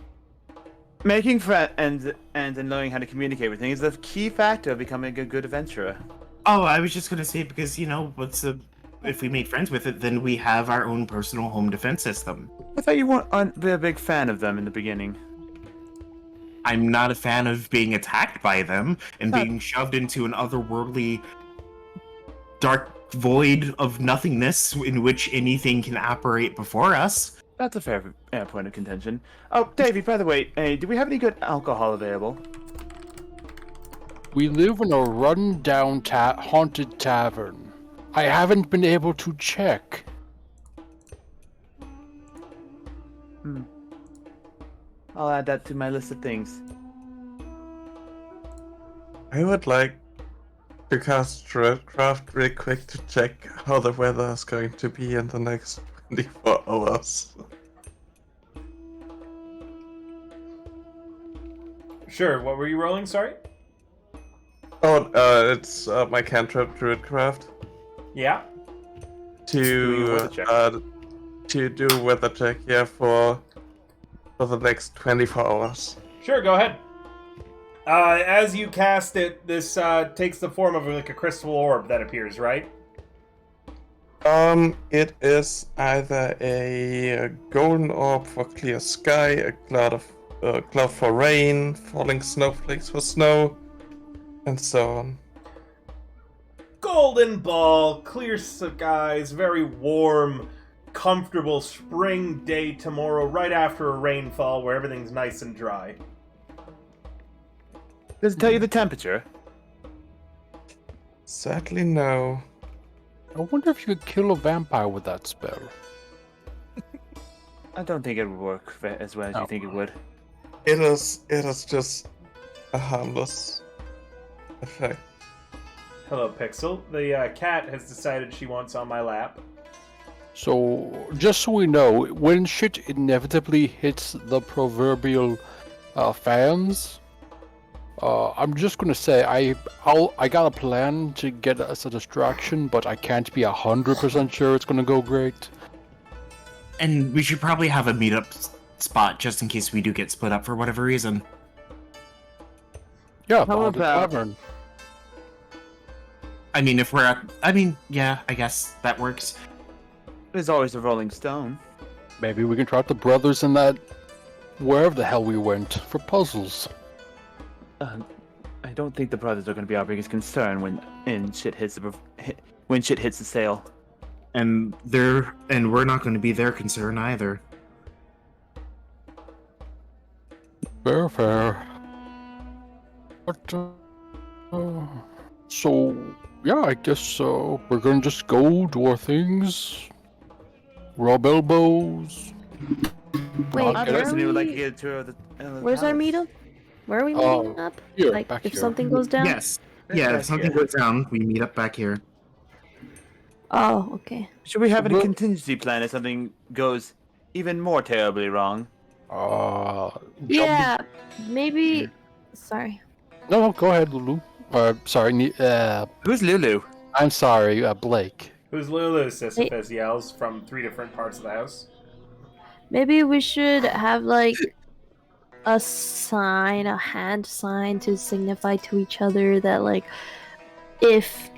Making friends and knowing how to communicate with things is the key factor of becoming a good adventurer. Oh, I was just gonna say, because, you know, if we made friends with it, then we have our own personal home defense system. I thought you weren't a big fan of them in the beginning. I'm not a fan of being attacked by them and being shoved into an otherworldly dark void of nothingness in which anything can operate before us. That's a fair point of contention. Oh, Davey, by the way, do we have any good alcohol available? We live in a run-down haunted tavern. I haven't been able to check. I'll add that to my list of things. I would like to cast Druidcraft real quick to check how the weather is going to be in the next 24 hours. Sure, what were you rolling, sorry? Oh, it's my cantrip Druidcraft Yeah? Doing a weather check. to do a weather check, yeah, for the next 24 hours. Sure, go ahead. As you cast it, this takes the form of like a crystal orb that appears, right? It is either a golden orb for clear sky, a cloud for rain, falling snowflakes for snow, and so on. Golden ball, clear skies, very warm, comfortable spring day tomorrow, right after a rainfall where everything's nice and dry. Does it tell you the temperature? Sadly, no. I wonder if you could kill a vampire with that spell. I don't think it would work as well as you think it would. It is just a harmless effect. Hello, Pixel. The cat has decided she wants on my lap. So, just so we know, when shit inevitably hits the proverbial fans, I'm just gonna say I got a plan to get us a distraction, but I can't be 100% sure it's gonna go great. And we should probably have a meetup spot just in case we do get split up for whatever reason. Yeah, How on the about- tavern. I mean, yeah, I guess that works. There's always a Rolling Stone. Maybe we can try out the brothers in that wherever the hell we went for puzzles. I don't think the brothers are going to be our biggest concern when shit hits the sale. And we're not going to be their concern either. Fair. But, so, yeah, I guess we're gonna just go do our things, rub elbows. Wait, I'll I get it. personally would like to we... get a tour of the. where's our palace. meetup? Where are we meeting up? Here, Like, back if here. something goes down? Yes. It's Yeah, back if something here. goes down, we meet up back here. Oh, okay. Should we have any Well- contingency plan if something goes even more terribly wrong? Yeah, maybe... Sorry. No, go ahead, Lulu. Sorry, Who's Lulu? I'm sorry, Blake. Who's Lulu? Sisyphus yells from 3 different parts of the house. Maybe we should have, like, a sign, a hand sign to signify to each other that, like, if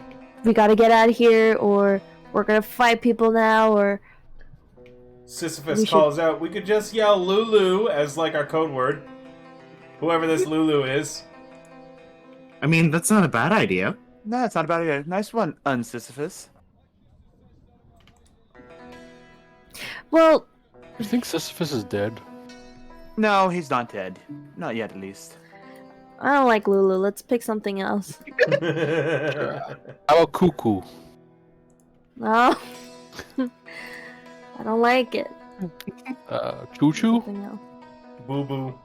we gotta get out of here, or we're gonna fight people now, or Sisyphus We should- calls out, we could just yell Lulu as like our code word. Whoever this Lulu is. I mean, that's not a bad idea. No, it's not a bad idea. Nice one, Unsisyphus. Well, You think Sisyphus is dead? No, he's not dead. Not yet, at least. I don't like Lulu. Let's pick something else. How about Cuckoo? No. I don't like it. Choo Choo? Something else. Boo boo.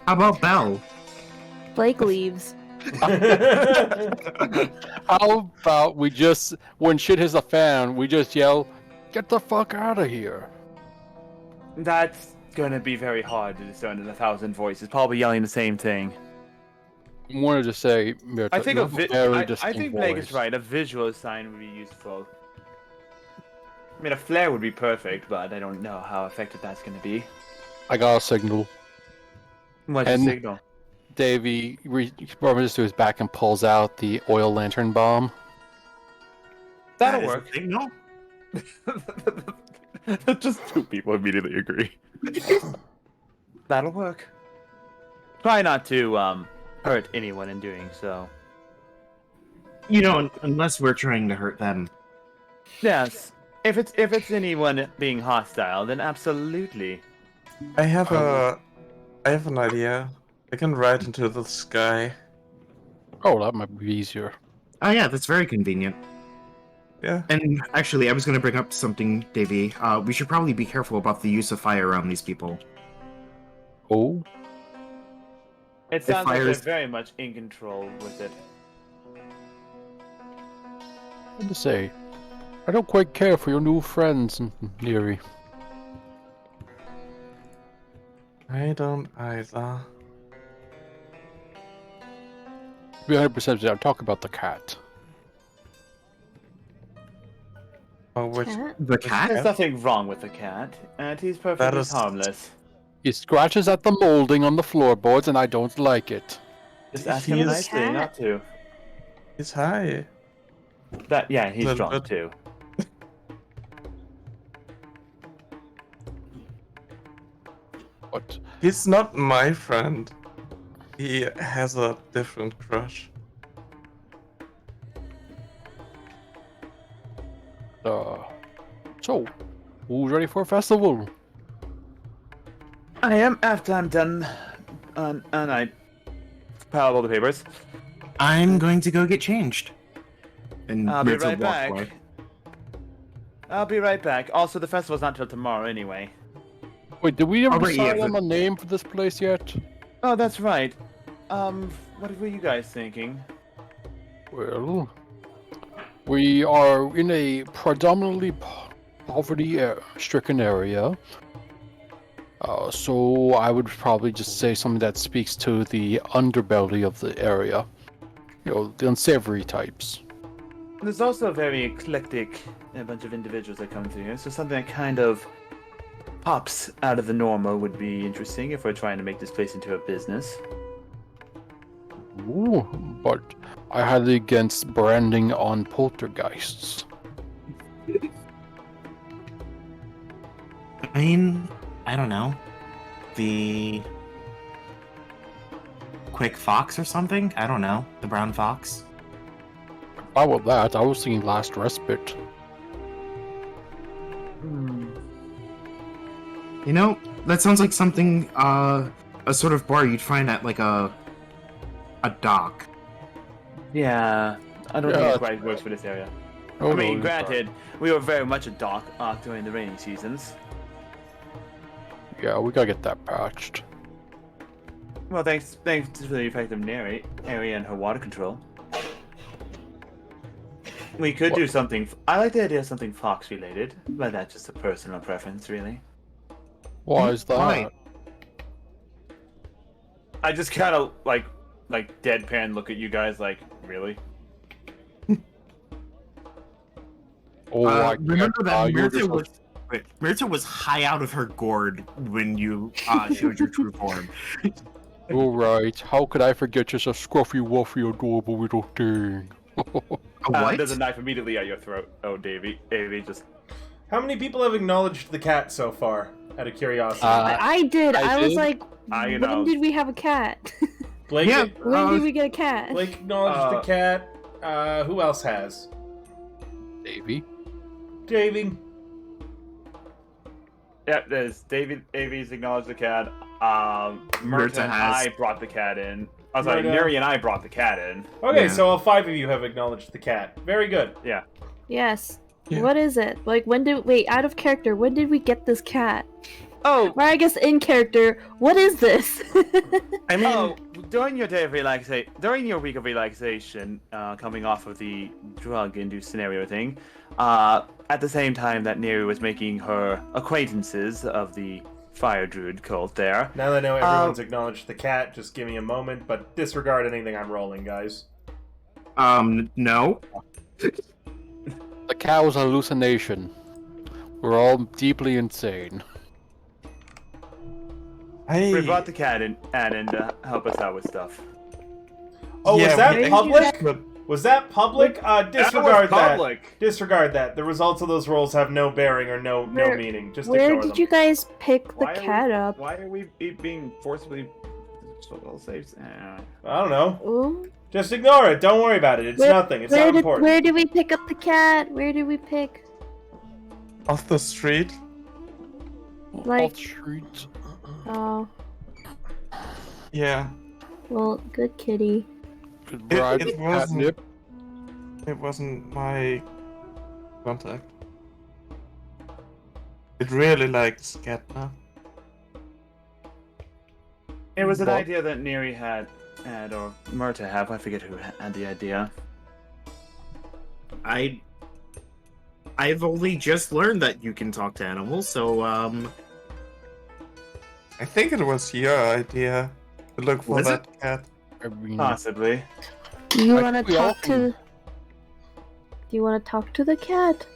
How about Belle? Blake leaves. How about we just, when shit hits the fan, we just yell, "Get the fuck out of here"? That's gonna be very hard to discern in 1,000 voices, probably yelling the same thing. I wanted to say, Mirta, I think you a have vi- very I distinct think Blake is voice. right. A visual sign would be useful. I mean, a flare would be perfect, but I don't know how effective that's gonna be. I got a signal. What's And- the signal? Davey rummage to his back and pulls out the oil lantern bomb. That'll That is a work. signal. Just two people immediately agree. That'll work. Try not to hurt anyone in doing so. You know, unless we're trying to hurt them. Yes. If it's anyone being hostile, then absolutely. I have an idea. I can ride into the sky. Oh, that might be easier. Oh yeah, that's very convenient. Yeah. And actually, I was going to bring up something, Davey. We should probably be careful about the use of fire around these people. Oh, It sounds like fire they're is- very much in control with it. what to say? I don't quite care for your new friends, Neri. I don't either. To be 100% I'm talking about the cat. Oh, which Cat? The cat? There's nothing wrong with the cat, and he's perfectly is- harmless. He scratches at the molding on the floorboards, and I don't like it. Just ask He him is- nicely Cat? not to. he's high. Yeah, he's Little drunk bit. too. But He's not my friend. He has a different crush. so, who's ready for a festival? I am after I'm done, and I pile up all the papers. I'm going to go get changed. And I'll be Mirza right walks back. away. I'll be right back. Also, the festival's not till tomorrow anyway. Wait, did we ever Oh, wait, yeah, decide on a name for this place yet? Oh, that's right. What were you guys thinking? Well, we are in a predominantly poverty-stricken area. So I would probably just say something that speaks to the underbelly of the area. You know, the unsavory types. There's also a very eclectic bunch of individuals that come through here, so something that kind of pops out of the normal would be interesting if we're trying to make this place into a business. Ooh, but I had it against branding on poltergeists. I mean, I don't know. The Quick Fox or something? I don't know. The Brown Fox? How about that? I was thinking Last Respite. You know, that sounds like something, a sort of bar you'd find at, like, a dock. Yeah, I don't Yeah, think it it's- quite works for this area. Oh, I mean, no, granted, we were very much a dock during the rainy seasons. yeah, we gotta get that patched. Well, thanks to the effective area and her water control. We could do something. I like the idea of something fox related, but that's just a personal preference, really. Why is that? Why? I just kind of like deadpan look at you guys, like, really? Oh, I remember can't- that you're Mirta was high out of her gourd when you showed your true form. All right. How could I forget just a scruffy, wuffy, adorable little thing? A what? There's a knife immediately at your throat. Oh, Davey just How many people have acknowledged the cat so far? Out of curiosity. I did. I I was did. like, I when did we have a cat? Blake, Yeah. When did we get a cat? Blake acknowledged the cat. Who else has? Davey. Davey. Yep, there's Davies acknowledged the cat. Murta and has. I brought the cat in. I'm sorry, Murta. Neri and I brought the cat in. Okay, Yeah. so all 5 of you have acknowledged the cat. Very good. Yeah. Yes. Yeah. What is it? Like, wait, out of character, when did we get this cat? Oh, Or I guess in character, what is this? I mean, oh, during your day of during your week of relaxation, coming off of the drug-induced scenario thing, at the same time that Neri was making her acquaintances of the Fire Druid cult there. Now that I know everyone's acknowledged the cat, just give me a moment, but disregard anything I'm rolling, guys. No. The cat was a hallucination. We're all deeply insane. We brought the cat in to help us out with stuff. Oh, Yeah, was that we- public? Was that public? Disregard that. public. Disregard that. The results of those rolls have no bearing or no Where- meaning. Just Where ignore did them. you guys pick the Why are cat we- up? Why are we being forcibly saves? I don't know. Ooh. Just ignore it. Don't worry about it. It's nothing. It's not important. Where did we pick up the cat? Where did we pick? off the street. Like- Street. Oh, Yeah. well, good kitty. Could It- ride it the wasn't- catnip. It wasn't my contact. It really likes Katna. It was an What? idea that Neri had, or Murta have. I forget who had the idea. I've only just learned that you can talk to animals, so I think it was your idea to look for Was that cat. I mean, Possibly. Do you I want to think we all talk to? Do you want to talk to the cat?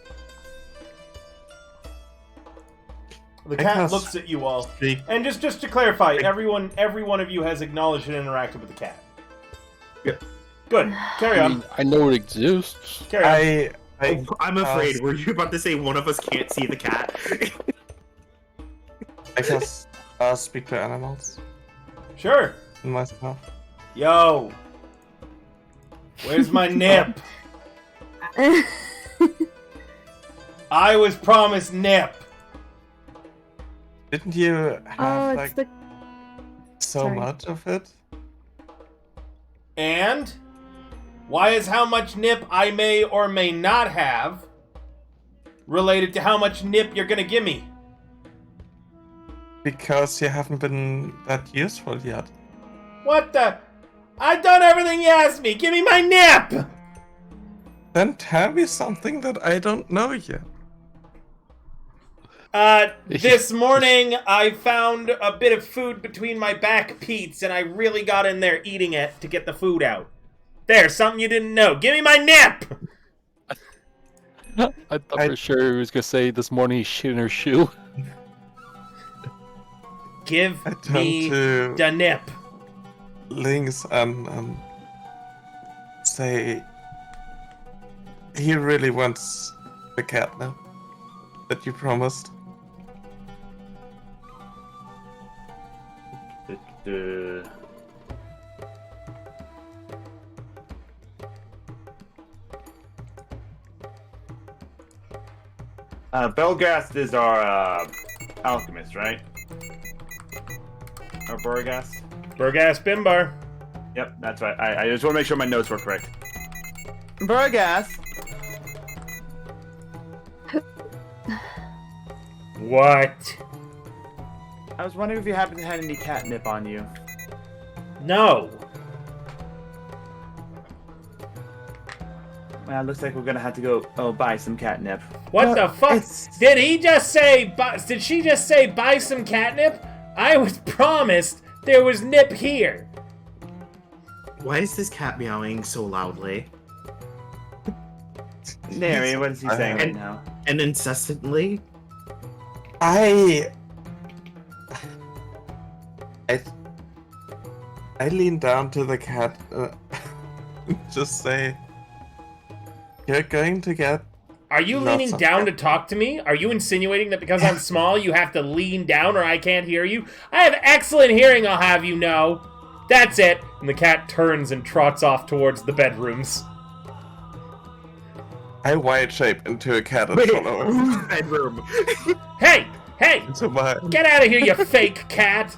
The I cat cast- looks at you all. Streak. And just to clarify, every one of you has acknowledged and interacted with the cat. Yep. Good. Carry I on. mean, I know it exists. Carry on. I'm afraid. Were you about to say one of us can't see the cat? I guess speak to animals Sure. in myself. Yo. Where's my nip? I was promised nip. Didn't you oh, have it's like the. so sorry. much of it? And why is how much nip I may or may not have related to how much nip you're gonna give me? Because you haven't been that useful yet. What the? I've done everything you asked me. Give me my nip. Then tell me something that I don't know yet. This morning I found a bit of food between my back peats and I really got in there eating it to get the food out. There, something you didn't know. Give me my nip! I thought for sure he was gonna say this morning he shit in her shoe. Give I turn me to the nip. Lynx and say he really wants the cat now that you promised. Belgast is our alchemist, right? Or Burgast? Burgas Bimbar. Yep, that's right. I just want to make sure my notes were correct. Burgast! What? I was wondering if you happen to have any catnip on you. No. Well, looks like we're gonna have to go buy some catnip. What the fuck? it's- Did he just say, did she just say buy some catnip? I was promised there was nip here. Why is this cat meowing so loudly Neri, what is he saying right And- now? and incessantly? I lean down to the cat, just say, "You're going to get Are you Lots leaning of down cat- to talk to me? Are you insinuating that because I'm small, you have to lean down or I can't hear you? I have excellent hearing, I'll have you know. That's it. And the cat turns and trots off towards the bedrooms. I wild shape into a cat and follow him Bedroom. Hey! Hey! into my. Get out of here, you fake cat!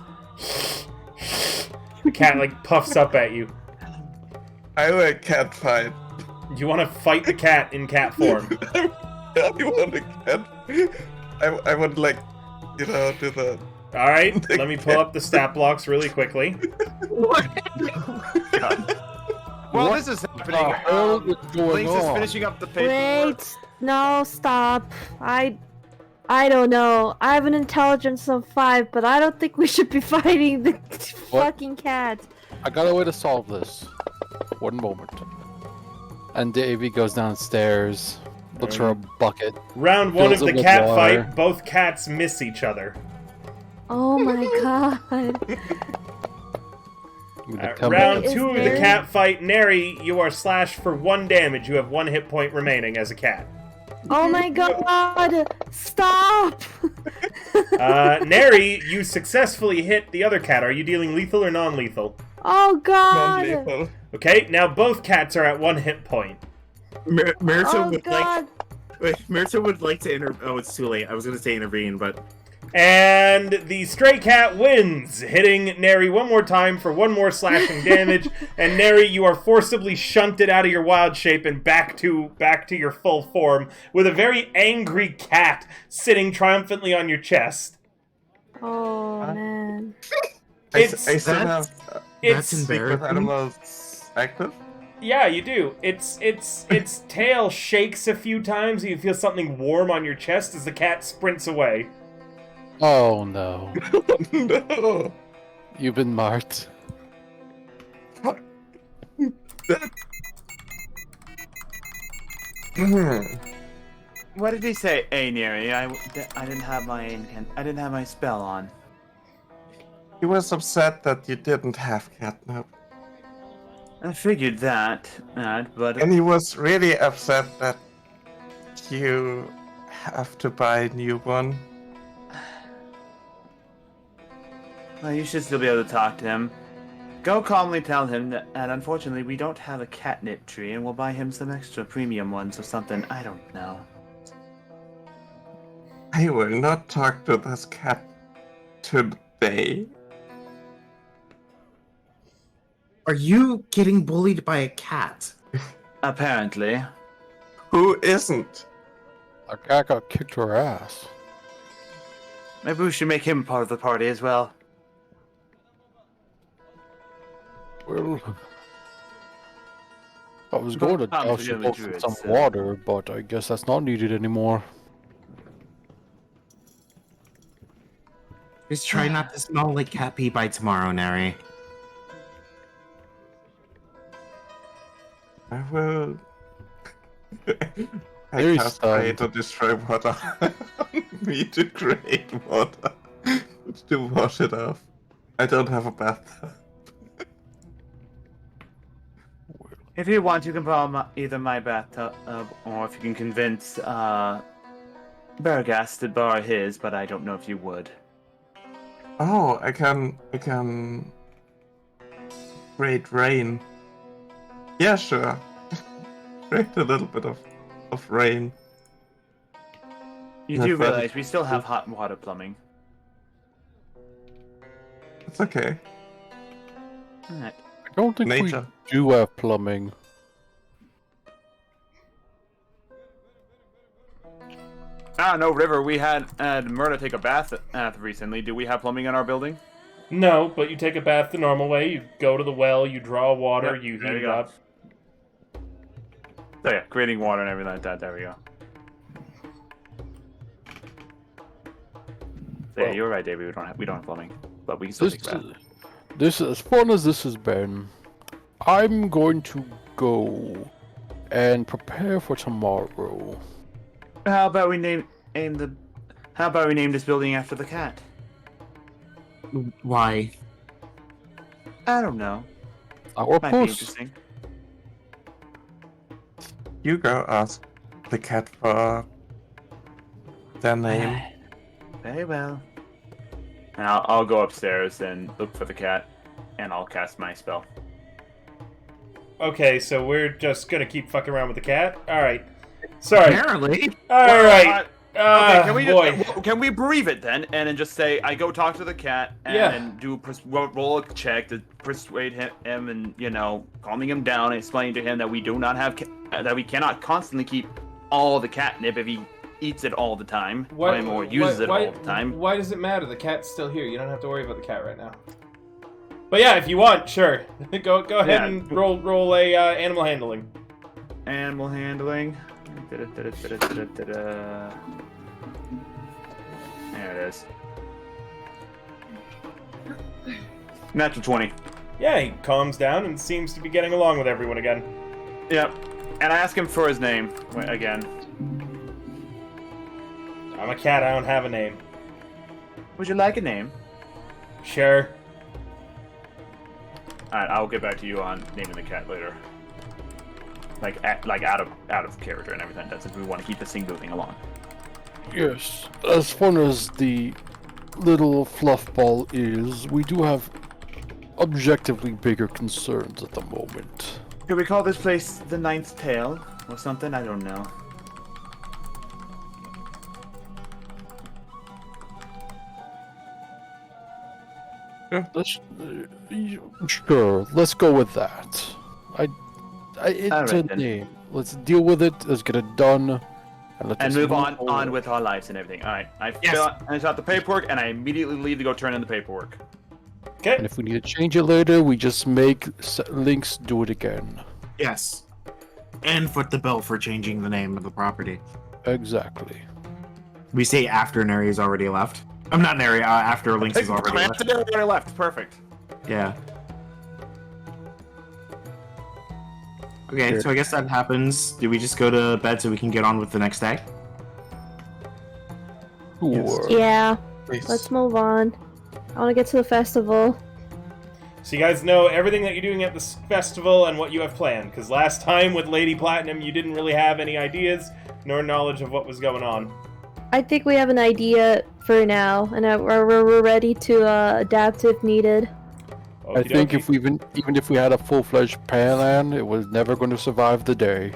The cat, like, puffs up at you. I like cat fight. You want to fight the cat in cat form. I want a cat. I would like, do the. Alright, let me pull up the stat blocks really quickly. Well, this is happening. hell is going Lynx is on? finishing up the paperwork. Wait, no, stop. I don't know. I have an intelligence of 5, but I don't think we should be fighting the fucking cat. I got a way to solve this. One moment. And Davey goes downstairs, looks for a bucket. Round 1 of Fills it the with cat water. fight, both cats miss each other. Oh my god. With the cover- Round Is 2 of the there- cat fight, Neri, you are slashed for 1 damage. You have 1 hit point remaining as a cat. Oh my god. Stop. Neri, you successfully hit the other cat. Are you dealing lethal or non-lethal? Oh god. Non-lethal. Okay, now both cats are at 1 hit point. Mirto Oh would god. Mirto would like to Oh, it's too late. I was gonna say intervene, but And the stray cat wins, hitting Neri 1 more time for 1 more slashing damage. And Neri, you are forcibly shunted out of your wild shape and back to your full form, with a very angry cat sitting triumphantly on your chest. Oh man. I It's- still That's- have that's speak with embarrassing. animals active. Yeah, you do. Its tail shakes a few times, and you feel something warm on your chest as the cat sprints away. Oh no. No. You've been marked. What did he say? Hey, Neri, I didn't have my spell on. He was upset that you didn't have catnip. I figured that, but And he was really upset that you have to buy a new one. well, you should still be able to talk to him. Go calmly tell him that unfortunately we don't have a catnip tree, and we'll buy him some extra premium ones or something. I don't know. I will not talk to this cat today. are you getting bullied by a cat? Apparently. Who isn't? Our cat got kicked her ass. Maybe we should make him part of the party as well. Well, I was going to Time douse to you go to both in druids, some so- water, but I guess that's not needed anymore. Just try not to smell like cat pee by tomorrow, Neri. I will. I Very cast pray stunned. to destroy water. Me to create water to wash it off. I don't have a bathtub. If you want, you can borrow either my bathtub, or if you can convince Bergast to borrow his, but I don't know if you would. Oh, I can create rain. Yeah, sure. Create a little bit of rain. You My do friend- realize we still have hot water plumbing. It's okay. Alright. I don't think Nature. we do have plumbing. No, River, we had Murda take a bath recently. Do we have plumbing in our building? No, but you take a bath the normal way. You go to the well, you draw water, Yep, you there heat you it go. up. So yeah, creating water and everything like that. There we go. So yeah, Well- you were right, David. We don't have plumbing, but we can still This, take a bath. this, as fun as this has been, I'm going to go and prepare for tomorrow. How about we name this building after the cat? Why? I don't know. Our Might be post. interesting. You go ask. the cat for their name. Very well. And I'll go upstairs and look for the cat, and I'll cast my spell. Okay, so we're just gonna keep fucking around with the cat? Alright. Sorry. Apparently. Alright. Okay, Boy. can we bereave it then, and then just say I go talk to the cat and roll a check to persuade him, and calming him down, and explaining to him that we do not have that we cannot constantly keep all the catnip if he eats it all the time, or uses it all the time. Why does it matter? The cat's still here. You don't have to worry about the cat right now. But yeah, if you want, sure. go ahead and roll a animal handling. Animal handling. There it is. Natural 20. Yeah, he calms down and seems to be getting along with everyone again. Yep. And I ask him for his name again. I'm a cat, I don't have a name. Would you like a name? Sure. Alright, I'll get back to you on naming the cat later. Like out of character and everything. That's if we want to keep this thing moving along. Yes, as far as the little fluff ball is, we do have objectively bigger concerns at the moment. Could we call this place the Ninth Tail or something? I don't know. Sure, let's go with that. It's a name. Let's deal with it. Let's get it done. And move on with our lives and everything. All right. I fill out the paperwork, and I immediately leave to go turn in the paperwork. Okay. And if we need to change it later, we just make Lynx do it again. Yes. And foot the bill for changing the name of the property. Exactly. We say after Neri's already left. I'm not Neri, after Lynx is already left. After Neri already left. Perfect. Yeah. Okay, so I guess that happens. Do we just go to bed so we can get on with the next day? Sure. Yeah, Please. let's move on. I want to get to the festival. So you guys know everything that you're doing at this festival and what you have planned, because last time with Lady Platinum, you didn't really have any ideas nor knowledge of what was going on. I think we have an idea for now, and we're ready to adapt if needed. I think if even if we had a full-fledged plan, it was never going to survive the day.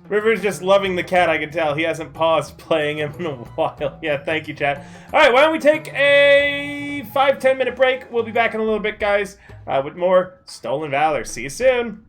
River's just loving the cat, I can tell. He hasn't paused playing him in a while. Yeah, thank you, chat. Alright, why don't we take a 5-10 minute break? We'll be back in a little bit, guys, with more Stolen Valor. See you soon!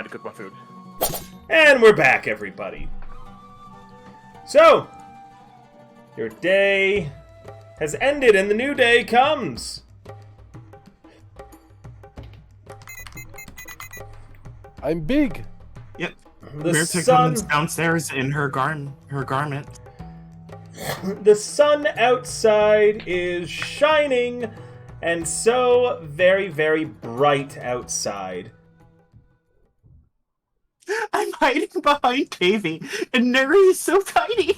to cook my food. And we're back, everybody. So, your day has ended and the new day comes. I'm big. Yep. The Mirta sun, comes downstairs in her garment. the sun outside is shining, and so very, very bright outside. I'm hiding behind Tavy, and Neri is so tiny.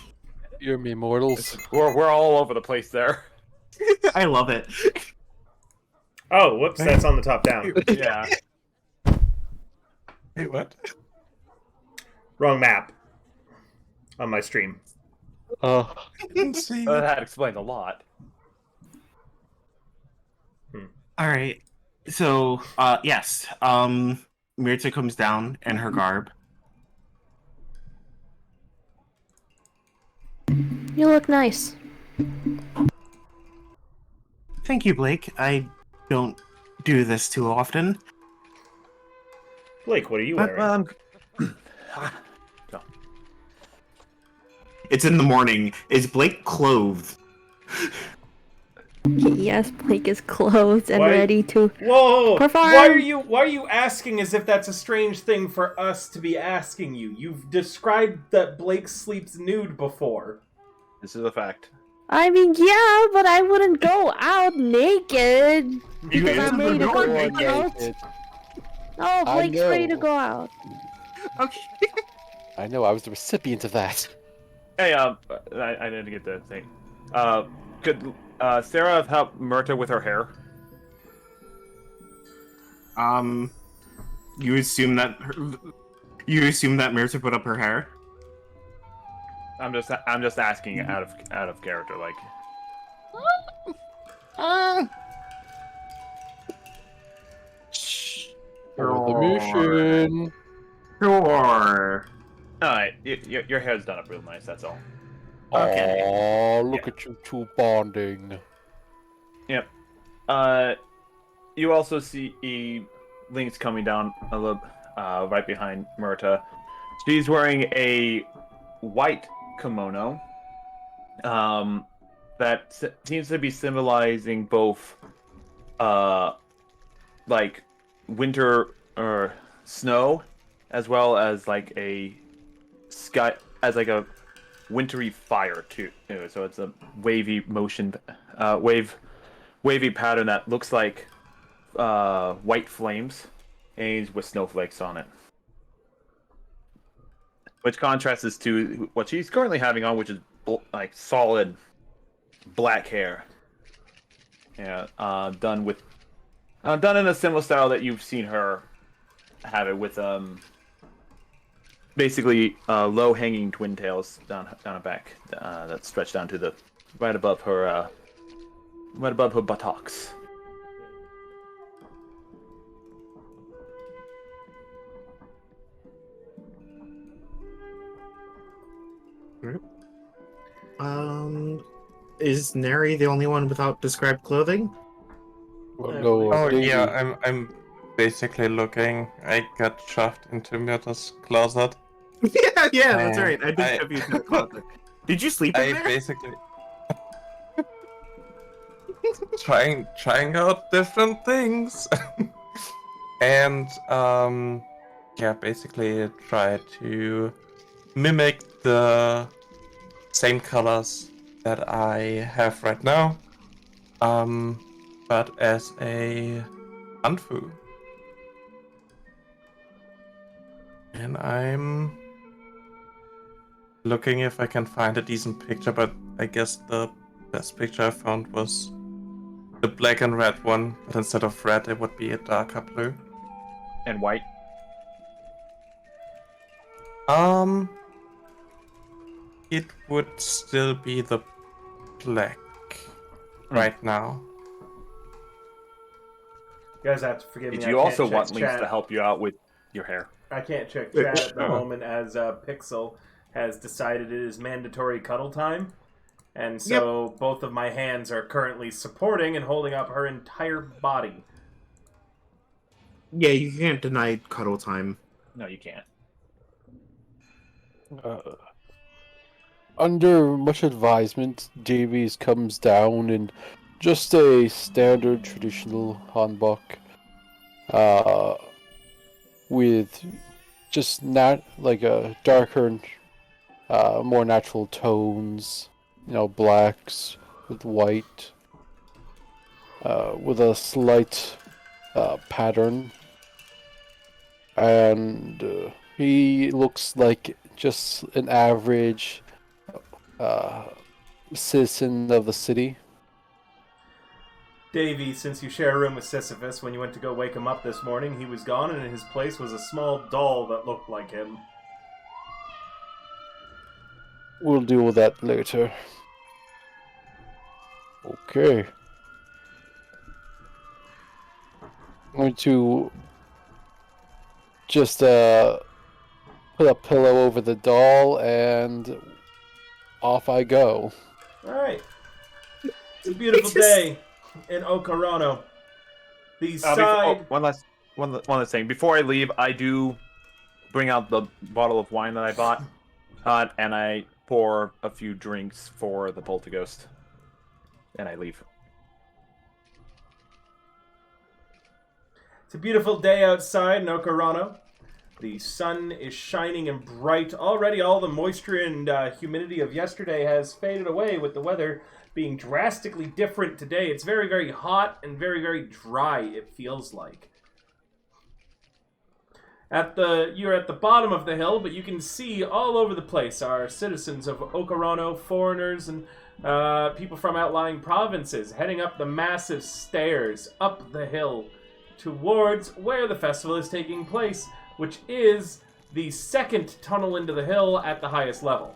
You're me mortals. We're all over the place there. I love it. Oh, whoops, that's on the top down. Yeah. Wait, what? Wrong map on my stream. I didn't see it. That explains a lot. All right. So, yes. Mirta comes down in her garb. You look nice. Thank you, Blake. I don't do this too often. Blake, what are you wearing? No. It's in the morning. Is Blake clothed? Yes, Blake is clothed and Why- ready to Whoa! perform. Why are you asking as if that's a strange thing for us to be asking you? You've described that Blake sleeps nude before. This is a fact. I mean, yeah, but I wouldn't go out naked because You I'm ready to go go naked. out. No, I Blake's ready to know. go out. Okay. I know, I was the recipient of that. Hey, I didn't get the thing. Could Sarah have helped Mirta with her hair? You assume that Mirta put up her hair? I'm just asking out of character, like. For the mission. Sure. Alright, your hair's done up real nice, that's all. Okay. Oh, look at you two bonding. Yep. You also see Link's coming down a little, right behind Mirta. She's wearing a white kimono, that seems to be symbolizing both, like winter or snow, as well as like a sky, as like a wintry fire too. So it's a wavy motion, wavy pattern that looks like white flames, and with snowflakes on it, which contrasts to what she's currently having on, which is like solid black hair. Yeah, done in a similar style that you've seen her have it with basically low hanging twin tails down her back that stretch down to the right above her buttocks. Is Neri the only one without described clothing? No, Oh Davey. yeah, I'm basically looking. I got shoved into Mirta's closet. yeah, that's Uh, right. I did I- have you in the closet. Did you sleep in I there? basically trying out different things. And yeah, basically try to mimic the same colors that I have right now, but as a Anfu. And I'm looking if I can find a decent picture, but I guess the best picture I found was the black and red one, but instead of red it would be a darker blue. And white. It would still be the black right now. You guys have to forgive me. Did I you can't also check want Links chat. to help you out with your hair? I can't check chat at the Sure. moment as Pixel has decided it is mandatory cuddle time. And so both of my hands are currently supporting and holding up her entire body. Yeah, you can't deny cuddle time. No, you can't. Under much advisement, Davies comes down in just a standard traditional hanbok, with just not like a darker, more natural tones, blacks with white, with a slight pattern, and he looks like just an average citizen of the city. Davy, since you share a room with Sisyphus, when you went to go wake him up this morning, he was gone, and in his place was a small doll that looked like him. We'll deal with that later. Okay. I'm going to just put a pillow over the doll and off I go. Alright. It's a beautiful day in Okarano. The side... one last thing. Before I leave, I do bring out the bottle of wine that I bought, and I pour a few drinks for the poltergeist, and I leave. It's a beautiful day outside in Okarano. The sun is shining and bright. Already all the moisture and humidity of yesterday has faded away, with the weather being drastically different today. It's very, very hot and very, very dry, it feels like. You're at the bottom of the hill, but you can see all over the place are citizens of Okarano, foreigners, and people from outlying provinces heading up the massive stairs up the hill towards where the festival is taking place, which is the second tunnel into the hill at the highest level.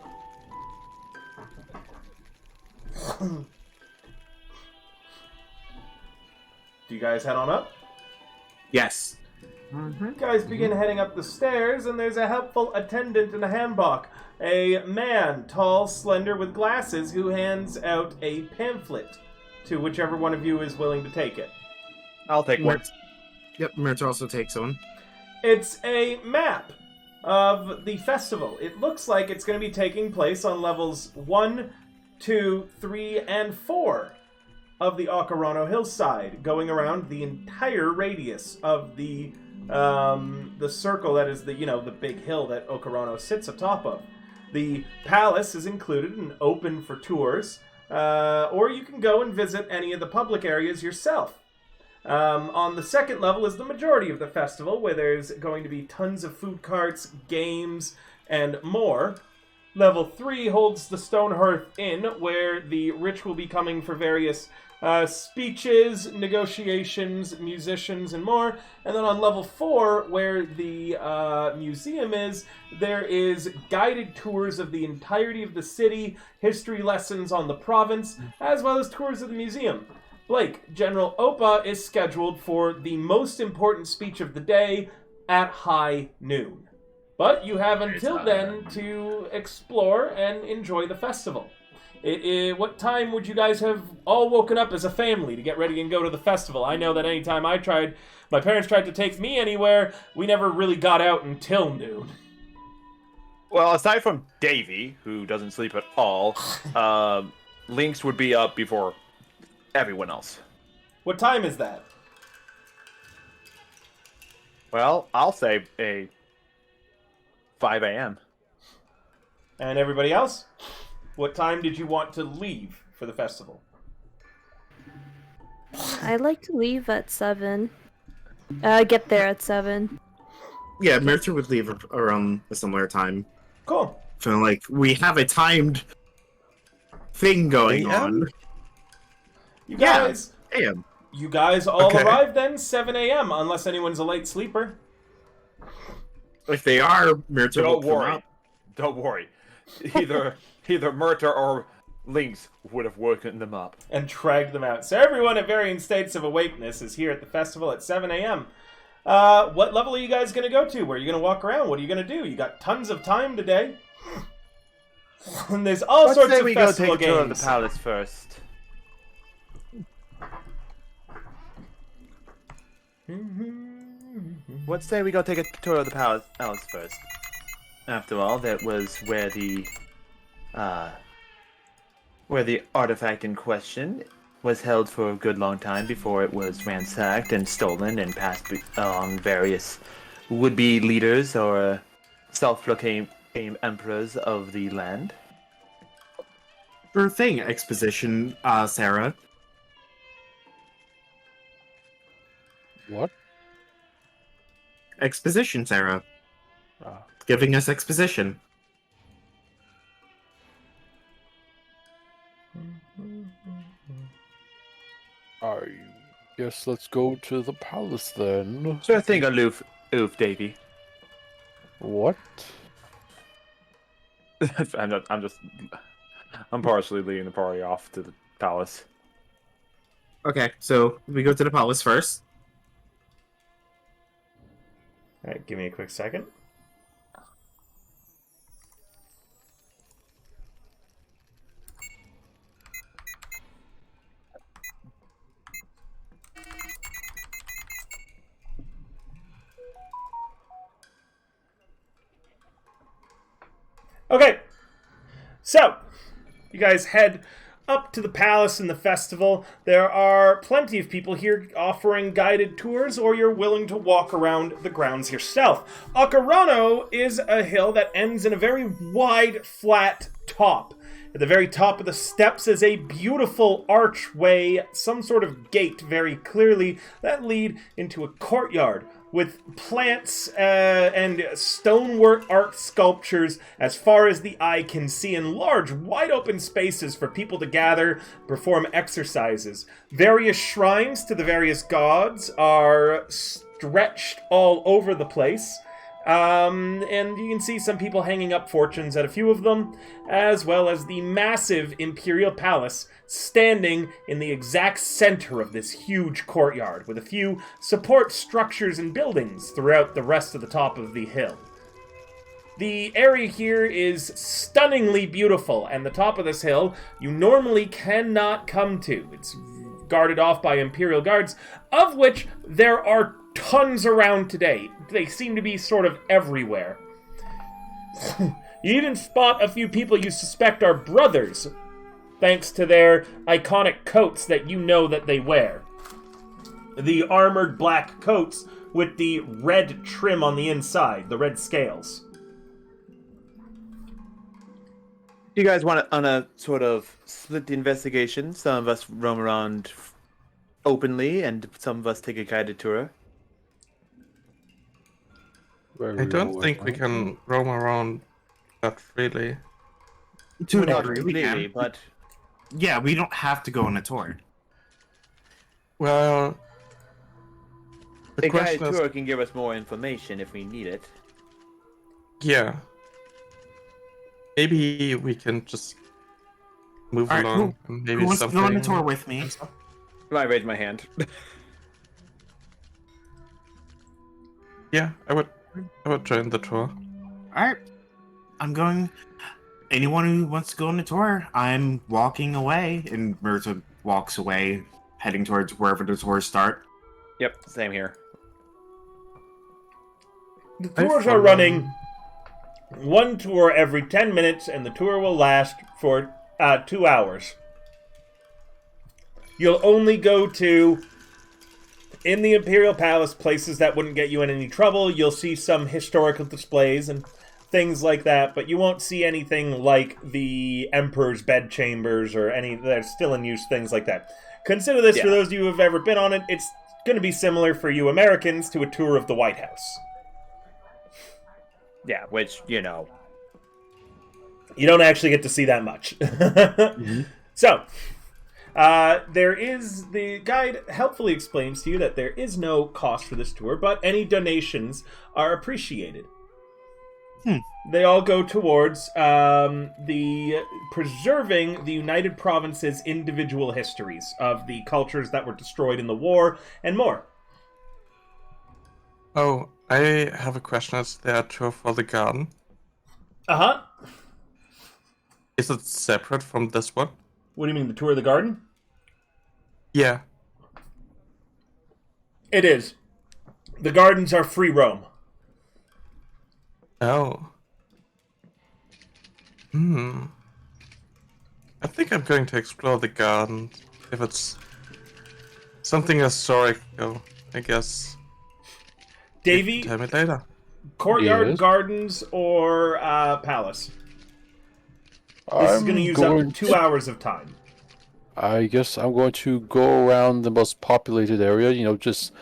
Do you guys head on up? Yes. You guys begin heading up the stairs, and there's a helpful attendant in a hanbok. A man, tall, slender, with glasses, who hands out a pamphlet to whichever one of you is willing to take it. I'll take one. Yep, Mert also takes one. It's a map of the festival. It looks like it's going to be taking place on levels 1, 2, 3, and 4 of the Okarano hillside, going around the entire radius of the circle that is the big hill that Okarano sits atop of. The palace is included and open for tours, or you can go and visit any of the public areas yourself. On the second level is the majority of the festival, where there's going to be tons of food carts, games, and more. Level 3 holds the Stonehearth Inn, where the rich will be coming for various speeches, negotiations, musicians, and more. And then on level 4, where the museum is, there is guided tours of the entirety of the city, history lessons on the province, as well as tours of the museum. Blake, General Opa is scheduled for the most important speech of the day at high noon. But you have until then to explore and enjoy the festival. What time would you guys have all woken up as a family to get ready and go to the festival? I know that any time my parents tried to take me anywhere, we never really got out until noon. Well, aside from Davy, who doesn't sleep at all, Lynx would be up before everyone else. What time is that? Well, I'll say a 5 a.m. And everybody else? What time did you want to leave for the festival? I'd like to leave at 7. Get there at 7. Yeah, Merthyr would leave around a similar time. Cool. Feeling like we have a timed thing going on. You guys, AM. You guys all arrive then, 7 a.m., unless anyone's a late sleeper. If they are, Merthyr will come out. Don't worry. Either Merthyr or Lynx would have woken them up. And dragged them out. So everyone at varying states of awakeness is here at the festival at 7 a.m. What level are you guys going to go to? Where are you going to walk around? What are you going to do? You got tons of time today. And there's all sorts of festival games. Let's say we go take a tour of the palace first. What say we go take a tour of the palace first? After all, that was where the artifact in question was held for a good long time before it was ransacked and stolen and passed along various would-be leaders or self-proclaimed emperors of the land. Sure thing, exposition, Sarah. What? Exposition, Sarah. Giving us exposition. I guess let's go to the palace then. Sure thing, aloof, Davy. What? I'm partially leading the party off to the palace. Okay, so we go to the palace first. Alright, give me a quick second. Okay, so you guys head up to the palace and the festival. There are plenty of people here offering guided tours, or you're willing to walk around the grounds yourself. Akarano is a hill that ends in a very wide, flat top. At the very top of the steps is a beautiful archway, some sort of gate very clearly, that lead into a courtyard with plants and stonework art sculptures as far as the eye can see, in large, wide open spaces for people to gather, perform exercises. Various shrines to the various gods are stretched all over the place. And you can see some people hanging up fortunes at a few of them, as well as the massive imperial palace standing in the exact center of this huge courtyard, with a few support structures and buildings throughout the rest of the top of the hill. The area here is stunningly beautiful, and the top of this hill you normally cannot come to. It's guarded off by imperial guards, of which there are tons around today. They seem to be sort of everywhere. You even spot a few people you suspect are brothers, thanks to their iconic coats that you know that they wear. The armored black coats with the red trim on the inside, the red scales. You guys want to, on a sort of split the investigation? Some of us roam around openly, and some of us take a guided tour. I don't think we can roam around that freely. To a Not degree, we completely, can. but Yeah, we don't have to go on a tour. Well, the a guided question is, tour can give us more information if we need it. yeah. Maybe we can just move All right, along and maybe Who wants to something. go on a tour with me? I raised my hand. Yeah, I would join the tour. Alright. I'm going. Anyone who wants to go on a tour, I'm walking away. And Mirza walks away, heading towards wherever the tours start. Yep, same here. The tours are running one tour every 10 minutes, and the tour will last for 2 hours. You'll only go to, in the Imperial Palace, places that wouldn't get you in any trouble. You'll see some historical displays and things like that, but you won't see anything like the Emperor's bedchambers or any that are still in use, things like that. Consider this, for those of you who have ever been on it, it's going to be similar for you Americans to a tour of the White House. Yeah, which, you know. You don't actually get to see that much. So, the guide helpfully explains to you that there is no cost for this tour, but any donations are appreciated. They all go towards the preserving the United Provinces' individual histories of the cultures that were destroyed in the war and more. Oh, I have a question. Is there a tour for the garden? Uh-huh. Is it separate from this one? What do you mean, the tour of the garden? Yeah. It is. The gardens are free roam. Oh. I think I'm going to explore the garden. If it's something historical, I guess. You Davy, can tell me later. courtyard, Yes. gardens, or palace? This is going to I'm use up going 2 hours of time. I guess I'm going to go around the most populated area, just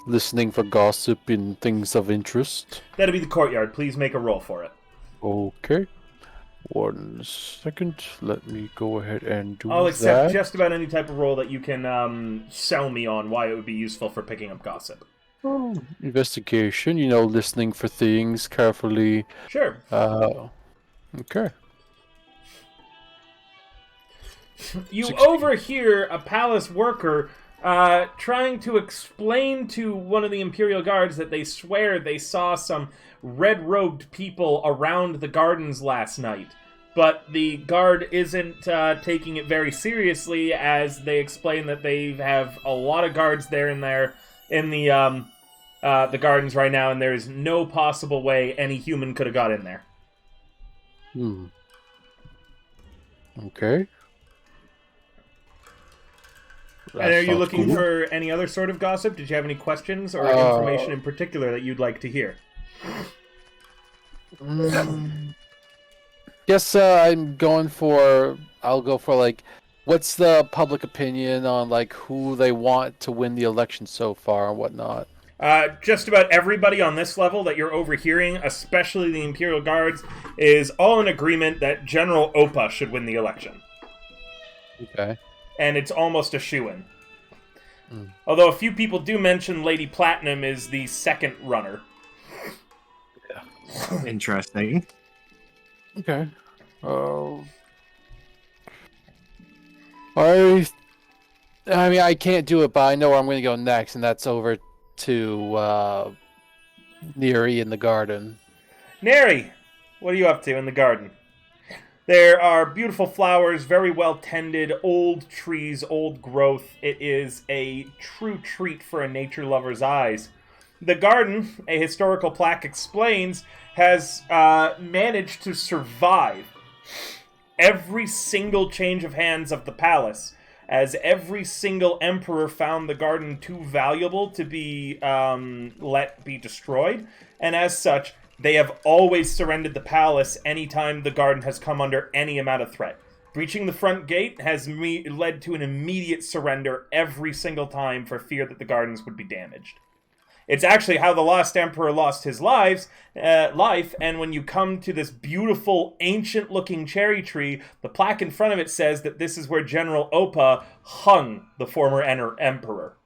listening for gossip and things of interest. That'll be the courtyard. Please make a roll for it. Okay. 1 second. Let me go ahead and do I'll accept that. just about any type of roll that you can sell me on why it would be useful for picking up gossip. Investigation, listening for things carefully. Sure. Okay. You 16. overhear a palace worker trying to explain to one of the Imperial Guards that they swear they saw some red-robed people around the gardens last night. But the guard isn't taking it very seriously, as they explain that they have a lot of guards there in the gardens right now, and there is no possible way any human could have got in there. Okay. And are you looking for any other sort of gossip? Did you have any questions or information in particular that you'd like to hear? Guess I'll go for what's the public opinion on who they want to win the election so far and whatnot. Just about everybody on this level that you're overhearing, especially the Imperial Guards, is all in agreement that General Opa should win the election. Okay. And it's almost a shoo-in. Although a few people do mention Lady Platinum is the second runner. Interesting. Okay. I can't do it, but I know where I'm going to go next, and that's over to Neri in the garden. Neri, what are you up to in the garden? There are beautiful flowers, very well tended, old trees, old growth. It is a true treat for a nature lover's eyes. The garden, a historical plaque explains, has managed to survive every single change of hands of the palace, as every single emperor found the garden too valuable to be let be destroyed, and as such, they have always surrendered the palace anytime the garden has come under any amount of threat. Breaching the front gate has led to an immediate surrender every single time for fear that the gardens would be damaged. It's actually how the last emperor lost his life, and when you come to this beautiful, ancient-looking cherry tree, the plaque in front of it says that this is where General Opa hung the former emperor,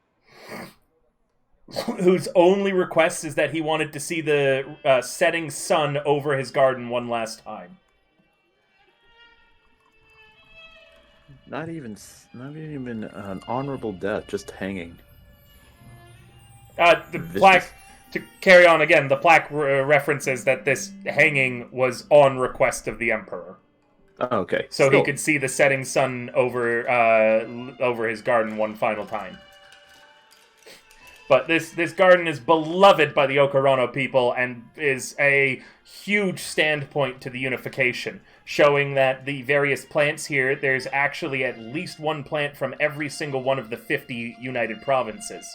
whose only request is that he wanted to see the setting sun over his garden one last time. Not even an honorable death, just hanging. The plaque, to carry on again, the plaque references that this hanging was on request of the emperor. Oh, okay. So he could see the setting sun over his garden one final time. But this garden is beloved by the Okorano people and is a huge standpoint to the unification, showing that the various plants here, there's actually at least one plant from every single one of the 50 united provinces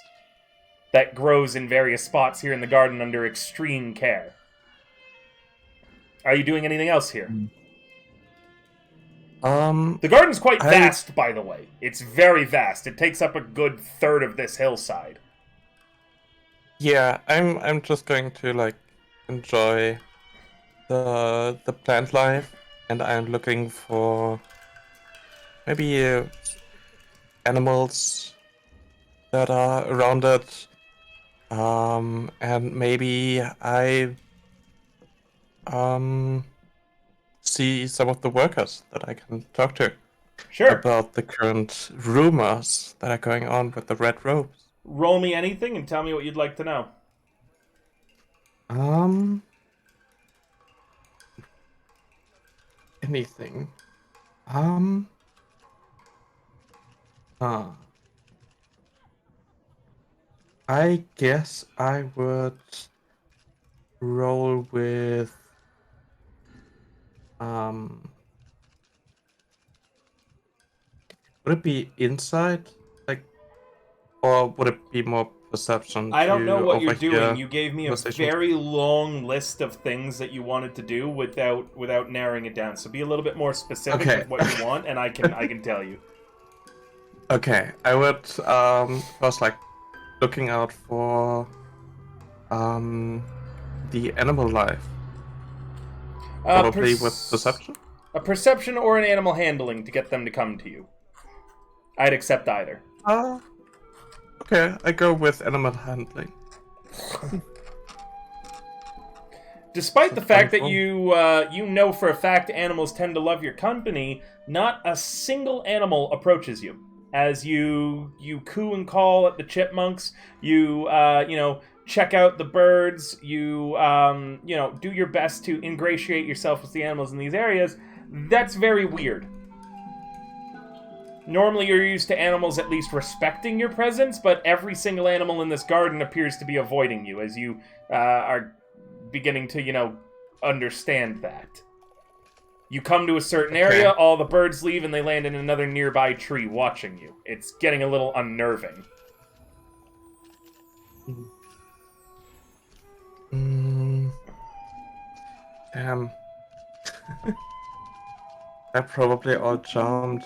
that grows in various spots here in the garden under extreme care. Are you doing anything else here? The garden's quite vast, by the way. It's very vast. It takes up a good third of this hillside. Yeah, I'm just going to enjoy the plant life, and I'm looking for maybe animals that are around it. And maybe I see some of the workers that I can talk to. Sure. About the current rumors that are going on with the red robes. Roll me anything and tell me what you'd like to know. Anything. I guess I would roll with would it be insight? Like, or would it be more perception I don't know to what you're doing. overhear You gave me a conversations? very long list of things that you wanted to do without narrowing it down. So be a little bit more specific Okay. with what you want, and I can tell you. Okay, I would first like looking out for the animal life. Probably with perception. A perception or an animal handling to get them to come to you. I'd accept either. Okay, I go with animal handling. Despite the fact that 24. you know for a fact animals tend to love your company, not a single animal approaches you. As you coo and call at the chipmunks, you check out the birds, you do your best to ingratiate yourself with the animals in these areas. That's very weird. Normally you're used to animals at least respecting your presence, but every single animal in this garden appears to be avoiding you as you are beginning to, understand that. You come to a certain area, all the birds leave, and they land in another nearby tree watching you. It's getting a little unnerving. Damn. I probably all jumped.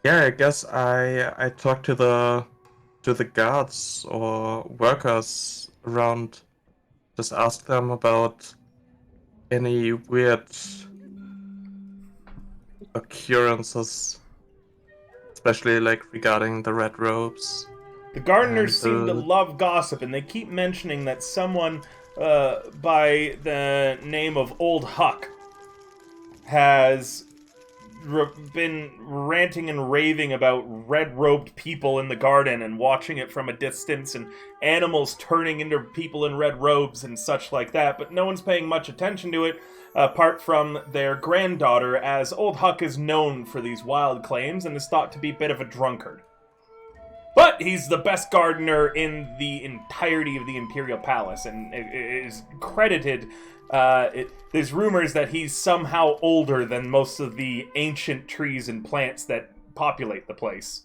Yeah, I guess I talked to the guards or workers around. Just ask them about any weird occurrences, especially like regarding the red robes. The gardeners And, seem to love gossip, and they keep mentioning that someone by the name of Old Huck has been ranting and raving about red-robed people in the garden and watching it from a distance and animals turning into people in red robes and such like that, but no one's paying much attention to it apart from their granddaughter, as Old Huck is known for these wild claims and is thought to be a bit of a drunkard. But he's the best gardener in the entirety of the Imperial Palace, and is credited. There's rumors that he's somehow older than most of the ancient trees and plants that populate the place.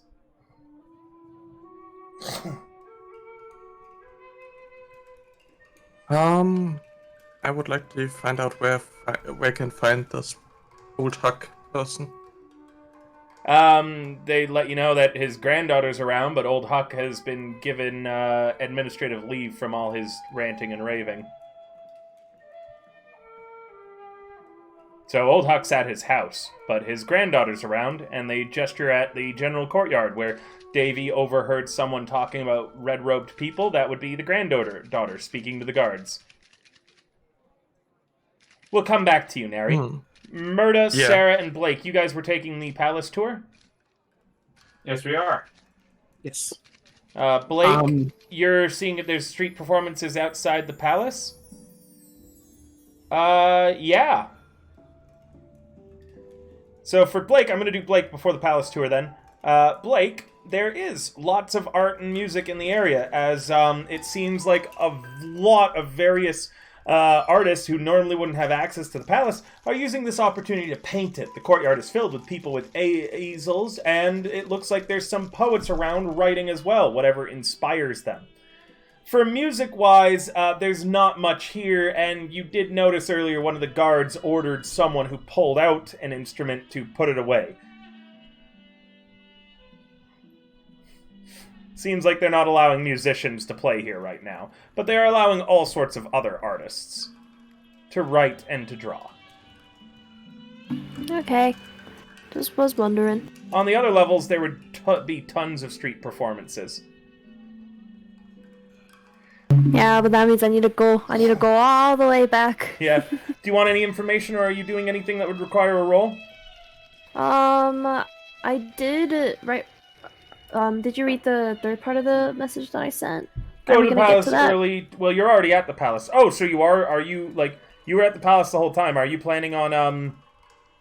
I would like to find out where I can find this old Huck person. They let you know that his granddaughter's around, but Old Huck has been given administrative leave from all his ranting and raving. So Old Huck's at his house, but his granddaughter's around, and they gesture at the general courtyard where Davy overheard someone talking about red-robed people. That would be the granddaughter speaking to the guards. We'll come back to you, Neri. Murda, Yeah. Sarah, and Blake, you guys were taking the palace tour? Yes, we are. Yes. Blake, you're seeing if there's street performances outside the palace? Yeah. So for Blake, I'm going to do Blake before the palace tour then. Blake, there is lots of art and music in the area, as it seems like a lot of various artists who normally wouldn't have access to the palace are using this opportunity to paint it. The courtyard is filled with people with easels, and it looks like there's some poets around writing as well, whatever inspires them. For music-wise, there's not much here, and you did notice earlier one of the guards ordered someone who pulled out an instrument to put it away. Seems like they're not allowing musicians to play here right now, but they are allowing all sorts of other artists to write and to draw. Okay. Just was wondering. On the other levels, there would be tons of street performances. Yeah, but that means I need to go all the way back. Yeah. Do you want any information, or are you doing anything that would require a roll? I did right. Did you read the third part of the message that I sent? Go Are to we the gonna palace get to that? early. Well, you're already at the palace. Oh, so you are you, like, you were at the palace the whole time. Are you planning on,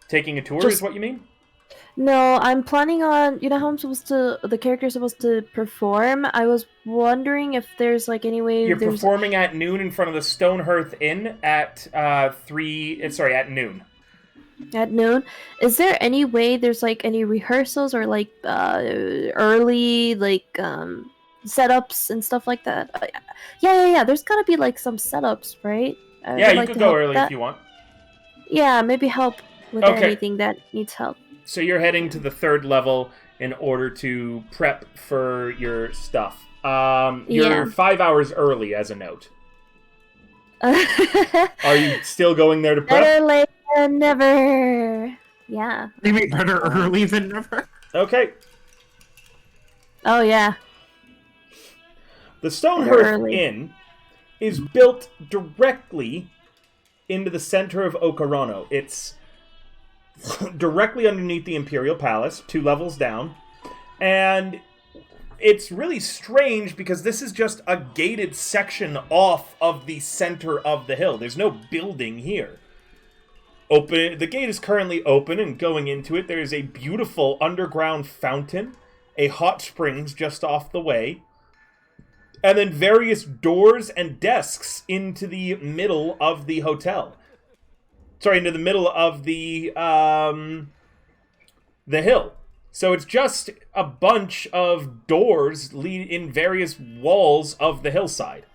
taking a tour, is Just- what you mean? No, I'm planning on. You know how the character's supposed to perform. I was wondering if there's like any way You're there's performing at noon in front of the Stonehearth Inn at at noon. at noon. Is there any way there's like any rehearsals or like early like setups and stuff like that? Yeah. There's gotta be like some setups, right? Yeah, I'd you like could to go help early that. if you want. Yeah, maybe help with Okay. anything that needs help. So you're heading to the 3rd level in order to prep for your stuff. You're Yeah. 5 hours early, as a note. Are Are you still going there to prep? better late than never? Yeah. Maybe better early than never. Okay. Oh yeah. The Stonehearth Early. Inn is built directly into the center of Okarano. It's directly underneath the Imperial Palace, 2 levels down. And it's really strange because this is just a gated section off of the center of the hill. There's no building here. The gate is currently open, and going into it, there is a beautiful underground fountain, a hot springs just off the way, and then various doors and desks into the middle of the hotel. Sorry, into the middle of the hill. So it's just a bunch of doors lead in various walls of the hillside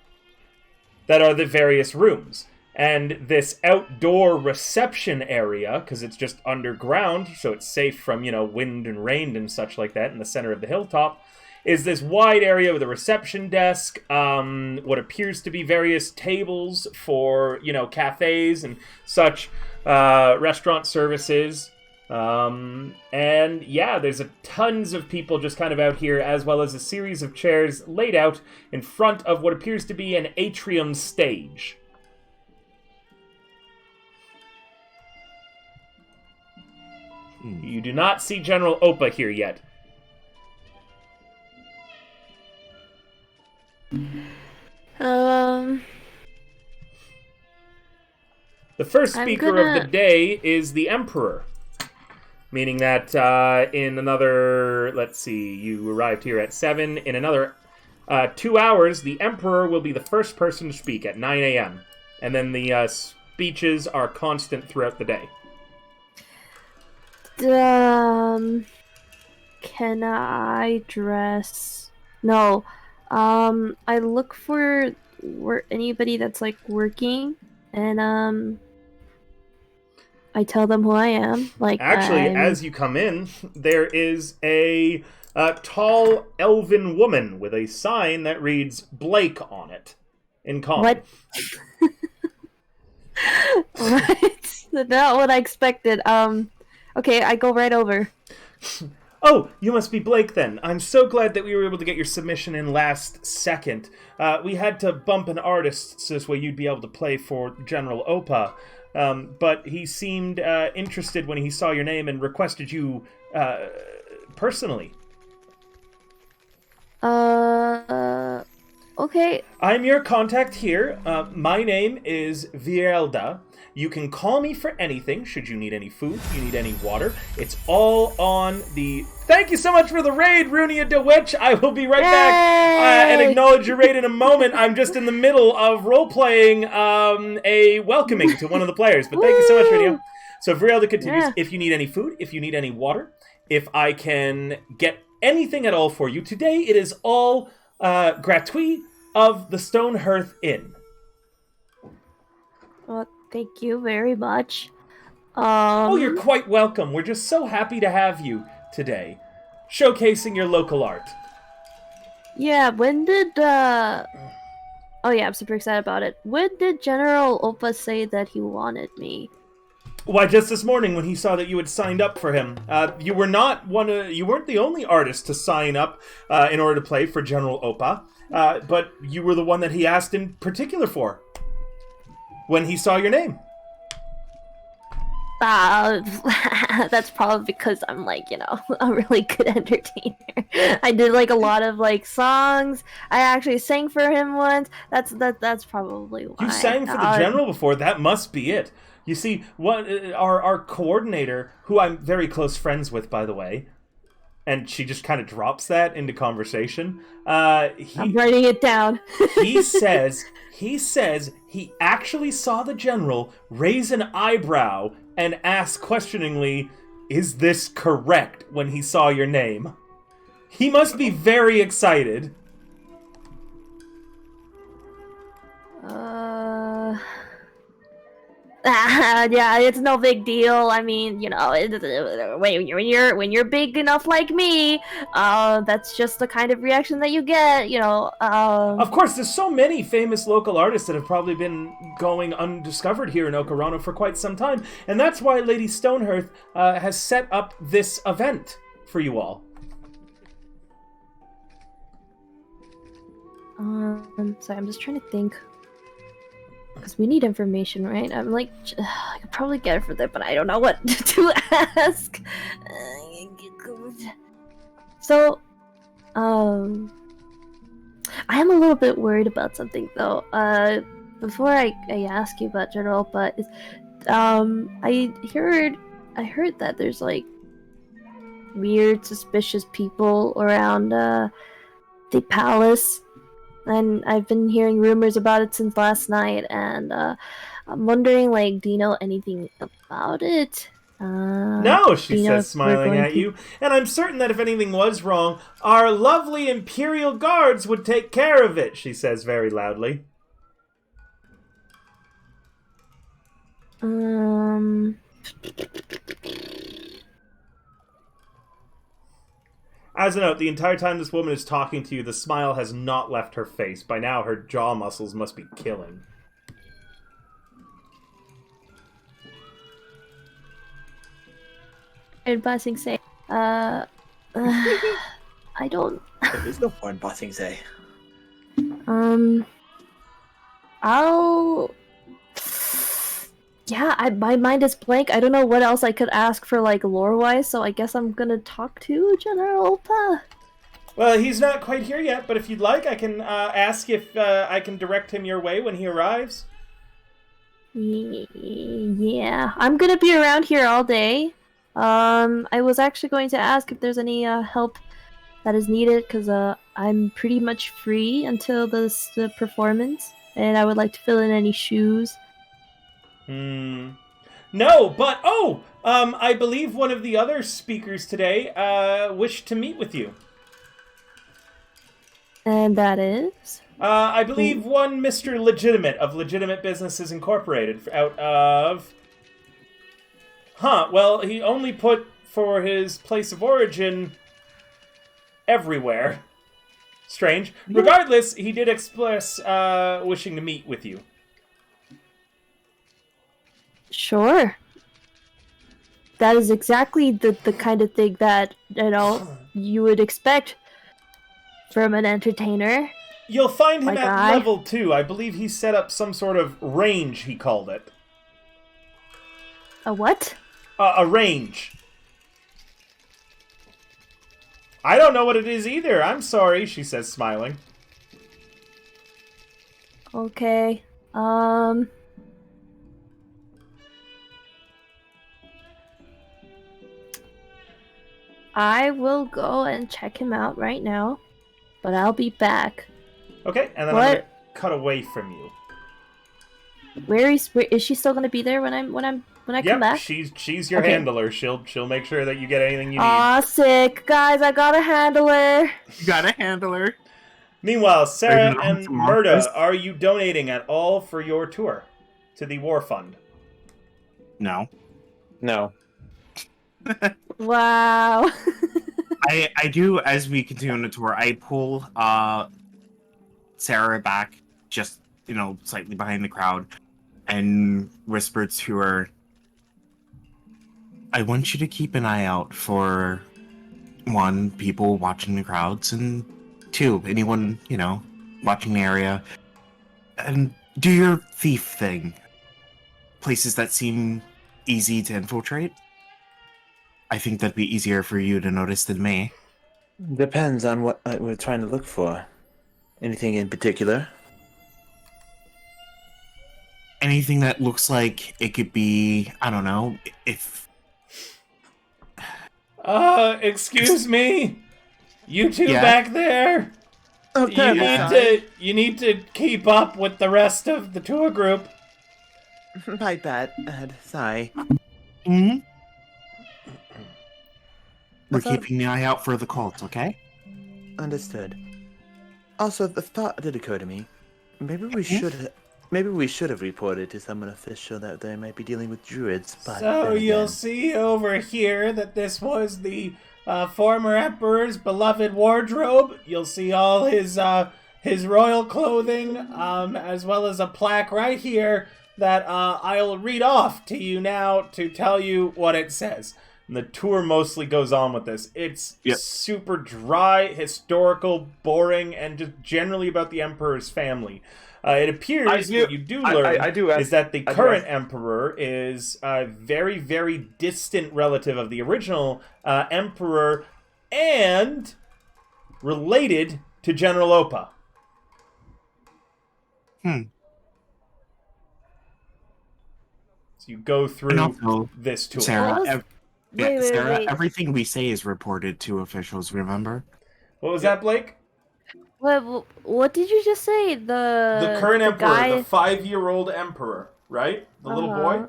that are the various rooms. And this outdoor reception area, because it's just underground, so it's safe from, wind and rain and such like that in the center of the hilltop, is this wide area with a reception desk, what appears to be various tables for, cafes and such, restaurant services. And yeah, there's tons of people just kind of out here, as well as a series of chairs laid out in front of what appears to be an atrium stage. You do not see General Opa here yet. The first speaker of the day is the Emperor. Meaning that in another, let's see, you arrived here at 7. In another 2 hours, the Emperor will be the first person to speak at 9 a.m. And then the speeches are constant throughout the day. Can I dress? No. I look for anybody that's like working, and I tell them who I am. Like, actually, as you come in, there is a tall elven woman with a sign that reads Blake on it in common. What? What? Not what I expected. Okay, I go right over. Oh, you must be Blake then. I'm so glad that we were able to get your submission in last second. We had to bump an artist so this way you'd be able to play for General Opa. But he seemed interested when he saw your name and requested you personally. Okay. I'm your contact here. My name is Vierelda. You can call me for anything, should you need any food, you need any water. It's all on the... Thank you so much for the raid, Runia DeWitch. I will be right back and acknowledge your raid in a moment. I'm just in the middle of role-playing a welcoming to one of the players. But thank you so much, Runia. So Vierelda continues, if you need any food, if you need any water, if I can get anything at all for you, today it is all gratuit of the Stonehearth Inn. Well, thank you very much. Oh, you're quite welcome. We're just so happy to have you today, showcasing your local art. Yeah, when did, Oh yeah, I'm super excited about it. When did General Opa say that he wanted me? Why, just this morning when he saw that you had signed up for him. You weren't the only artist to sign up in order to play for General Opa, but you were the one that he asked in particular for when he saw your name. That's probably because I'm like, a really good entertainer. I did like a lot of like songs. I actually sang for him once. That's probably why. You sang for the general before. That must be it. You see, our coordinator, who I'm very close friends with, by the way, and she just kind of drops that into conversation. I'm writing it down. he says he actually saw the general raise an eyebrow and ask questioningly, "Is this correct?" when he saw your name. He must be very excited. Yeah, it's no big deal. I mean, you know, when you're big enough like me, that's just the kind of reaction that you get. You know. Of course, there's so many famous local artists that have probably been going undiscovered here in Okarano for quite some time, and that's why Lady Stonehearth has set up this event for you all. Sorry, I'm just trying to think. Because we need information, right? I'm like, I could probably get it for that, but I don't know what to ask. So, I am a little bit worried about something, though. Before I ask you about General, but I heard that there's like weird, suspicious people around the palace. And I've been hearing rumors about it since last night, and I'm wondering, like, do you know anything about it? No, she says, smiling at you, and I'm certain that if anything was wrong, our lovely Imperial Guards would take care of it, she says very loudly. As a note, the entire time this woman is talking to you, the smile has not left her face. By now, her jaw muscles must be killing. And Basing say, I don't... There's no point in Basing say. I'll... Yeah, my mind is blank. I don't know what else I could ask for, like, lore-wise, so I guess I'm gonna talk to General Opa. Well, he's not quite here yet, but if you'd like, I can ask if I can direct him your way when he arrives. Yeah, I'm gonna be around here all day. I was actually going to ask if there's any help that is needed, because I'm pretty much free until the performance, and I would like to fill in any shoes. No, but, I believe one of the other speakers today wished to meet with you. And that is? I believe one Mr. Legitimate of Legitimate Businesses Incorporated out of... well, he only put for his place of origin everywhere. Strange. Regardless, he did express wishing to meet with you. Sure. That is exactly the kind of thing that, you know, you would expect from an entertainer. You'll find him Like at level 2. I believe he set up some sort of range, he called it. A what? A range. I don't know what it is either. I'm sorry, she says, smiling. Okay. I will go and check him out right now, but I'll be back. Okay, and then What? I'm gonna cut away from you. Where is she still gonna be there when I come back? she's your Okay. handler. She'll make sure that you get anything you need. Aw, sick. Guys, I got a handler. You got a handler. Meanwhile, Sarah Bring it and on tomorrow. Murda, are you donating at all for your tour to the War Fund? No. No. Wow. I do, as we continue on the tour, I pull Sarah back, just, slightly behind the crowd, and whisper to her, I want you to keep an eye out for, 1, people watching the crowds, and 2, anyone, watching the area. And do your thief thing. Places that seem easy to infiltrate. I think that'd be easier for you to notice than me. Depends on what we're trying to look for. Anything in particular? anything that looks like it could be, I don't know, if... Excuse me? You two Yeah? back there? Oh, You need to keep up with the rest of the tour group. My bad. Sorry. Hmm? We're I thought- keeping the eye out for the cults, okay? Understood. Also, the thought did occur to me. Maybe we should have reported to someone official that they might be dealing with druids. But So then you'll again- see over here that this was the former emperor's beloved wardrobe. You'll see all his royal clothing, as well as a plaque right here that I'll read off to you now to tell you what it says. And the tour mostly goes on with this. It's super dry, historical, boring, and just generally about the emperor's family. It appears what you do learn is that the current emperor is a very, very distant relative of the original emperor and related to General Opa. So you go through this tour. Sarah, Wait, Sarah, wait. everything we say is reported to officials, remember? What was that, Blake? What did you just say? The current emperor, guy... the 5-year-old emperor, right? The little boy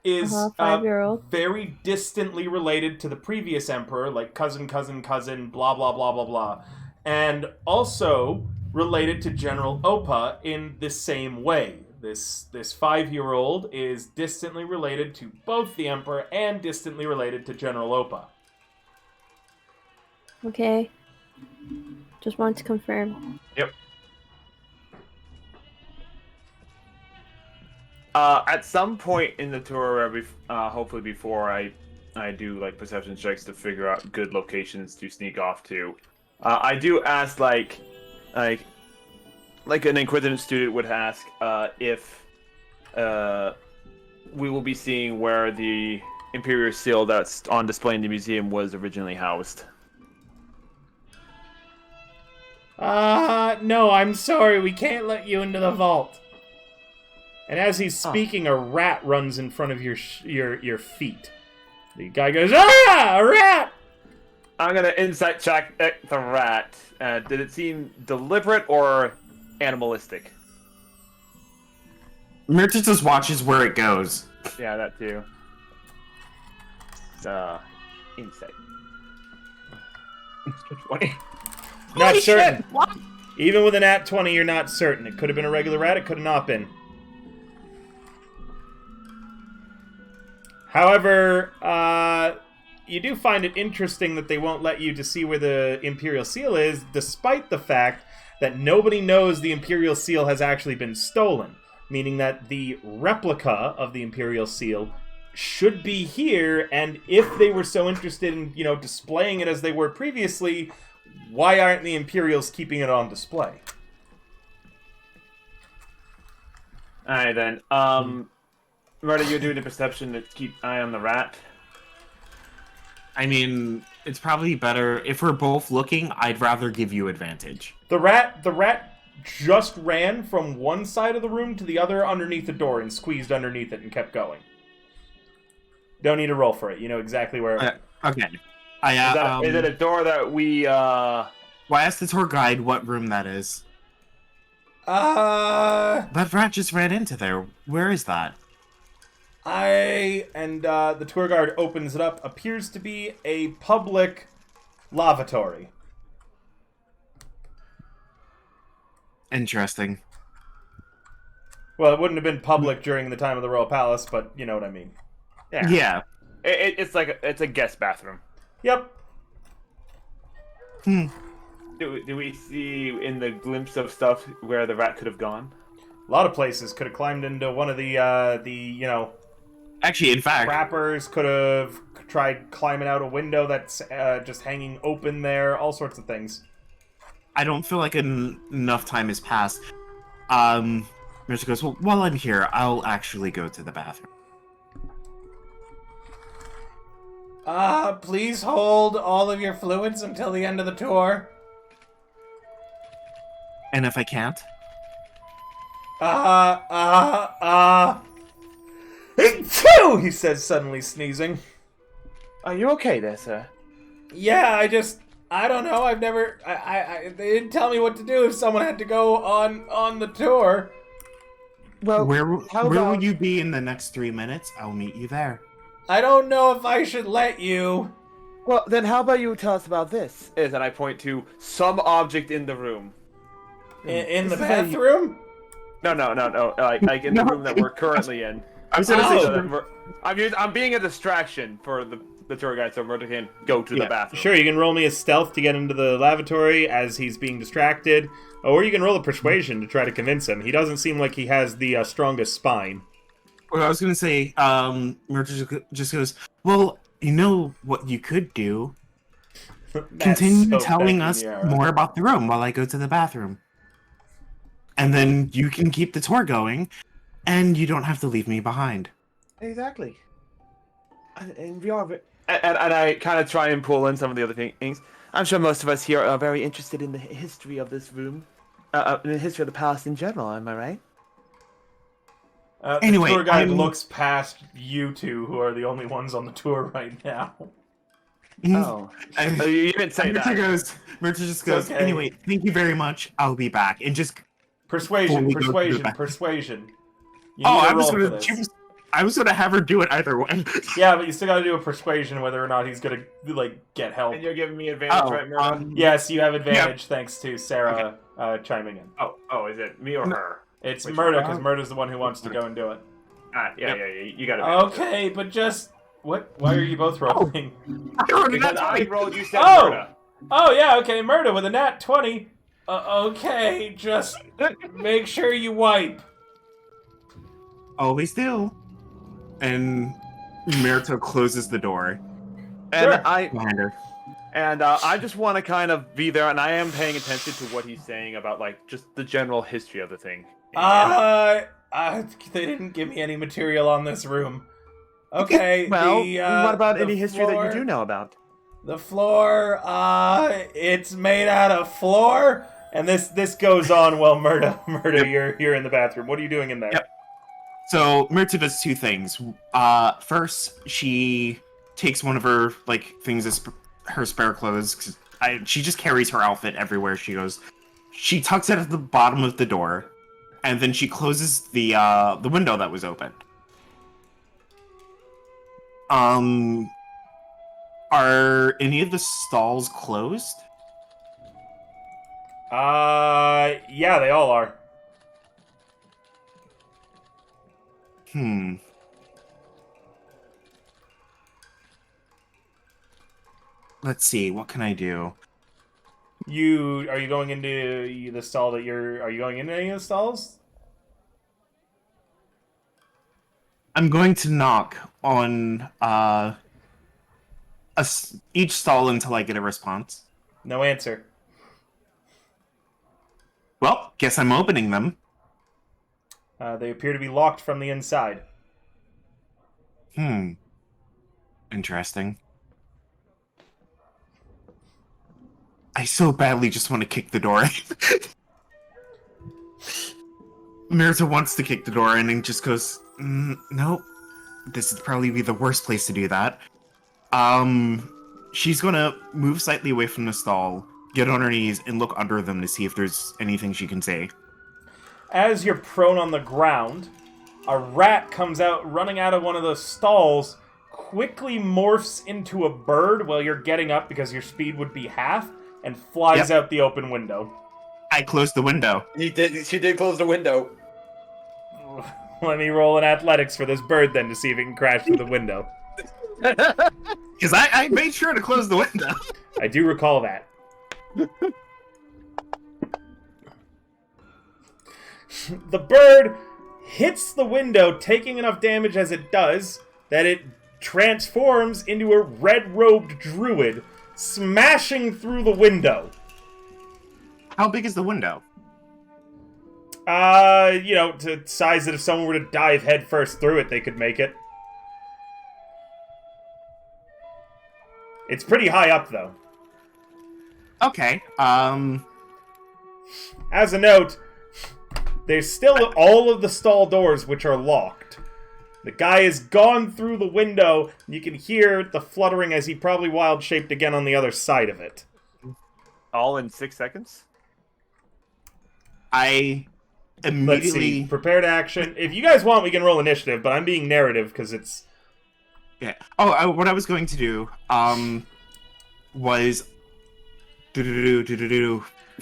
is 5-year-old. very distantly related to the previous emperor, like cousin, blah, blah, blah, blah, blah. And also related to General Opa in the same way. This 5-year-old is distantly related to both the emperor and distantly related to General Opa. Okay. Just wanted to confirm. Yep. At some point in the tour, hopefully before I do like perception checks to figure out good locations to sneak off to, I do ask like an inquisitive student would ask if we will be seeing where the Imperial seal that's on display in the museum was originally housed. No, I'm sorry, we can't let you into the vault. And as he's speaking, a rat runs in front of your feet. The guy goes, "Ah, a rat!" I'm gonna insight check the rat. Did it seem deliberate or animalistic? Mirta just watches where it goes. Yeah, that too. Insight. 20. Not certain. Shit, what? Even with an at 20, you're not certain. It could have been a regular rat, it could have not been. However, you do find it interesting that they won't let you to see where the Imperial Seal is, despite the fact that nobody knows the Imperial Seal has actually been stolen. Meaning that the replica of the Imperial Seal should be here, and if they were so interested in, displaying it as they were previously, why aren't the Imperials keeping it on display? Alright then. Murder, you're doing the perception to keep eye on the rat. I mean, it's probably better if we're both looking. I'd rather give you advantage. The rat just ran from one side of the room to the other underneath the door and squeezed underneath it and kept going. Don't need to roll for it. You know exactly where it went. Okay. Is it a door that we Well, I asked the tour guide what room that is. That rat just ran into there. Where is that? The tour guide opens it up. Appears to be a public lavatory. Interesting. Well, it wouldn't have been public during the time of the Royal Palace, but you know what I mean. Yeah. It's a guest bathroom. Yep. Do we see in the glimpse of stuff where the rat could have gone? A lot of places could have climbed into one of the Actually, in fact, trappers could have tried climbing out a window that's just hanging open there. All sorts of things. I don't feel like enough time has passed. Mr. goes, well, while I'm here, I'll actually go to the bathroom. Please hold all of your fluids until the end of the tour. And if I can't? Phew! He says, suddenly sneezing. Are you okay there, sir? Yeah, I don't know. I've never, they didn't tell me what to do if someone had to go on the tour. Well, Where how will about you be in the next 3 minutes? I'll meet you there. I don't know if I should let you. Well, then how about you tell us about this? Is and I point to some object in the room. In the This is how you- bathroom? No. Like in the room that we're currently in. I was gonna say, Oh. So that I'm being a distraction for the tour guide, so Murta can go to the bathroom. Sure, you can roll me a stealth to get into the lavatory as he's being distracted, or you can roll a persuasion to try to convince him. He doesn't seem like he has the strongest spine. well, I was gonna say, Murta just goes, well, you know what you could do? That's Continue so telling Becky us Niara. more about the room while I go to the bathroom. And then you can keep the tour going, and you don't have to leave me behind. Exactly. And we are. And I kind of try and pull in some of the other things. I'm sure most of us here are very interested in the history of this room, in the history of the palace in general. Am I right? Anyway, the tour guide I'm- looks past you two, who are the only ones on the tour right now. Oh. And You didn't say that. Murta just goes, okay. anyway, thank you very much. I'll be back. And just Persuasion, Before we go to the persuasion, back. persuasion. You oh, need to I was roll for gonna, this. I was gonna have her do it either way. Yeah, but you still gotta do a persuasion whether or not he's gonna, like, get help. And you're giving me advantage, right, Murta? Yes, you have advantage thanks to Sarah chiming in. Oh, is it me or her? It's Which Murda, one? because Murda's the one who wants to go and do it. Yeah, you got it. Okay, but just... What? Why are you both rolling? Because I rolled, you said Oh! Murta. Oh, yeah, okay, Murda with a nat 20. Okay, just make sure you wipe. Always do. And Murta closes the door And Sure. behind her. I just want to kind of be there, and I am paying attention to what he's saying about, like, just the general history of the thing. They didn't give me any material on this room. Okay, Well, what about the any history that floor- you do know about? The floor, it's made out of floor, and this goes on while Murda, you're in the bathroom. What are you doing in there? Yep. So Murta does two things. First, she takes one of her things as her spare clothes. 'Cause she just carries her outfit everywhere she goes. She tucks it at the bottom of the door, and then she closes the window that was open. Are any of the stalls closed? Yeah, they all are. Let's see, what can I do? Are you going into the stall that are you going into any of the stalls? I'm going to knock on each stall until I get a response. No answer. Well, guess I'm opening them. They appear to be locked from the inside. Interesting. I so badly just want to kick the door in. Mirza wants to kick the door in and just goes, nope. This would probably be the worst place to do that. She's gonna move slightly away from the stall, get on her knees, and look under them to see if there's anything she can say. As you're prone on the ground, a rat comes out, running out of one of the stalls, quickly morphs into a bird while you're getting up because your speed would be half, and flies out the open window. I closed the window. She did close the window. Let me roll an athletics for this bird then to see if it can crash through the window. Because I made sure to close the window. I do recall that. The bird hits the window, taking enough damage as it does that it transforms into a red-robed druid, smashing through the window. How big is the window? To size that if someone were to dive headfirst through it, they could make it. It's pretty high up, though. Okay, As a note, There's still all of the stall doors which are locked. The guy has gone through the window. You can hear the fluttering as he probably wild-shaped again on the other side of it. All in 6 seconds? I immediately... Let's see. Prepared action. If you guys want, we can roll initiative, but I'm being narrative because it's... Yeah. Oh, what I was going to do, was...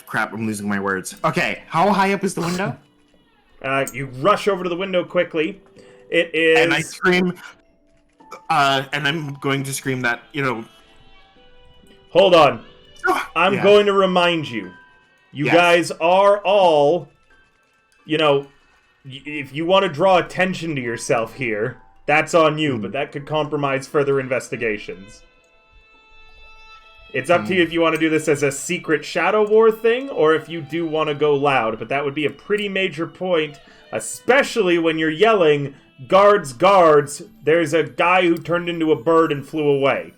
Crap, I'm losing my words. Okay, how high up is the window? You rush over to the window quickly. It is... And I scream... and I'm going to scream that, Hold on. I'm Yeah. going to remind you. You Yes. guys are all... if you want to draw attention to yourself here, that's on you, but that could compromise further investigations. It's up to you if you want to do this as a secret Shadow War thing, or if you do want to go loud, but that would be a pretty major point, especially when you're yelling, "Guards, guards, there's a guy who turned into a bird and flew away."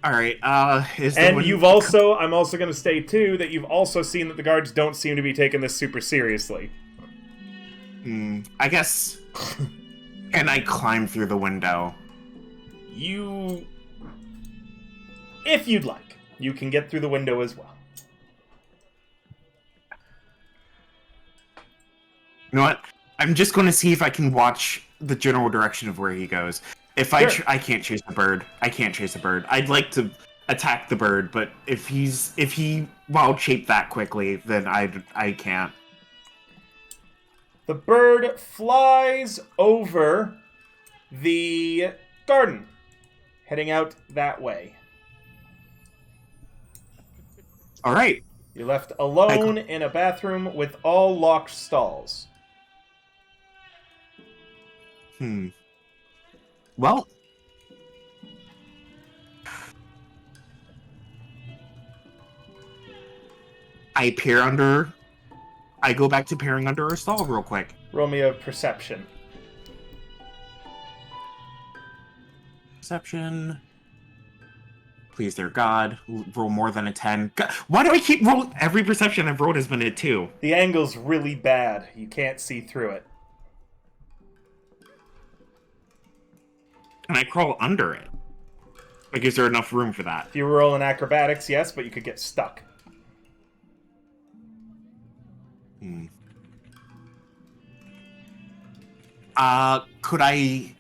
Alright, And I'm also going to state too, that you've also seen that the guards don't seem to be taking this super seriously. I guess... Can I climb through the window? If you'd like, you can get through the window as well. You know what? I'm just going to see if I can watch the general direction of where he goes. If Sure. I can't chase the bird. I can't chase the bird. I'd like to attack the bird, but if he wild shaped that quickly, then I can't. The bird flies over the garden, heading out that way. All right. You're left alone in a bathroom with all locked stalls. Well, I go back to peering under a stall real quick. Roll me a perception. Perception. Please, dear God, roll more than a 10. God, why do I keep rolling? Every perception I've rolled has been a 2. The angle's really bad. You can't see through it. Can I crawl under it? Like, is there enough room for that? If you roll in acrobatics, yes, but you could get stuck. Could I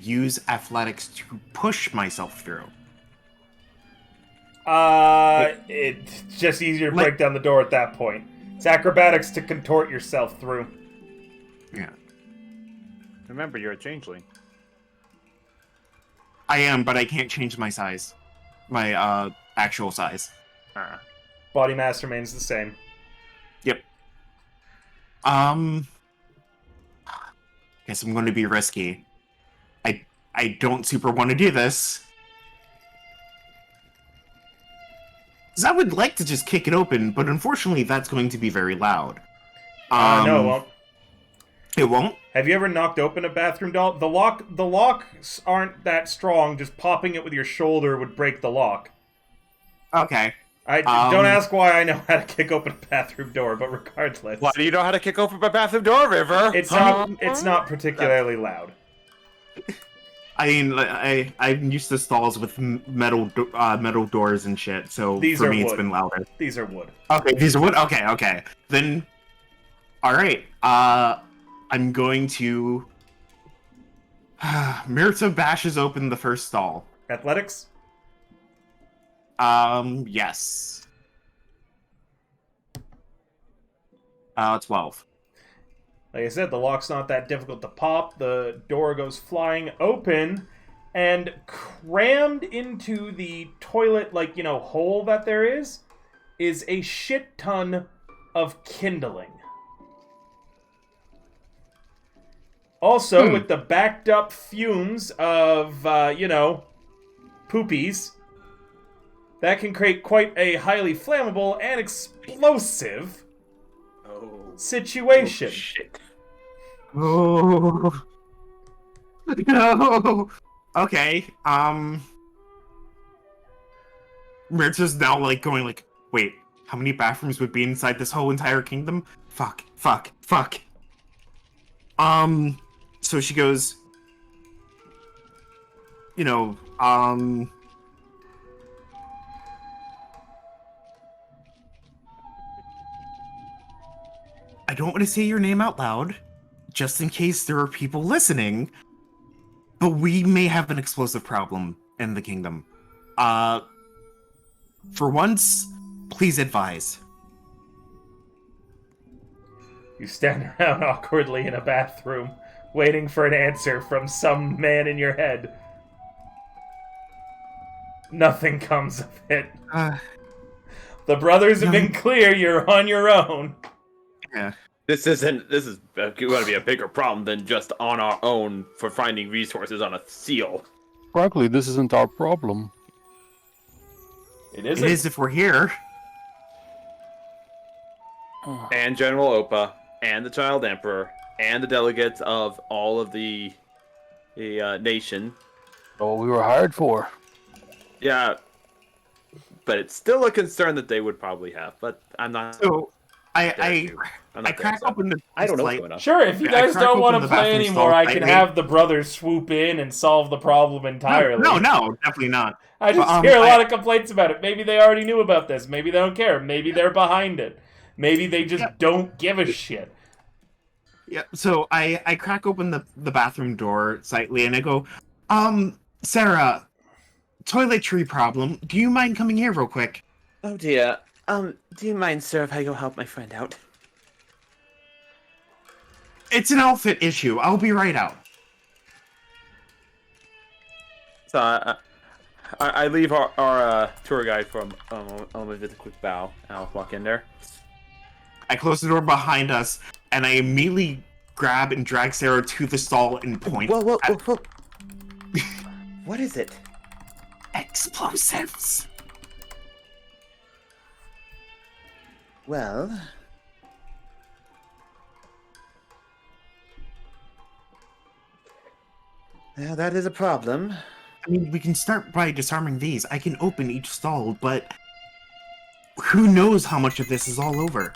use athletics to push myself through? It's just easier to break down the door at that point. It's acrobatics to contort yourself through. Yeah. Remember, you're a changeling. I am, but I can't change my size. My, actual size. Body mass remains the same. Yep. Guess I'm going to be risky. I don't super want to do this. Because I would like to just kick it open, but unfortunately that's going to be very loud. No, it won't. It won't? Have you ever knocked open a bathroom door? The locks aren't that strong. Just popping it with your shoulder would break the lock. Okay. Don't ask why I know how to kick open a bathroom door, but regardless. Why do you know how to kick open a bathroom door, River? It's not particularly loud. I mean, I'm used to stalls with metal doors and shit, so These for are me wood. it's been louder. These are wood. Okay, these are wood? Okay. Then, alright, I'm going to... Mirta bashes open the first stall. Athletics? Yes. 12. Like I said, the lock's not that difficult to pop. The door goes flying open, and crammed into the toilet, hole that there is a shit ton of kindling. Also, with the backed up fumes of, poopies, that can create quite a highly flammable and explosive situation. Oh, shit. Oh. No. Okay. Mirta's now going wait, how many bathrooms would be inside this whole entire kingdom? Fuck, fuck, fuck. So she goes, you know, I don't want to say your name out loud, just in case there are people listening, but we may have an explosive problem in the kingdom. For once, please advise. You stand around awkwardly in a bathroom, waiting for an answer from some man in your head. Nothing comes of it. The brothers have been clear, you're on your own. Yeah. This is going to be a bigger problem than just on our own for finding resources on a seal. Frankly, this isn't our problem. It It is if we're here. And General Opa, and the Child Emperor, and the delegates of all of the nation. Oh, we were hired for. Yeah, but it's still a concern that they would probably have. But I'm not. So, I I crack open the. I don't know what's going on. Sure, if you I guys crack don't want open to the play bathroom anymore, stall I can slightly. have the brothers swoop in and solve the problem entirely. No, definitely not. I just But, hear a lot of complaints about it. Maybe they already knew about this. Maybe they don't care. Maybe they're behind it. Maybe they just don't give a shit. Yeah, so I crack open the bathroom door slightly and I go, Sarah, toiletry problem. Do you mind coming here real quick? Oh dear. Do you mind, sir, if I go help my friend out? It's an outfit issue. I'll be right out. So I leave our tour guide from with a quick bow. I'll walk in there. I close the door behind us, and I immediately grab and drag Sarah to the stall and point. Whoa. What is it? Explosives. Well... Now that is a problem. I mean, we can start by disarming these. I can open each stall, but who knows how much of this is all over?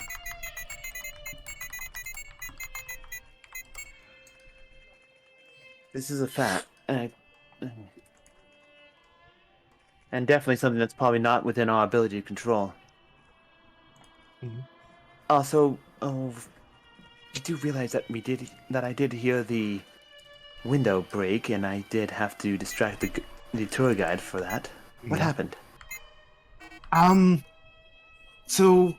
This is a fact. And definitely something that's probably not within our ability to control. Mhm. Also, you do realize that I did hear the window break, and I did have to distract the tour guide for that. What happened? So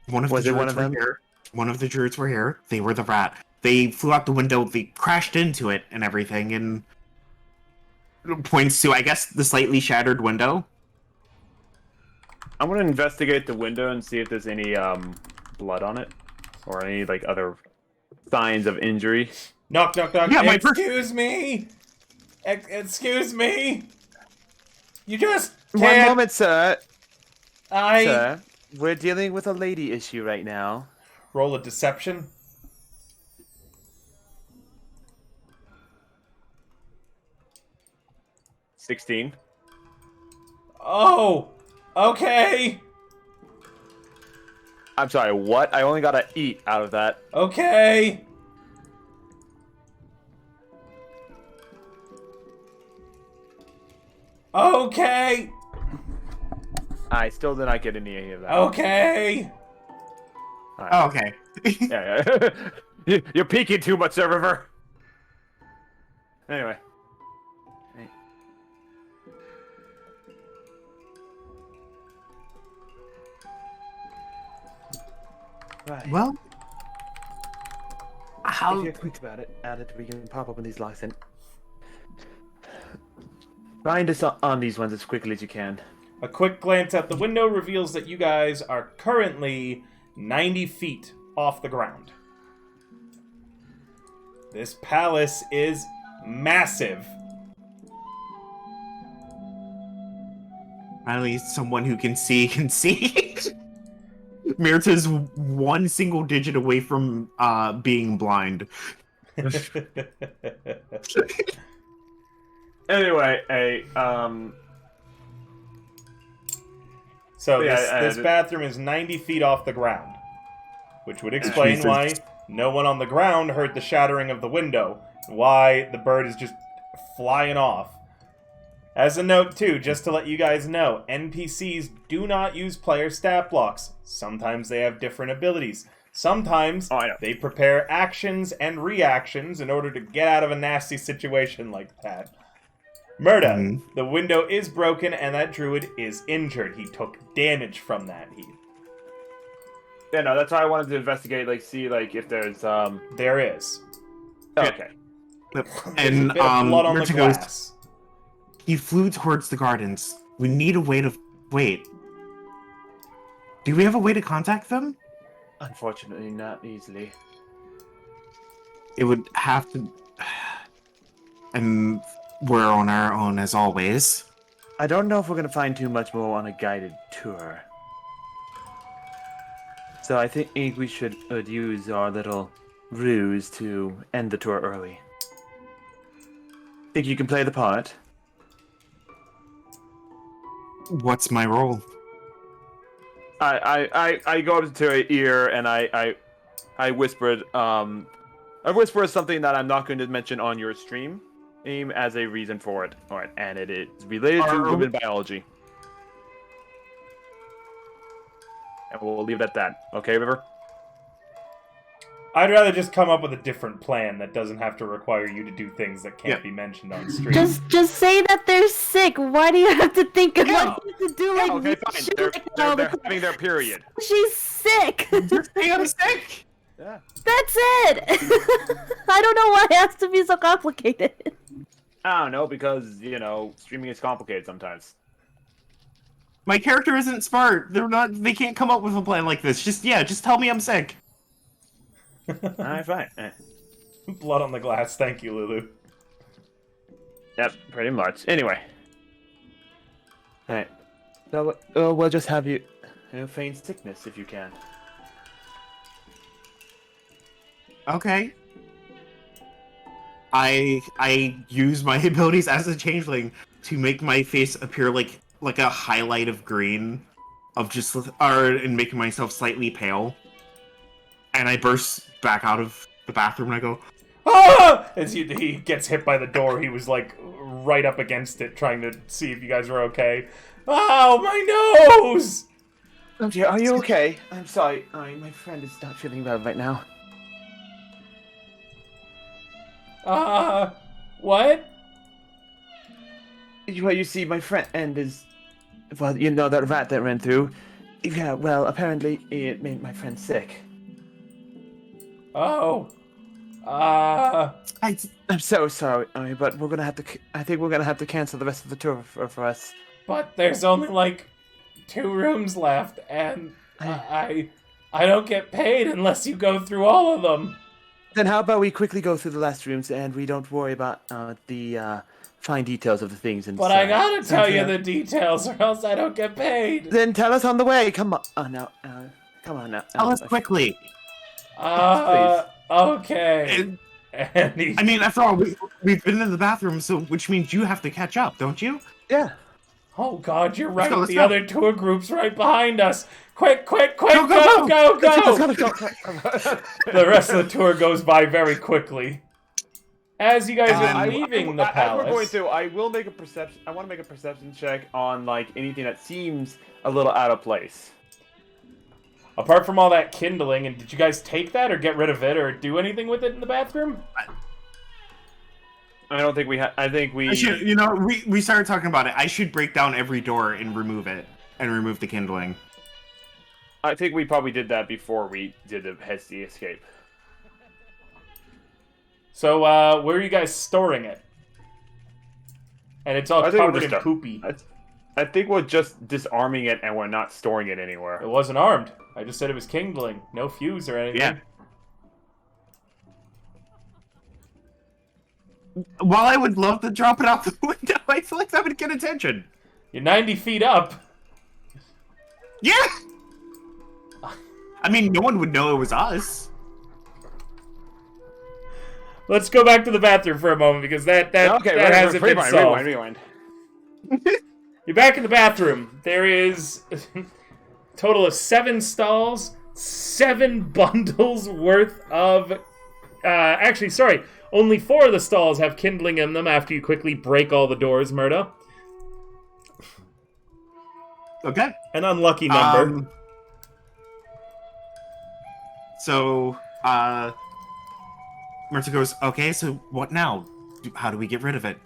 one of Was the it one druids of were them? here. One of the druids were here. They were the rat. They flew out the window. They crashed into it and everything, and points to, I guess, the slightly shattered window. I'm gonna investigate the window and see if there's any blood on it, or any like other signs of injury. Knock, knock, knock. Yeah, Excuse me. Excuse me. You just One can't. moment, sir. I Sir, we're dealing with a lady issue right now. roll a deception. $16. Oh, okay, I'm sorry, what? I only got to eat out of that. okay. Okay, I still did not get any of that. okay. All right. Oh, okay. Yeah. You're peeking too much there, River. Anyway. Right. Well, how? If you're quick about it, we can pop open these locks and find us on these ones as quickly as you can. A quick glance at the window reveals that you guys are currently 90 feet off the ground. This palace is massive. Finally, someone who can see can see. Mirta's one single digit away from being blind. Anyway, So Yeah, this bathroom is 90 feet off the ground, which would explain Jesus. why no one on the ground heard the shattering of the window, why the bird is just flying off. As a note, too, just to let you guys know, NPCs do not use player stat blocks. Sometimes they have different abilities. Sometimes I know. they prepare actions and reactions in order to get out of a nasty situation like that. Murda, the window is broken and that druid is injured. He took damage from that. Yeah, no, that's why I wanted to investigate, like, see, like, if there's, There is. Okay. There's And a bit of blood on the Merchant goes, glass. he flew towards the gardens. We need a way to wait. Do we have a way to contact them? Unfortunately, not easily. It would have to. And we're on our own as always. I don't know if we're going to find too much more on a guided tour. So I think we should use our little ruse to end the tour early. Think you can play the part? What's my role? I go up to her ear and I whispered, I whisper something that I'm not going to mention on your stream, as a reason for it. Alright, and it is related to human biology. And we'll leave it at that. Okay, River? I'd rather just come up with a different plan that doesn't have to require you to do things that can't be mentioned on stream. Just say that they're sick. Why do you have to think of what you have to do like Okay, fine. shit They're like that all the time? having their period. She's sick. I'm sick. Yeah. That's it. I don't know why it has to be so complicated. I don't know, because, you know, streaming is complicated sometimes. My character isn't smart. They're not. They can't come up with a plan like this. Just tell me I'm sick. Alright, fine. Blood on the glass. Thank you, Lulu. Yep, pretty much. Anyway. Alright. So, we'll just have you feign sickness if you can. Okay. I use my abilities as a changeling to make my face appear like a highlight of green, and making myself slightly pale. And I burst back out of the bathroom and I go, Ah! As he gets hit by the door, he was like right up against it, trying to see if you guys were okay. Ow, my nose! Oh dear, are you okay? I'm sorry. My friend is not feeling well right now. What? Well, you see, my friend is... Well, you know that rat that ran through? Yeah, well, apparently it made my friend sick. Oh. I'm so sorry, but we're gonna have to... I think we're gonna have to cancel the rest of the tour for us. But there's only like 2 rooms left, and I don't get paid unless you go through all of them. Then how about we quickly go through the last rooms and we don't worry about the fine details of the things inside. But I gotta tell you the details, or else I don't get paid. Then tell us on the way. Come on. No. Come on now. tell us quickly. Okay. I mean, after all, we've been in the bathroom, so which means you have to catch up, don't you? Yeah. Oh God, you're right. Let's The go. other tour group's right behind us. Quick, Go! go! Let's go. The rest of the tour goes by very quickly. As you guys are leaving the As palace, we're going through, I will make a perception. I want to make a perception check on like anything that seems a little out of place. apart from all that kindling, and did you guys take that or get rid of it or do anything with it in the bathroom? I don't think we have. I think we. We started talking about it. I should break down every door and remove it, and remove the kindling. I think we probably did that before we did the hasty escape. So, where are you guys storing it? And it's all covered in poopy. I think we're just disarming it and we're not storing it anywhere. It wasn't armed. I just said it was kindling. No fuse or anything. Yeah. While I would love to drop it out the window, I feel like that would get attention. You're 90 feet up. Yeah! I mean, no one would know it was us. Let's go back to the bathroom for a moment because that hasn't been solved. Rewind. You're back in the bathroom. There is a total of 7 stalls, 7 bundles worth of... actually, sorry. Only 4 of the stalls have kindling in them after you quickly break all the doors, Murdo. Okay. An unlucky number. So, Murta goes, okay, so what now? How do we get rid of it?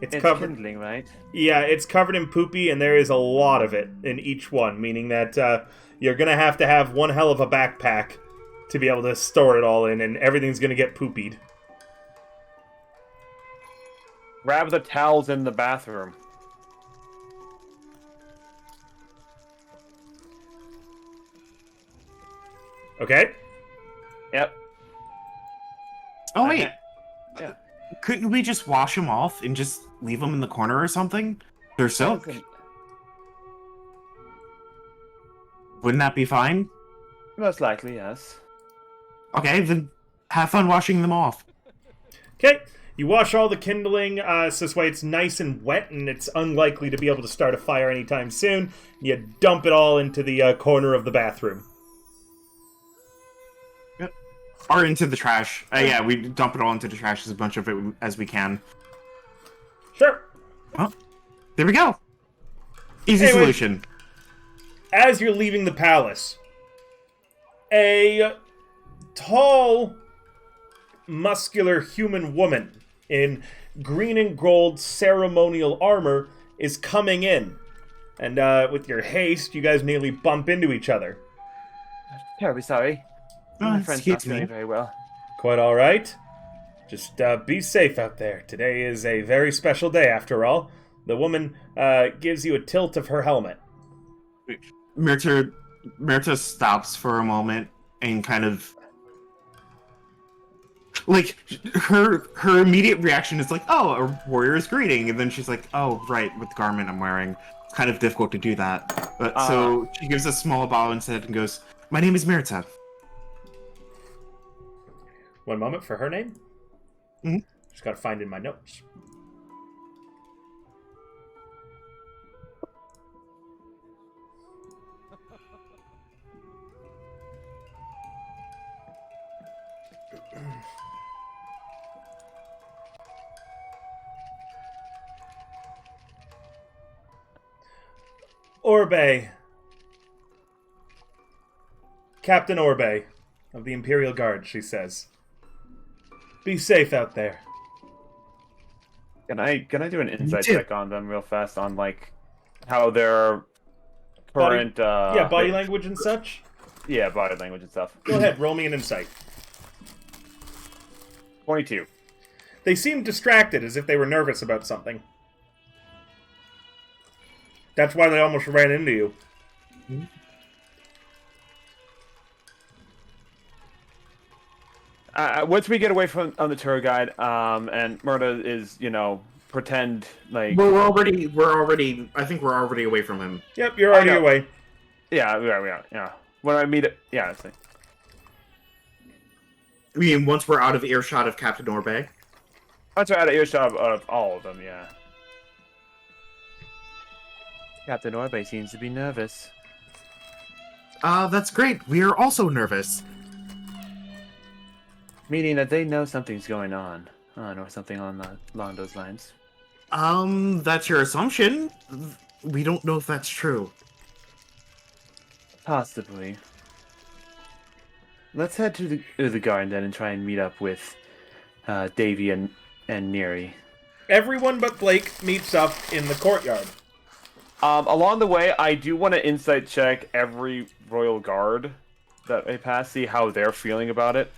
It's It's covered. kindling, right? Yeah, it's covered in poopy, and there is a lot of it in each one, meaning that you're going to have one hell of a backpack to be able to store it all in, and everything's going to get poopied. Grab the towels in the bathroom. Okay? Yep. Oh, wait. Yeah. Couldn't we just wash them off and just leave them in the corner or something? They're silk. Wouldn't that be fine? Most likely, yes. Okay, then have fun washing them off. Okay. You wash all the kindling, so this way it's nice and wet, and it's unlikely to be able to start a fire anytime soon. You dump it all into the corner of the bathroom. Yep. Or into the trash. Yeah, we dump it all into the trash, as a bunch of it as we can. Sure. Well, there we go. Easy Anyway, solution. As you're leaving the palace, a tall, muscular human woman in green and gold ceremonial armor is coming in. And with your haste, you guys nearly bump into each other. Terribly sorry. Oh, My friend's not excuse me. feeling very well. Quite all right. Just be safe out there. Today is a very special day, after all. The woman gives you a tilt of her helmet. Myrta stops for a moment and kind of... Like, her immediate reaction is like, oh, a warrior's greeting. And then she's like, oh, right, with the garment I'm wearing. It's kind of difficult to do that. But so she gives a small bow instead and goes, my name is Myrta. One moment for her name. Mhm. Just gotta find in my notes. Orbe. Captain Orbe of the Imperial Guard, she says. Be safe out there. Can I do an insight too. check on them real fast on like how their Body- current body language and such. Yeah, body language and stuff. Go ahead, roll me an insight. 22. They seem distracted, as if they were nervous about something. That's why they almost ran into you. Once we get away from on the tour guide, and Murda is, pretend like We're already. I think we're already away from him. Yep, you're already know. away. yeah. When I meet it, yeah, it's like, I mean, once we're out of earshot of Captain Orbe. once we're out of earshot of all of them, yeah. Captain Orbe seems to be nervous. That's great. We are also nervous. Meaning that they know something's going on. Or something along those lines. That's your assumption. We don't know if that's true. Possibly. Let's head to the garden then and try and meet up with Davy and Neri. Everyone but Blake meets up in the courtyard. Along the way, I do want to insight check every royal guard that I pass, see how they're feeling about it.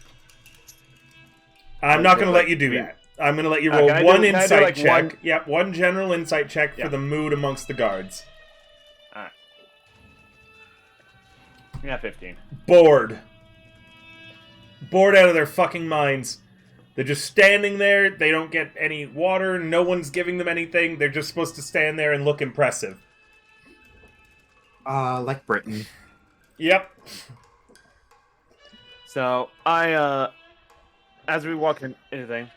I'm not going to let you do that. I'm going to let you roll can I one do- can I do, insight like, check. one- Yep, one general insight check for Yeah. the mood amongst the guards. Alright. Yeah, 15. Bored. Bored out of their fucking minds. They're just standing there. They don't get any water. No one's giving them anything. They're just supposed to stand there and look impressive. Like Britain. Yep. So, as we walk in anything,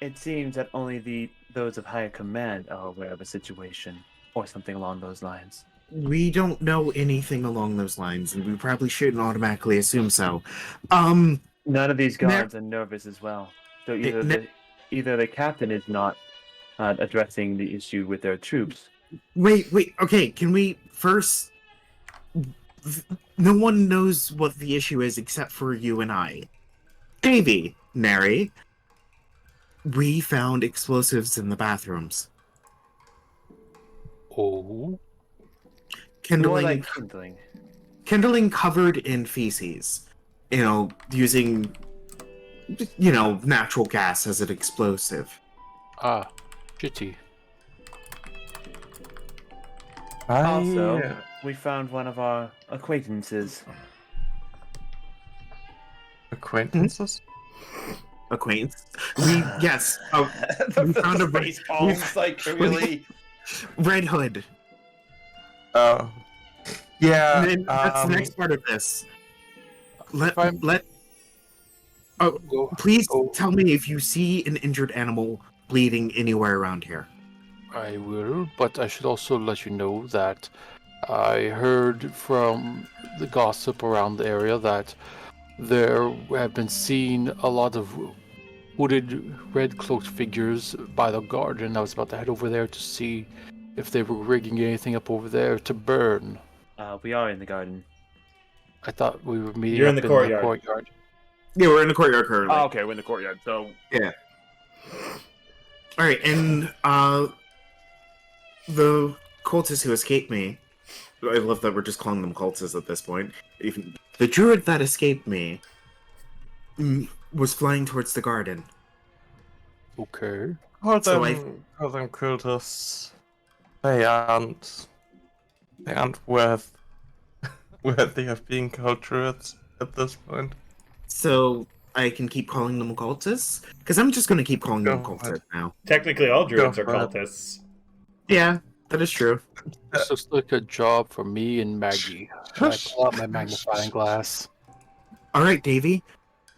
It seems that only those of higher command are aware of a situation. or something along those lines. We don't know anything along those lines, and we probably shouldn't automatically assume so. Um, None of these guards are nervous as well. So Ne- either the captain is not addressing the issue with their troops. wait. Okay, can we first? No one knows what the issue is except for you and I. Davy, Neri, we found explosives in the bathrooms. Oh. More Kindling, like kindling. kindling covered in feces. You know, using, natural gas as an explosive. Ah, shitty. Also, we found one of our acquaintances. Acquaintances? Acquaintance. Yes. Oh, we found a face palms, like really. Red Hood. Oh. Yeah. And then that's the next part of this. Please tell me if you see an injured animal bleeding anywhere around here. I will, but I should also let you know that I heard from the gossip around the area that there have been seen a lot of hooded, red-cloaked figures by the garden. I was about to head over there to see if they were rigging anything up over there to burn. We are in the garden. I thought we were meeting You're up in the courtyard. Yeah, we're in the courtyard currently. Oh, okay, we're in the courtyard. So Yeah. All right, and the cultists who escaped me. I love that we're just calling them cultists at this point. Even the druid that escaped me was flying towards the garden. Okay. Call So them cultists. They aren't worth worthy of being called druids at this point. So I can keep calling them cultists? Because I'm just going to keep calling them Go cultists ahead. now. Technically, all druids are for it. cultists. Yeah, that is true. This looks like a job for me and Maggie. I pull out my magnifying glass. All right, Davy.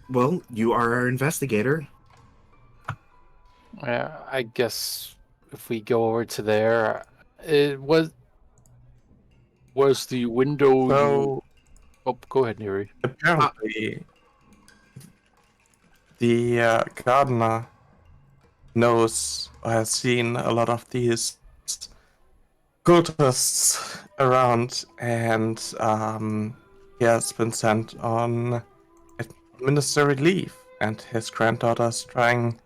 Well, you are our investigator. I guess if we go over to there, it was the window. So Oh, go ahead, Neri. apparently, the gardener knows or has seen a lot of these cultists around, and he has been sent on ministerial leave, and his granddaughter's trying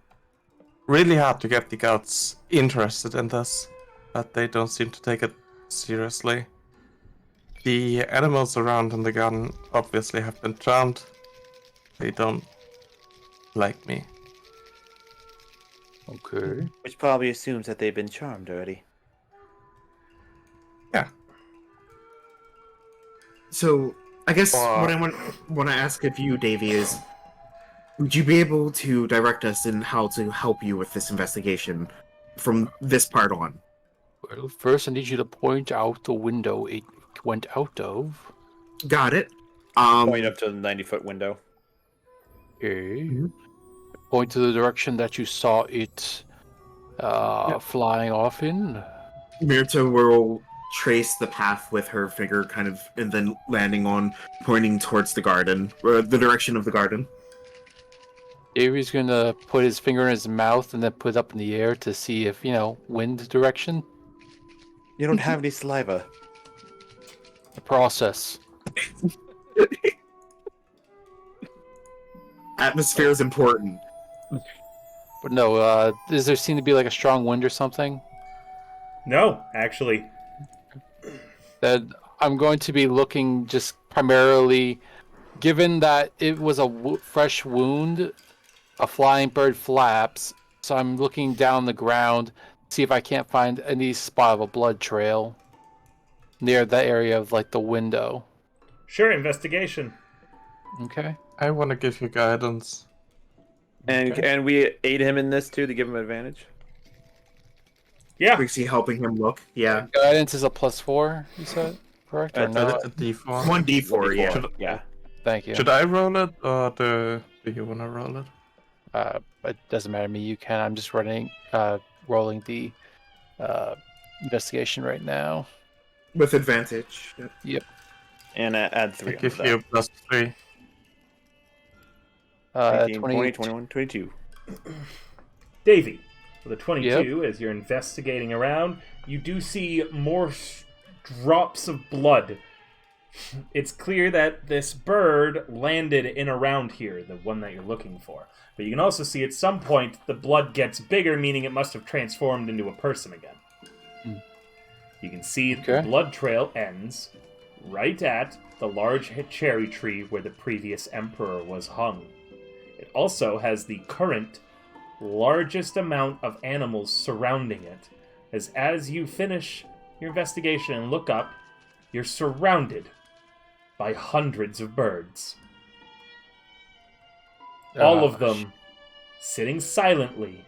really hard to get the gods interested in this, but they don't seem to take it seriously. The animals around in the garden obviously have been charmed. They don't like me. Okay. Which probably assumes that they've been charmed already. Yeah. So I guess what I want to ask of you, Davy, is would you be able to direct us in how to help you with this investigation from this part on? Well, first I need you to point out the window it went out of. Got it. Point up to the 90-foot window. Okay. Point to the direction that you saw it flying off in. Mirta will trace the path with her finger, kind of, and then pointing towards the garden, or the direction of the garden. Davy's gonna put his finger in his mouth and then put it up in the air to see if, wind direction. You don't have any saliva. The process. Atmosphere is important. But no, does there seem to be like a strong wind or something? No, actually. That I'm going to be looking just primarily, given that it was a fresh wound, a flying bird flaps, so I'm looking down the ground to see if I can't find any spot of a blood trail near that area of like the window. Sure, investigation. Okay. I want to give you guidance. And we aid him in this too to give him advantage. Yeah. Trixie helping him look. Yeah. Guidance is a +4, you said? Correct? Or It's no? a D4. 1d4, yeah. Yeah. Thank you. Should I roll it, or do you want to roll it? It doesn't matter to me. You can. I'm just rolling the investigation right now. With advantage. Yep. And add I 3 onto give that. you +3. 19, 20, 20. 21, 22. Davey, with a 22, as you're investigating around, you do see more drops of blood. It's clear that this bird landed in around here, the one that you're looking for. But you can also see at some point the blood gets bigger, meaning it must have transformed into a person again. You can see the blood trail ends right at the large cherry tree where the previous emperor was hung. It also has the current largest amount of animals surrounding it, as you finish your investigation and look up, you're surrounded by hundreds of birds. All of them sitting silently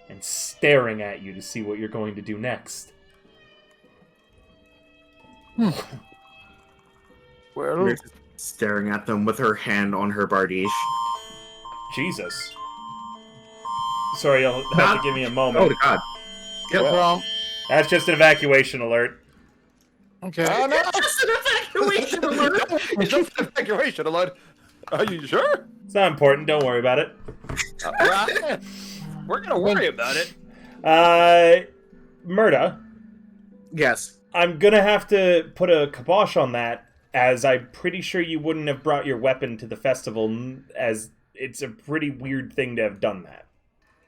and staring at you to see what you're going to do next. Well, We're just staring at them with her hand on her bardiche. Jesus. Sorry, you'll have to give me a moment. Oh, God. well, That's just an evacuation alert. okay. Oh no! Just an evacuation alert! It's just an evacuation alert. Are you sure? It's not important, don't worry about it. We're gonna worry about it. Murda, Yes. I'm gonna have to put a kibosh on that, as I'm pretty sure you wouldn't have brought your weapon to the festival, as it's a pretty weird thing to have done that.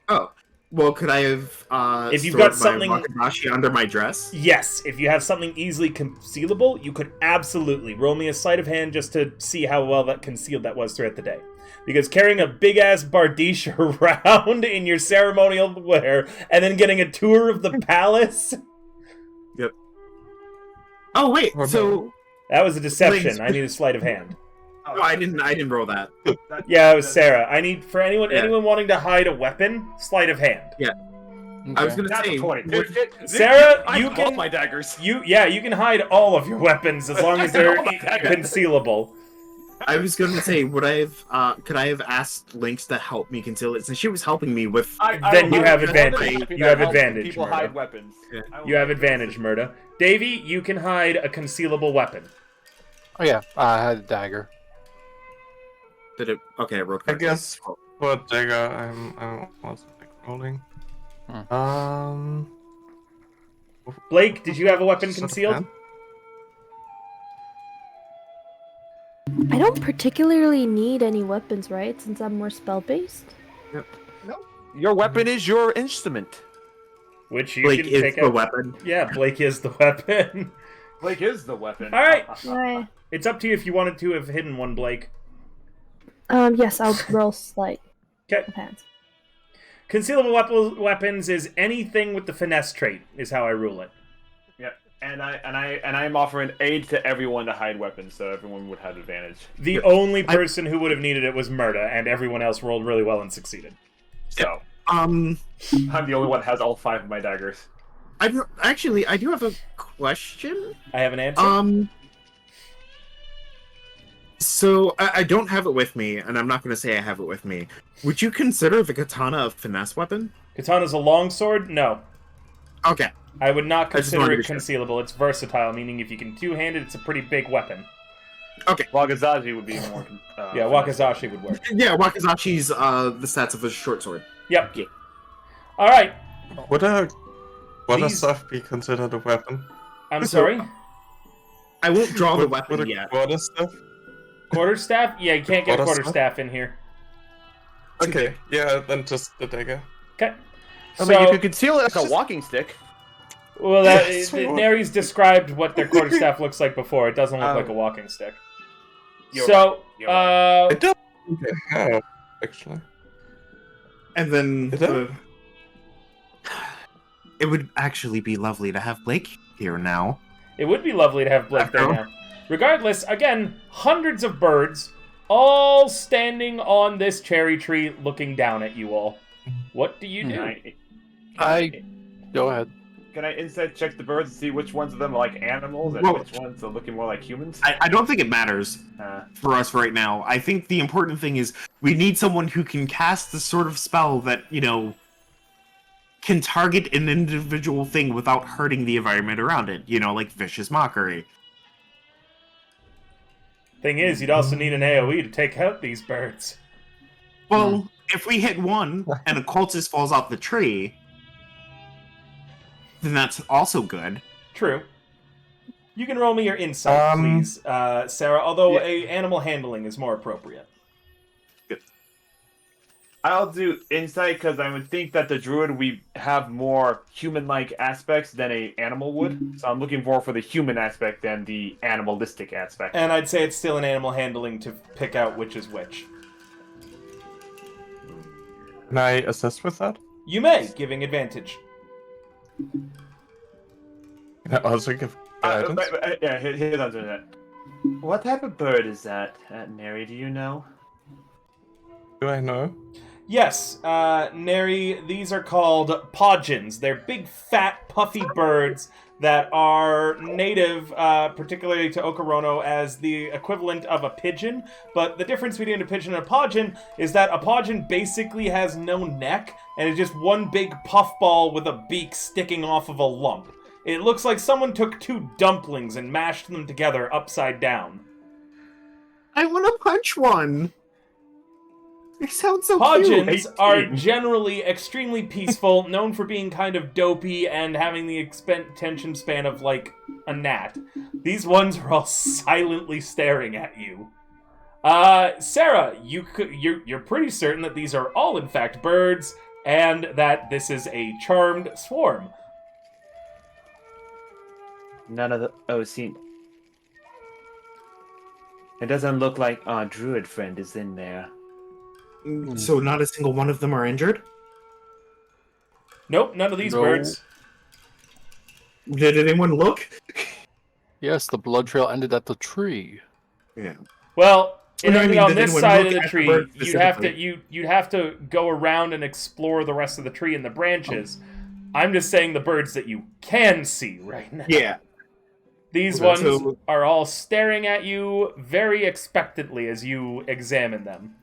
Oh. Well, could I have If you've stored got something- my wakizashi under my dress? Yes, if you have something easily concealable, you could absolutely roll me a sleight of hand just to see how well that concealed that was throughout the day. Because carrying a big-ass bardiche around in your ceremonial wear, and then getting a tour of the palace... Yep. Oh, wait, so... That was a deception. Wait. I need a sleight of hand. No, I didn't roll that. Yeah, it was Sarah. I need, for anyone wanting to hide a weapon, sleight of hand. Yeah. I was gonna That's say... a 20. Sarah, I you have all can- my daggers. You can hide all of your weapons as long as they're concealable. I was gonna say, could I have asked Lynx to help me conceal it, since she was helping me with... Then you have I'm advantage. happy You that have helps advantage, People Murda. hide weapons. Yeah. I will You have do advantage, Murda. Davey, you can hide a concealable weapon. Oh yeah, I had a dagger. Did it... Okay, real I quick. guess for dagger, I'm also like rolling. Blake, did you have a weapon sort of concealed? hand. I don't particularly need any weapons, right? Since I'm more spell-based. Your weapon is your instrument. Which you Blake can is take the out. weapon. Yeah, Blake is the weapon. Blake is the weapon. All right. Right. It's up to you if you wanted to have hidden one, Blake. Yes, I'll roll sleight Okay. of hands. Concealable weapons is anything with the finesse trait, is how I rule it. Yeah, and I'm offering aid to everyone to hide weapons, so everyone would have advantage. The only person who would have needed it was Murda, and everyone else rolled really well and succeeded. So Um, I'm the only one that has all 5 of my daggers. I do have a question. I have an answer. So I don't have it with me, and I'm not going to say I have it with me. Would you consider the katana a finesse weapon? Katana's a longsword? No. Okay. I would not I just consider wanted it to check. concealable. It's versatile, meaning if you can two-hand it, it's a pretty big weapon. Wagazaji would be more. Yeah, Wakizashi would work. Yeah, Wakizashi's the stats of a short sword. Yep. Yeah. All right. Would a These- stuff be considered a weapon? I'm sorry? I won't draw the Would weapon a yet. quarterstaff? Quarterstaff? Yeah, you can't get a Quarterstaff? quarterstaff in here. Okay, yeah, then just the dagger. Okay. I mean, you could conceal it like a walking stick. Well, Yes. Nary's described what their quarterstaff looks like before. It doesn't look like a walking stick. You're So, You're right. I don't think I have, actually. And then Is that- it would actually be lovely to have Blake here now. it would be lovely to have Blake there now. Regardless, again, hundreds of birds, all standing on this cherry tree, looking down at you all. What do you do? Go ahead. Can I instead check the birds and see which ones of them are like animals and Well- which ones are looking more like humans? I don't think it matters Uh, for us right now. I think the important thing is we need someone who can cast the sort of spell that, can target an individual thing without hurting the environment around it. You know, like Vicious Mockery. Thing is, you'd also need an AoE to take out these birds. Well, if we hit one and a cultist falls off the tree, then that's also good. True. You can roll me your insight, please, Sarah, although animal handling is more appropriate. I'll do insight because I would think that the druid we have more human-like aspects than a animal would. So I'm looking more for the human aspect than the animalistic aspect. And I'd say it's still an animal handling to pick out which is which. Can I assist with that? You may, giving advantage. Can I also give guidance? Yeah, here's on that. What type of bird is that, Neri? Do you know? Do I know? Yes, Neri, these are called podgins. They're big, fat, puffy birds that are native, particularly to Okorono, as the equivalent of a pigeon. But the difference between a pigeon and a podgin is that a podgin basically has no neck, and is just one big puffball with a beak sticking off of a lump. It looks like someone took two dumplings and mashed them together upside down. I want to punch one! It sounds so Podgins cute! are generally extremely peaceful, known for being kind of dopey and having the attention span of, like, a gnat. These ones are all silently staring at you. Sarah, you're pretty certain that these are all, in fact, birds, and that this is a charmed swarm. None of the... Oh, see... It doesn't look like our druid friend is in there. So not a single one of them are injured? Nope, none of these birds. Did anyone look? Yes, the blood trail ended at the tree. Yeah. Well, it No, I ended mean, on did this anyone side look of the at the tree. bird You'd have to go around and explore the rest of the tree and the branches. I'm just saying the birds that you can see right now. Yeah. These Okay, ones so- are all staring at you very expectantly as you examine them.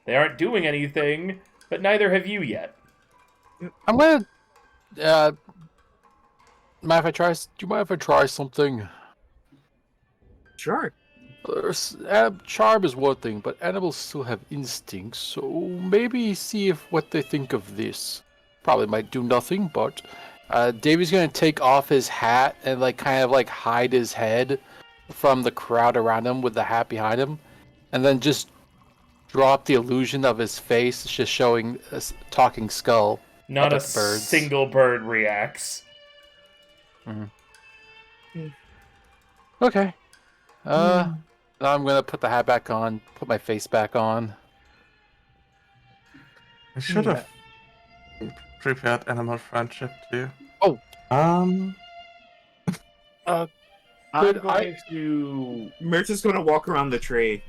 They aren't doing anything, but neither have you yet. I'm gonna. Mind if I try? Do you mind if I try something? Sure. Charm is one thing, but animals still have instincts, so maybe see if what they think of this. Probably might do nothing, but Davey's gonna take off his hat and kind of hide his head from the crowd around him with the hat behind him, and then just drop the illusion of his face, just showing a talking skull. Not a birds. single bird reacts. Okay. Now I'm gonna put the hat back on, put my face back on. I should have prepared animal friendship too. Oh. I'm Good, going to... Mirta's gonna walk around the tree.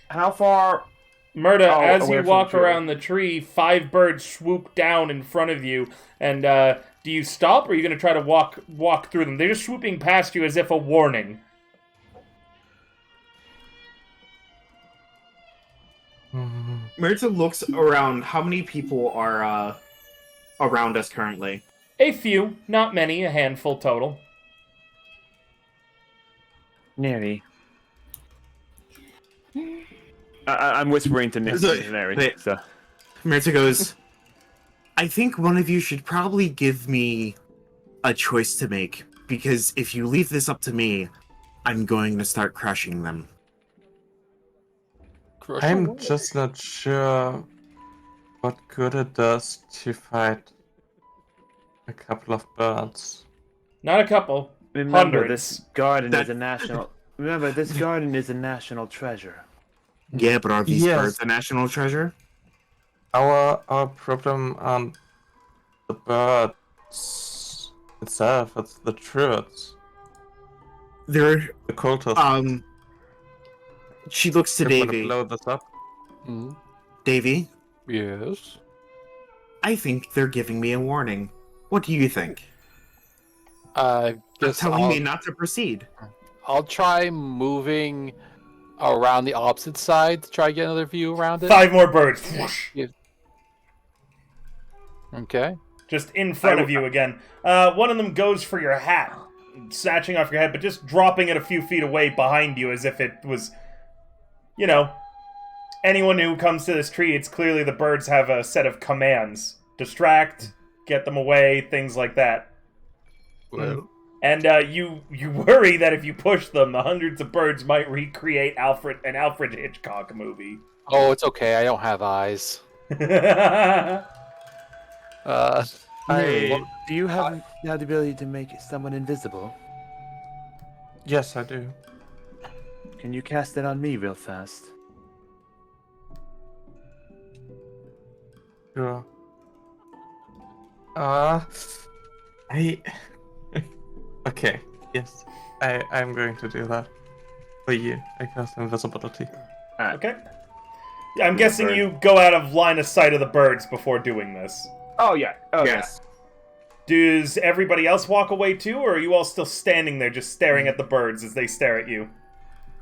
How far... Murda, as away you from walk the tree. around the tree, 5 birds swoop down in front of you. And do you stop, or are you going to try to walk through them? They're just swooping past you as if a warning. Mirta looks around. How many people are around us currently? A few, not many, a handful total. Neri. I'm whispering to Neri. Wait. So. Mirta goes, I think one of you should probably give me a choice to make, because if you leave this up to me, I'm going to start crushing them. I'm just not sure what good it does to fight a couple of birds. Not a couple. Remember, Hundreds. this garden That- is a national... Remember, this garden is a national treasure. Yeah, but are these Yes. birds a national treasure? Our problem aren't the birds itself, it's the druids. They're, The cultists. she looks to If you wanna Davy. blow this up. Davy, Yes. I think they're giving me a warning. What do you think? I They're guess telling me not to proceed. I'll try moving around the opposite side to try to get another view around it. 5 more birds. Whoosh. Okay. just in front of you again. One of them goes for your hat, snatching off your head, but just dropping it a few feet away behind you as if it was, you know, anyone who comes to this tree, it's clearly the birds have a set of commands. Distract, get them away, things like that. Well, And you worry that if you push them, the hundreds of birds might recreate an Alfred Hitchcock movie. Oh, it's okay. I don't have eyes. Do I you have the ability to make someone invisible? yes, I do. Can you cast it on me real fast? Sure. I. Okay. Yes, I'm going to do that for you. I cast invisibility. Okay. Yeah, I'm guessing you go out of line of sight of the birds before doing this. Oh yeah. Oh Yes. Does everybody else walk away too, or are you all still standing there just staring at the birds as they stare at you?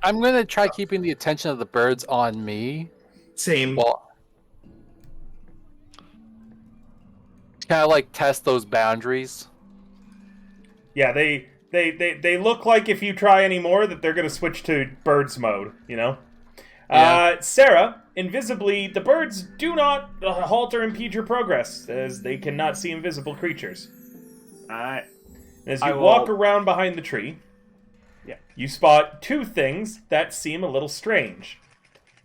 I'm gonna try keeping the attention of the birds on me. Same. Well, kind of like test those boundaries. Yeah, they look like if you try any more that they're gonna switch to birds mode, you know? Yeah. Sarah, invisibly, the birds do not halt or impede your progress, as they cannot see invisible creatures. Alright. As I you will- walk around behind the tree, Yeah. you spot two things that seem a little strange.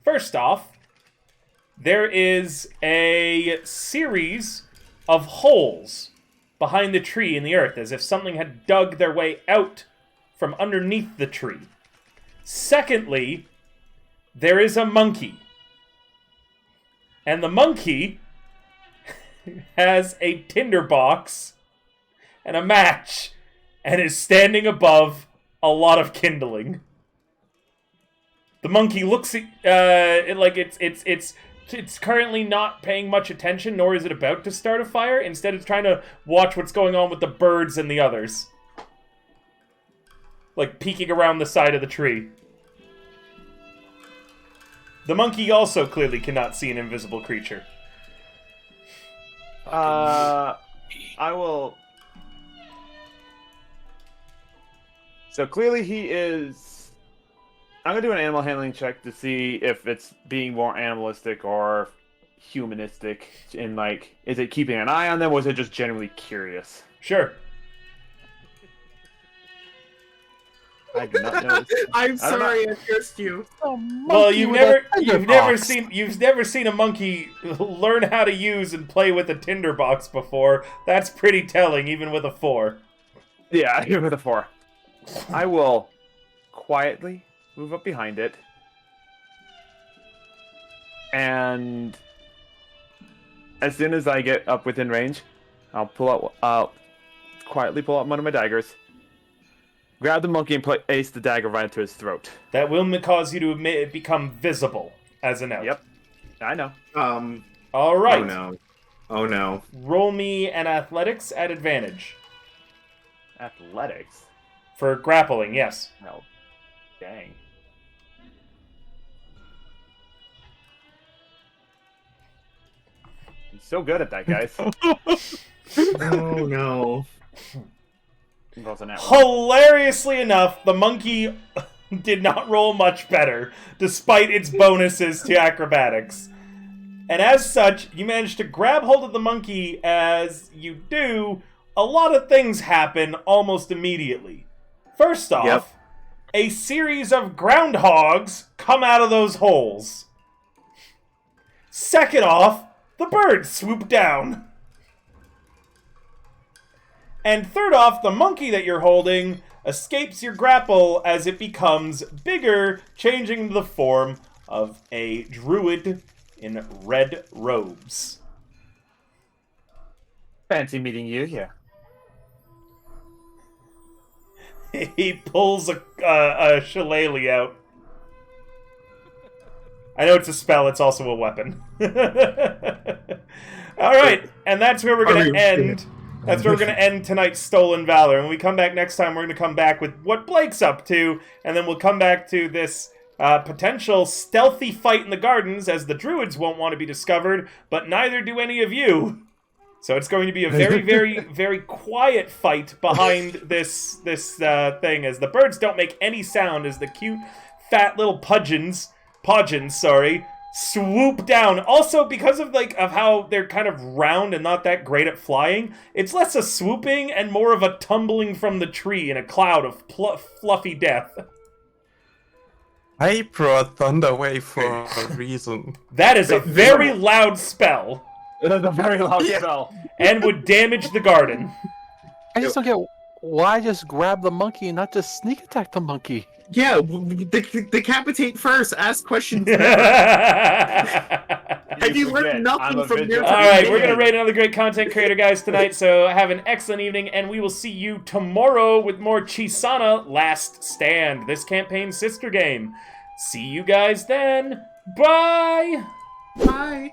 First off, there is a series of holes behind the tree in the earth, as if something had dug their way out from underneath the tree. Secondly, there is a monkey. And the monkey has a tinderbox and a match and is standing above a lot of kindling. The monkey looks at it like it's currently not paying much attention, nor is it about to start a fire. Instead, it's trying to watch what's going on with the birds and the others. Like peeking around the side of the tree. The monkey also clearly cannot see an invisible creature. I will. So clearly he is. I'm gonna do an animal handling check to see if it's being more animalistic or humanistic. In like, is it keeping an eye on them, or is it just generally curious? Sure. I do not know. I'm I don't know. sorry I pierced you. Well, you've never seen a monkey learn how to use and play with a tinderbox before. That's pretty telling, even with a 4. Yeah, here with a 4. I will quietly move up behind it, and as soon as I get up within range, I'll quietly pull out one of my daggers, grab the monkey, and place the dagger right into his throat. That will cause you to become visible as an elf. Yep, I know. All right. Oh no. Oh no. Roll me an athletics at advantage. Athletics? For grappling, yes. No. Dang. I'm so good at that, guys. Oh no. Rolls a nat one. Hilariously enough, the monkey did not roll much better, despite its bonuses to acrobatics. And as such, you manage to grab hold of the monkey. As you do, a lot of things happen almost immediately. First off, a series of groundhogs come out of those holes. Second off, the birds swoop down. And third off, the monkey that you're holding escapes your grapple as it becomes bigger, changing into the form of a druid in red robes. Fancy meeting you here. He pulls a shillelagh out. I know it's a spell, it's also a weapon. Alright, and that's where we're going to end. That's where we're going to end tonight's Stolen Valor. And when we come back next time, we're going to come back with what Blake's up to, and then we'll come back to this potential stealthy fight in the gardens, as the druids won't want to be discovered, but neither do any of you. So it's going to be a very, very, very quiet fight behind this thing, as the birds don't make any sound as the cute, fat little podgins, swoop down. Also, because of how they're kind of round and not that great at flying, it's less a swooping and more of a tumbling from the tree in a cloud of fluffy death. I brought Thunder Wave for a reason. That is a very loud spell. It is a very loud spell. And would damage the garden. I just don't get why just grab the monkey and not just sneak attack the monkey. Yeah, decapitate first. Ask questions next. Have you learned nothing from your? All right, we're gonna rate another great content creator, guys, tonight. So have an excellent evening, and we will see you tomorrow with more Chisana Last Stand, this campaign's sister game. See you guys then. Bye. Bye.